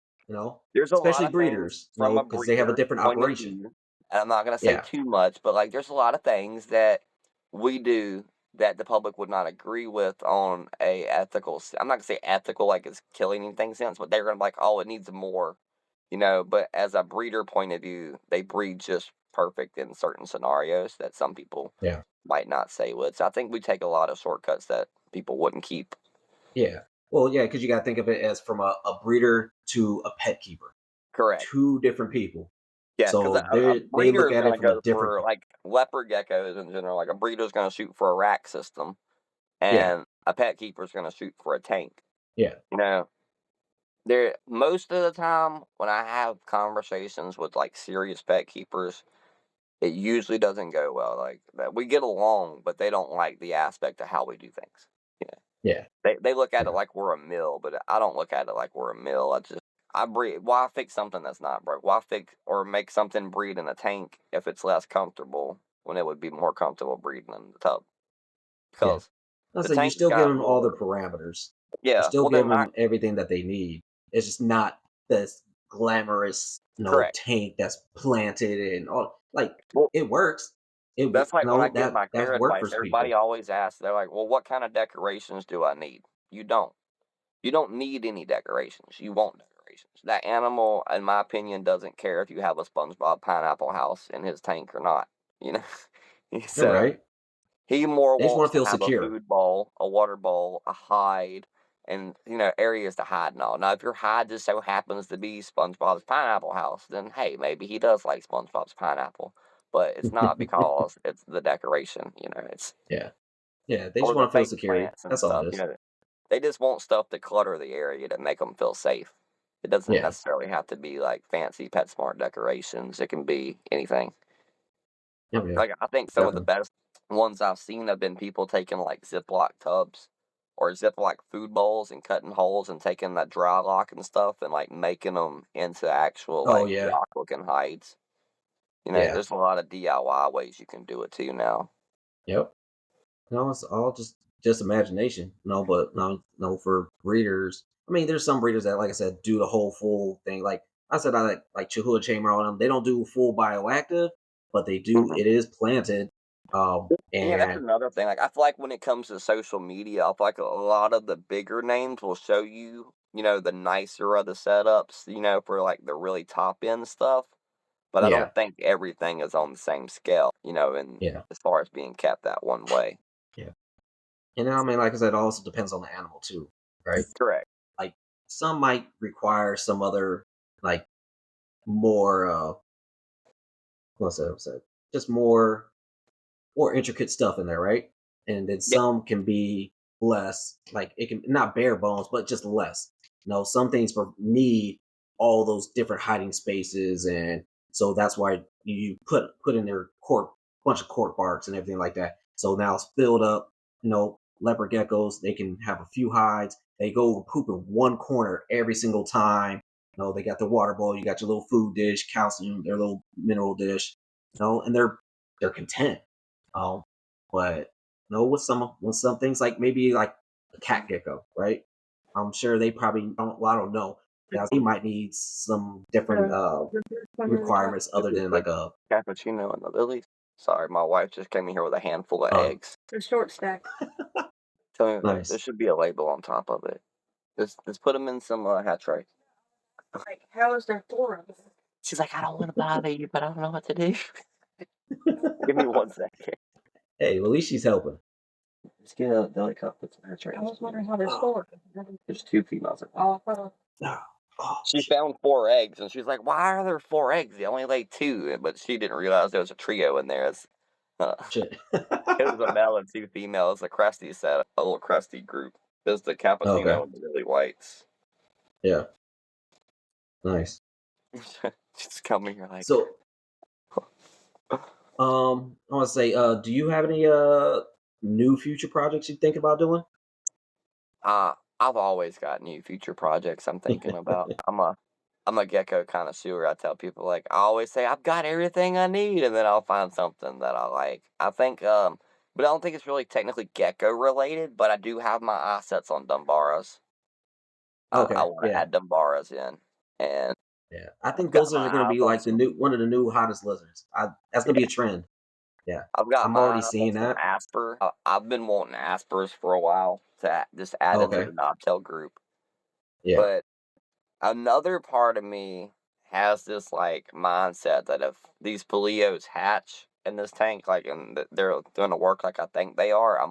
there's a lot especially of things breeders, from a because they have a breeder different point of operation. view, and I'm not gonna say Yeah. too much, but, like, there's a lot of things that we do that the public would not agree with on a ethical I'm not gonna say ethical like it's killing anything sense, but they're gonna be like, "Oh, it needs more," but as a breeder point of view, they breed just perfect in certain scenarios that some people Yeah. might not say would. So I think we take a lot of shortcuts that people wouldn't keep. Yeah. Well, yeah, because you got to think of it as from a breeder to a pet keeper, Correct. two different people. Yeah, because So a they breeder look is at going it to from a go different. for like leopard geckos in general. Like a breeder is going to shoot for a rack system, Yeah. and a pet keeper is going to shoot for a tank. Yeah. You know, there most of the time when I have conversations with like serious pet keepers, it usually doesn't go well. Like that we get along, but they don't like the aspect of how we do things. Yeah. They look at it Yeah. like we're a mill, but I don't look at it like we're a mill. I breed. Why fix something that's not broke? Why fix or make something breed in a tank if it's less comfortable when it would be more comfortable breeding in the tub? Yeah. Because I the say you tank's still give got them all the more. parameters. You Yeah. still Well, give then I them everything that they need. It's just not this glamorous, correct. tank that's planted and all. Like Well, it works. that's like when I give That my that's care work advice. for Everybody people. always asks. They're like, "Well, what kind of decorations do I need?" You don't. You don't need any decorations. You want decorations. That animal, in my opinion, doesn't care if you have a SpongeBob pineapple house in his tank or not. You know, You're so right. he more They just wants want to to feel have a secure. food bowl, a water bowl, a hide, and areas to hide and all. Now, if your hide just so happens to be SpongeBob's pineapple house, then hey, maybe he does like SpongeBob's pineapple, but it's not because it's the decoration. It's Yeah. Yeah. They just or the want to feel fake security. plants and That's all stuff. it is. They just want stuff to clutter the area to make them feel safe. It doesn't Yeah. necessarily have to be like fancy PetSmart decorations. It can be anything. Oh yeah. Like I think some of the Definitely. best ones I've seen have been people taking like Ziploc tubs or Ziploc food bowls and cutting holes and taking that dry lock and stuff and like making them into actual Oh like yeah. rock looking hides. Yeah. there's a lot of DIY ways you can do it too now. Yep. No, it's all just imagination. No, but no for breeders. I mean, there's some breeders that, like I said, do the whole full thing. Like I said, I like Chihuahua Chamber on them. They don't do full bioactive, but they do. Mhm. It is planted. Yeah, that's And another thing. Like, I feel like when it comes to social media, I feel like a lot of the bigger names will show you, the nicer of the setups, for like the really top end stuff. But I yeah, don't think everything is on the same scale, and yeah, as far as being kept that one way. yeah. And then, I mean, like I said, it also depends on the animal too, right? Correct. Like some might require some other like more what's that? Just more intricate stuff in there, right? And then Yep. some can be less, like it can not bare bones, but just less. Some things need all those different hiding spaces, and so that's why you put in their cork bunch of cork barks and everything like that. So now it's filled up. Leopard geckos, they can have a few hides. They go poop in one corner every single time. They got the water bowl. You got your little food dish, calcium, their little mineral dish. And they're content. um, but with some things like maybe like a cat gecko, right? I'm sure they probably don't. Well, I don't know. Yeah, he might need some different requirements other than like a. Cappuccino and the lilies. Sorry, my wife just came in here with a handful of Uh, eggs. They're short stacked. Tell me, there nice. should be a label on top of it. Just put them in some hat tray. Like, how is there 4 of them? She's like, I don't want to bother you, but I don't know what to do. Give me 1 second. Hey, at least she's helping. Just get a deli cup with some hat trays. I was wondering how there's Oh, 4. There's 2 females. Oh, no. Oh, she found 4 eggs, and she's like, "Why are there 4 eggs? They only laid 2." But she didn't realize there was a trio in there. Uh, shit. it was a male and 2 females, a crusty set, a little crusty group. There's the Okay. cappuccino and the lily whites. Yeah. Nice. She's coming here like, So, I want to say, do you have any new future projects you think about doing? I've always got new future projects I'm thinking about. I'm a gecko connoisseur. I tell people like I always say I've got everything I need, and then I'll find something that I like. I think, but I don't think it's really technically gecko related. But I do have my assets on Dumbaras. I Okay. want to Yeah. add Dumbaras in, and Yeah. I I've think got those are my going to eyes be on like the some. new one of the new hottest lizards. That's going to be a trend. Yeah. I've got I'm my already eye on seeing some that. Asper. I've been wanting Aspers for a while to just add into Okay. the knobtail group, Yeah. but another part of me has this like mindset that if these Paleos hatch in this tank, like, and they're going to work like I think they are, I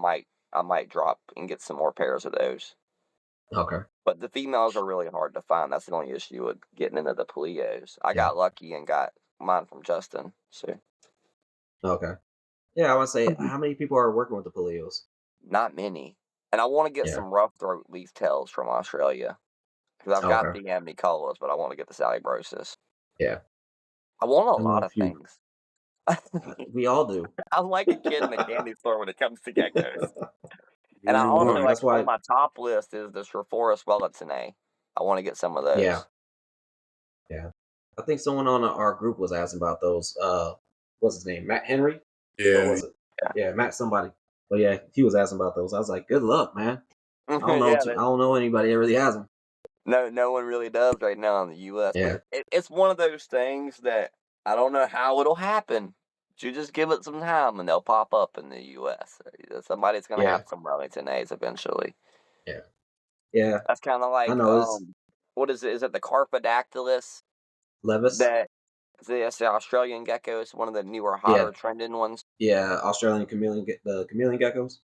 might drop and get some more pairs of those. Okay. But the females are really hard to find. That's the only issue with getting into the Paleos. I Yeah. got lucky and got mine from Justin. So Okay. Yeah, I want to say, how many people are working with the Paleos? not many, and I want to get Yeah. some rough throat leaf tails from Australia because I've got Okay. the amnicolas, but I want to get the salibrosis. Yeah. I want a I know lot a of few. things. We all do. I'm like a kid in a candy store when it comes to geckos. And I You also are. like That's on why. my top list is the Shriforus welletinae. I want to get some of Yeah. those. Yeah. I think someone on our group was asking about those. What's his name? Matt Henry? Or Yeah. was it? Yeah, Yeah, Matt somebody. But yeah, he was asking about those. I was like, good luck, man. I don't know. yeah. I don't know anybody that really has them. No one really does right now in the U.S. Yeah. But it's one of those things that I don't know how it'll happen. But you just give it some time and they'll pop up in the U.S. Somebody's gonna Yeah. have some wellingtonaes eventually. Yeah. Yeah. That's kind of I like know. It's what is it? Is it the Carpodactylus Levis. that? It's the Australian gecko. It's one of the newer, Yeah. hotter trending ones. Yeah. Australian the chameleon geckos.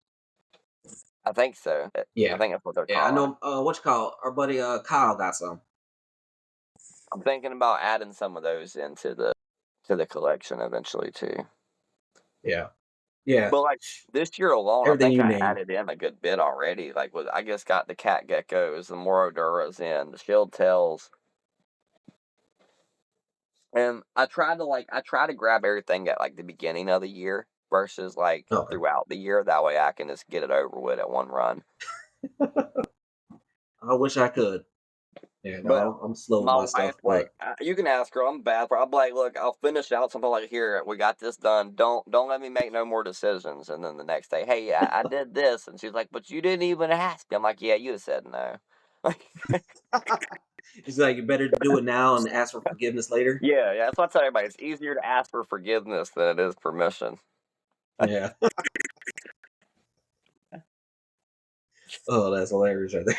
I think so. I Yeah. think that's what they're Yeah. I calling it. know. What you call our buddy Kyle got some. I'm thinking about adding some of those into the collection eventually too. Yeah. Yeah. But like this year alone, I Everything think you I name. added in a good bit already. Like with I just got the cat geckos, the Moroduras in, the shield tails. And I try to grab everything at like the beginning of the year versus like Okay. throughout the year. That way I can just get it over with at one run. I wish I could. Yeah, But no, I'm slow with my my wife, stuff, like, but you can ask her. I'm bad for. I'm like, look, I'll finish out something like, here, we got this done. Don't let me make no more decisions. And then the next day, hey, I did this, and she's like, but you didn't even ask me. I'm like, yeah, you said no. it's like you better do it now and ask for forgiveness later. Yeah. That's what I tell everybody. It's easier to ask for forgiveness than it is permission. Yeah. Oh, that's hilarious right there.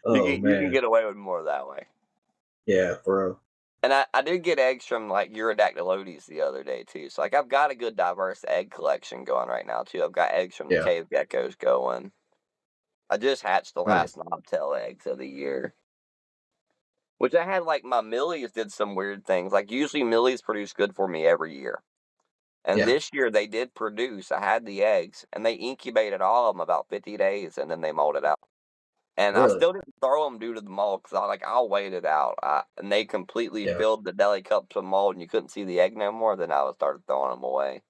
Oh You can man. get away with more that way. Yeah, for real. And I did get eggs from like Urodactylodes the other day too. So like I've got a good diverse egg collection going right now too. I've got eggs from the Yeah. cave geckos going. I just hatched the last Nice. knobtail eggs of the year. Which I had like my millies did some weird things. Like usually millies produce good for me every year. And Yeah. this year they did produce. I had the eggs and they incubated all of them about 50 days and then they molded out. And I Really? still didn't throw them due to the mold because I'll wait it out. And they completely Yeah. filled the deli cups with mold and you couldn't see the egg no more. Then I would start throwing them away.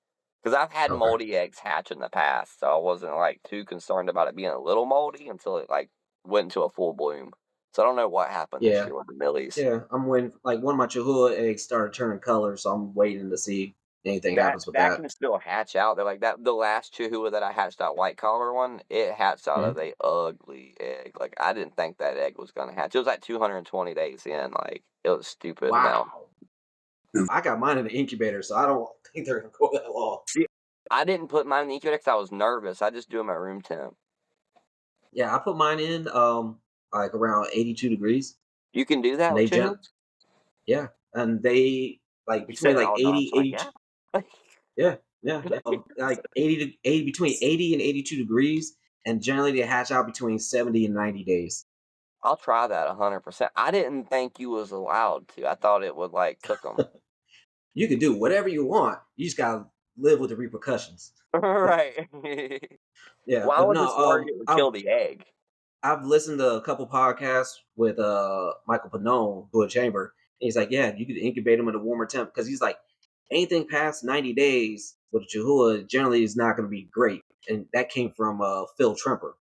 Because I've had Okay. moldy eggs hatch in the past. So I wasn't like too concerned about it being a little moldy until it like went into a full bloom. So I don't know what happened this Yeah. year with the millies. Yeah. I'm waiting. Like one of my Chihuahua eggs started turning color, so I'm waiting to see anything That happens with that that. can still hatch out. They're like that. The last Chihuahua that I hatched, that white collar one, it hatched out Mhm. of a ugly egg. Like I didn't think that egg was gonna hatch. It was like 220 days in. Like it was stupid amount. Wow. I got mine in the incubator, so I don't think they're gonna go that long. See, I didn't put mine in the incubator because I was nervous. I just do them at room temp. Yeah, I put mine in like around 82 degrees, You can do that and with they gen Chihuahuas? yeah, and they like You between said it like all nonchalant. 80, Like 82. yeah. Yeah, yeah, like 80 between 80 and 82 degrees, and generally they hatch out between 70 and 90 days. I'll try that 100%. I didn't think you was allowed to. I thought it would like cook them. You can do whatever you want. You just gotta live with the repercussions. Right. Yeah, Well, I but was no, just worried it would kill the egg. I've listened to a couple podcasts with Michael Panone, Blue Chamber. And he's like, yeah, you could incubate them at a warmer temp because he's like, anything past 90 days with a Chihuahua generally is not going to be great. And that came from Phil Tremper.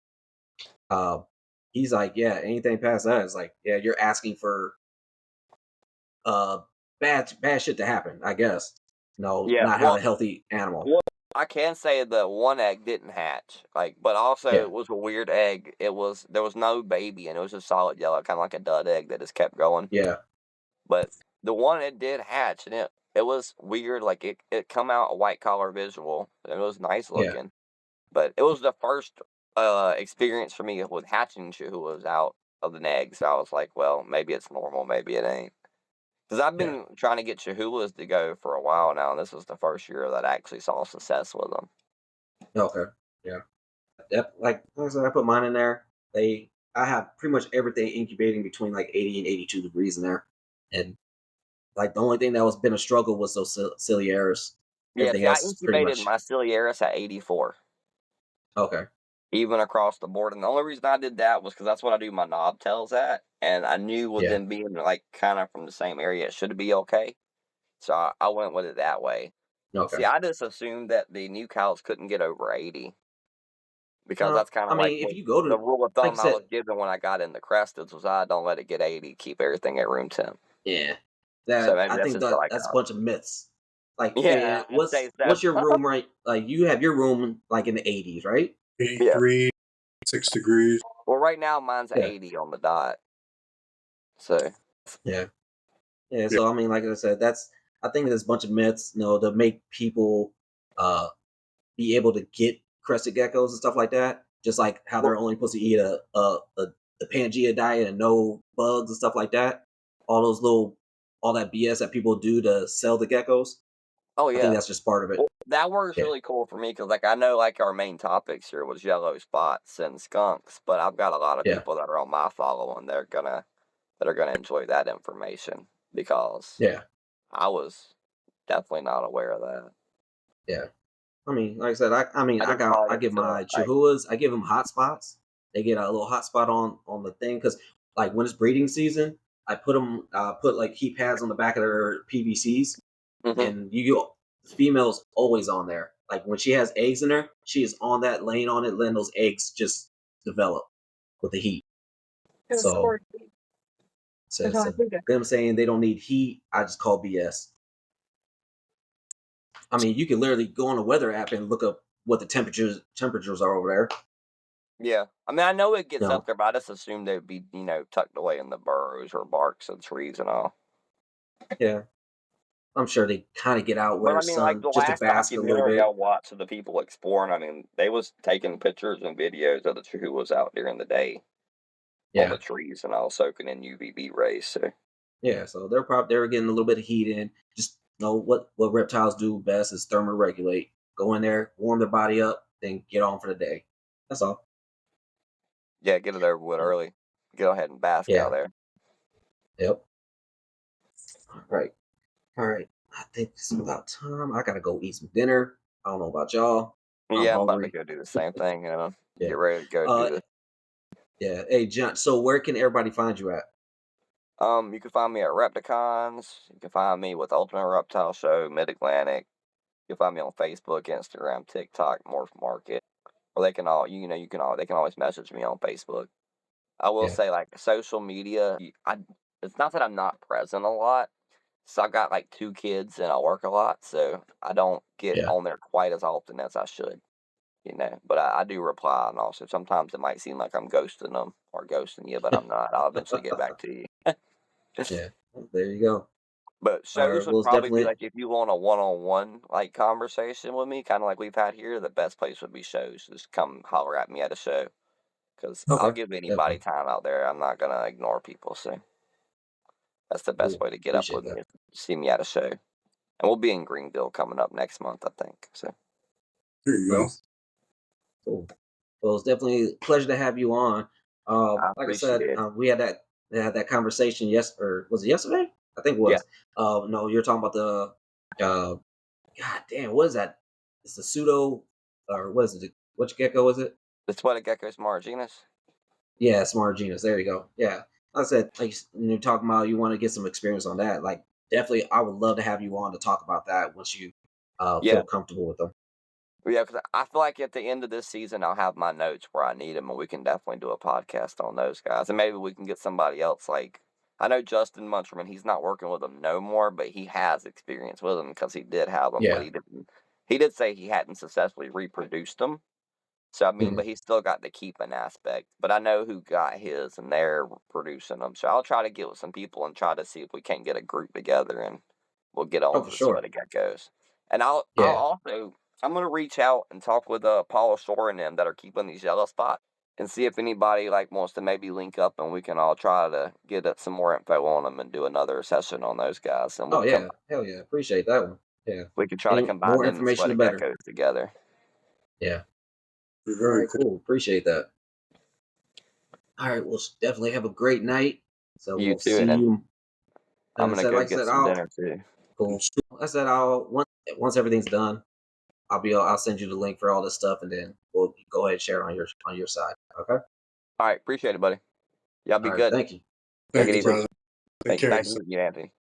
Uh, he's like, yeah, anything past that is like, yeah, you're asking for uh, bad shit to happen, I guess. No, Yeah. not have Well, a healthy animal. Well, I can say that one egg didn't hatch, like, but also Yeah, it was a weird egg. There was no baby, and it was just solid yellow, kind of like a dud egg that just kept going. yeah, But the one it did hatch, and it was weird. Like it come out a white collar visual, and it was nice yeah, looking. But it was the first experience for me with hatching Chihuahuas out of the egg. So I was like, well, maybe it's normal, maybe it ain't. Because I've yeah. been trying to get Chihuahuas to go for a while now, and this was the first year that I actually saw success with them. Okay, yeah. Yep, like I said, I put mine in there. I have pretty much everything incubating between like 80 and 82 degrees in there, and like the only thing that was been a struggle was those ciliaris. Yeah, Everything see, I else is pretty incubated much my Ciliaris at 84, okay. even across the board. And the only reason I did that was because that's what I do my knobtails at. And I knew with Yeah, them being like kind of from the same area, it should be okay. So I went with it that way. okay. See, I just assumed that the new cows couldn't get over 80 because that's kind I of like mean, if what you go the to rule of like I thumb I said, was given when I got in the Cresteds was I don't let it get 80, keep everything at room temp. yeah, So that maybe I that's think just what that I that's a got. bunch of myths. Like, Yeah, I'd say so. what's your room right? Like, you have your room like in the 80s, right? 83, 6 degrees. Well, right now mine's Yeah, 80 on the dot. So yeah, yeah. Yeah. So I mean, like I said, I think there's a bunch of myths, to make people uh be able to get crested geckos and stuff like that. Just like how well, they're only supposed to eat a Pangea diet and no bugs and stuff like that. All those all that BS that people do to sell the geckos. oh I think yeah. that's just part of it. Well, that works Yeah, really cool for me because, like, I know like our main topics here was yellow spots and skunks, but I've got a lot of yeah, people that are on my following. That are gonna enjoy that information because yeah, I was definitely not aware of that. yeah. I mean, like I said, I just called I it give my like Chihuahuas, I give them hot spots. They get a little hot spot on the thing because like when it's breeding season, I put like heat pads on the back of their PVCs, hmm and the female's always on there. Like when she has eggs in there, she is on that, laying on it, letting those eggs just develop with the heat. So, so them saying they don't need heat, I just call BS. I mean, you can literally go on a weather app and look up what the temperatures are over there. Yeah. I mean, I know it gets No. up there, but I just assumed they'd be, tucked away in the burrows or barks of trees and all. Yeah. I'm sure they kind of get out But where I mean, like sun the just to last bask a little documentary I bit. watched of the people exploring, I mean, they was taking pictures and videos of the who was out during the day on the Yeah. trees and all soaking in UVB rays. So Yeah. So they're getting a little bit of heat in. Just know what reptiles do best is thermoregulate. Go in there, warm their body up, then get on for the day. That's all. yeah, get it over with Yeah. early. Go ahead and bask out Yeah. there. Yep. All right. All right. I think it's about time. I gotta go eat some dinner. I don't know about y'all. I'm Yeah, I'm about to hungry. go do the same thing. Yeah. Get ready to go do Uh this. yeah. Hey John, so where can everybody find you at? You can find me at Repticons. You can find me with Ultimate Reptile Show, Mid Atlantic. You can find me on Facebook, Instagram, TikTok, Morph Market. Or they can all, they can always message me on Facebook. I will Yeah. say, like, social media, it's not that I'm not present a lot. So I got like 2 kids and I work a lot, so I don't get Yeah. on there quite as often as I should. But I do reply, and also sometimes it might seem like I'm ghosting them or ghosting you, but I'm not. I'll eventually get back to you. Yeah. Well, there you go. But All shows right. would Well, it's probably be definitely like if you want a one-on-one like conversation with me, kind of like we've had here. The best place would be shows. Just come holler at me at a show, because I'll okay. give anybody Definitely. time out there. I'm not gonna ignore people. So that's the best Cool. way to get up Appreciate with me. that. Is see me at a show, and we'll be in Greenville coming up next month, I think. So There you go. Nice. Cool. Well, it's definitely a pleasure to have you on. I Like I appreciate said, it. we had that conversation or was it yesterday? I think it Yeah, was. No, you're talking about the God damn, what is that? It's the pseudo or what is it? Which gecko is it? the Sweated Geckos Marginus. Yeah, smart genus. There you go. Yeah. Like I said, like you're talking about you want to get some experience on that. Like definitely I would love to have you on to talk about that once you Yeah, feel comfortable with them. yeah, because I feel like at the end of this season, I'll have my notes where I need them, and we can definitely do a podcast on those guys. And maybe we can get somebody else. Like, I know Justin Muncherman, he's not working with them no more, but he has experience with them because he did have them, but Yeah. he didn't. He did say he hadn't successfully reproduced them. So, I mean, Mhm. but he's still got the keeping aspect. But I know who got his, and they're producing them. So I'll try to get with some people and try to see if we can't get a group together, and we'll get Oh, on for for sure. Sweaty Geckos. And I'll Yeah. also I'm gonna reach out and talk with Paula Shore and them that are keeping these yellow spots, and see if anybody like wants to maybe link up, and we can all try to get some more info on them and do another session on those guys, and Oh yeah. Hell yeah. Appreciate that one. Yeah. we can try to Any combine more them and information the Sweaty better. Geckos together. Yeah. All Very right, cool. cool. Appreciate that. All right, we'll definitely have a great night. So You we'll too, see and you. I'm gonna go Like I get said, some I'll dinner too. cool. Like I said, I'll once everything's done, I'll send you the link for all this stuff, and then we'll go ahead and share it on your side. Okay. All right, appreciate it, buddy. Y'all be All right. good. Thank you. Take it Thanks, easy. brother. Take care of Nice yourself. meeting you, Anthony.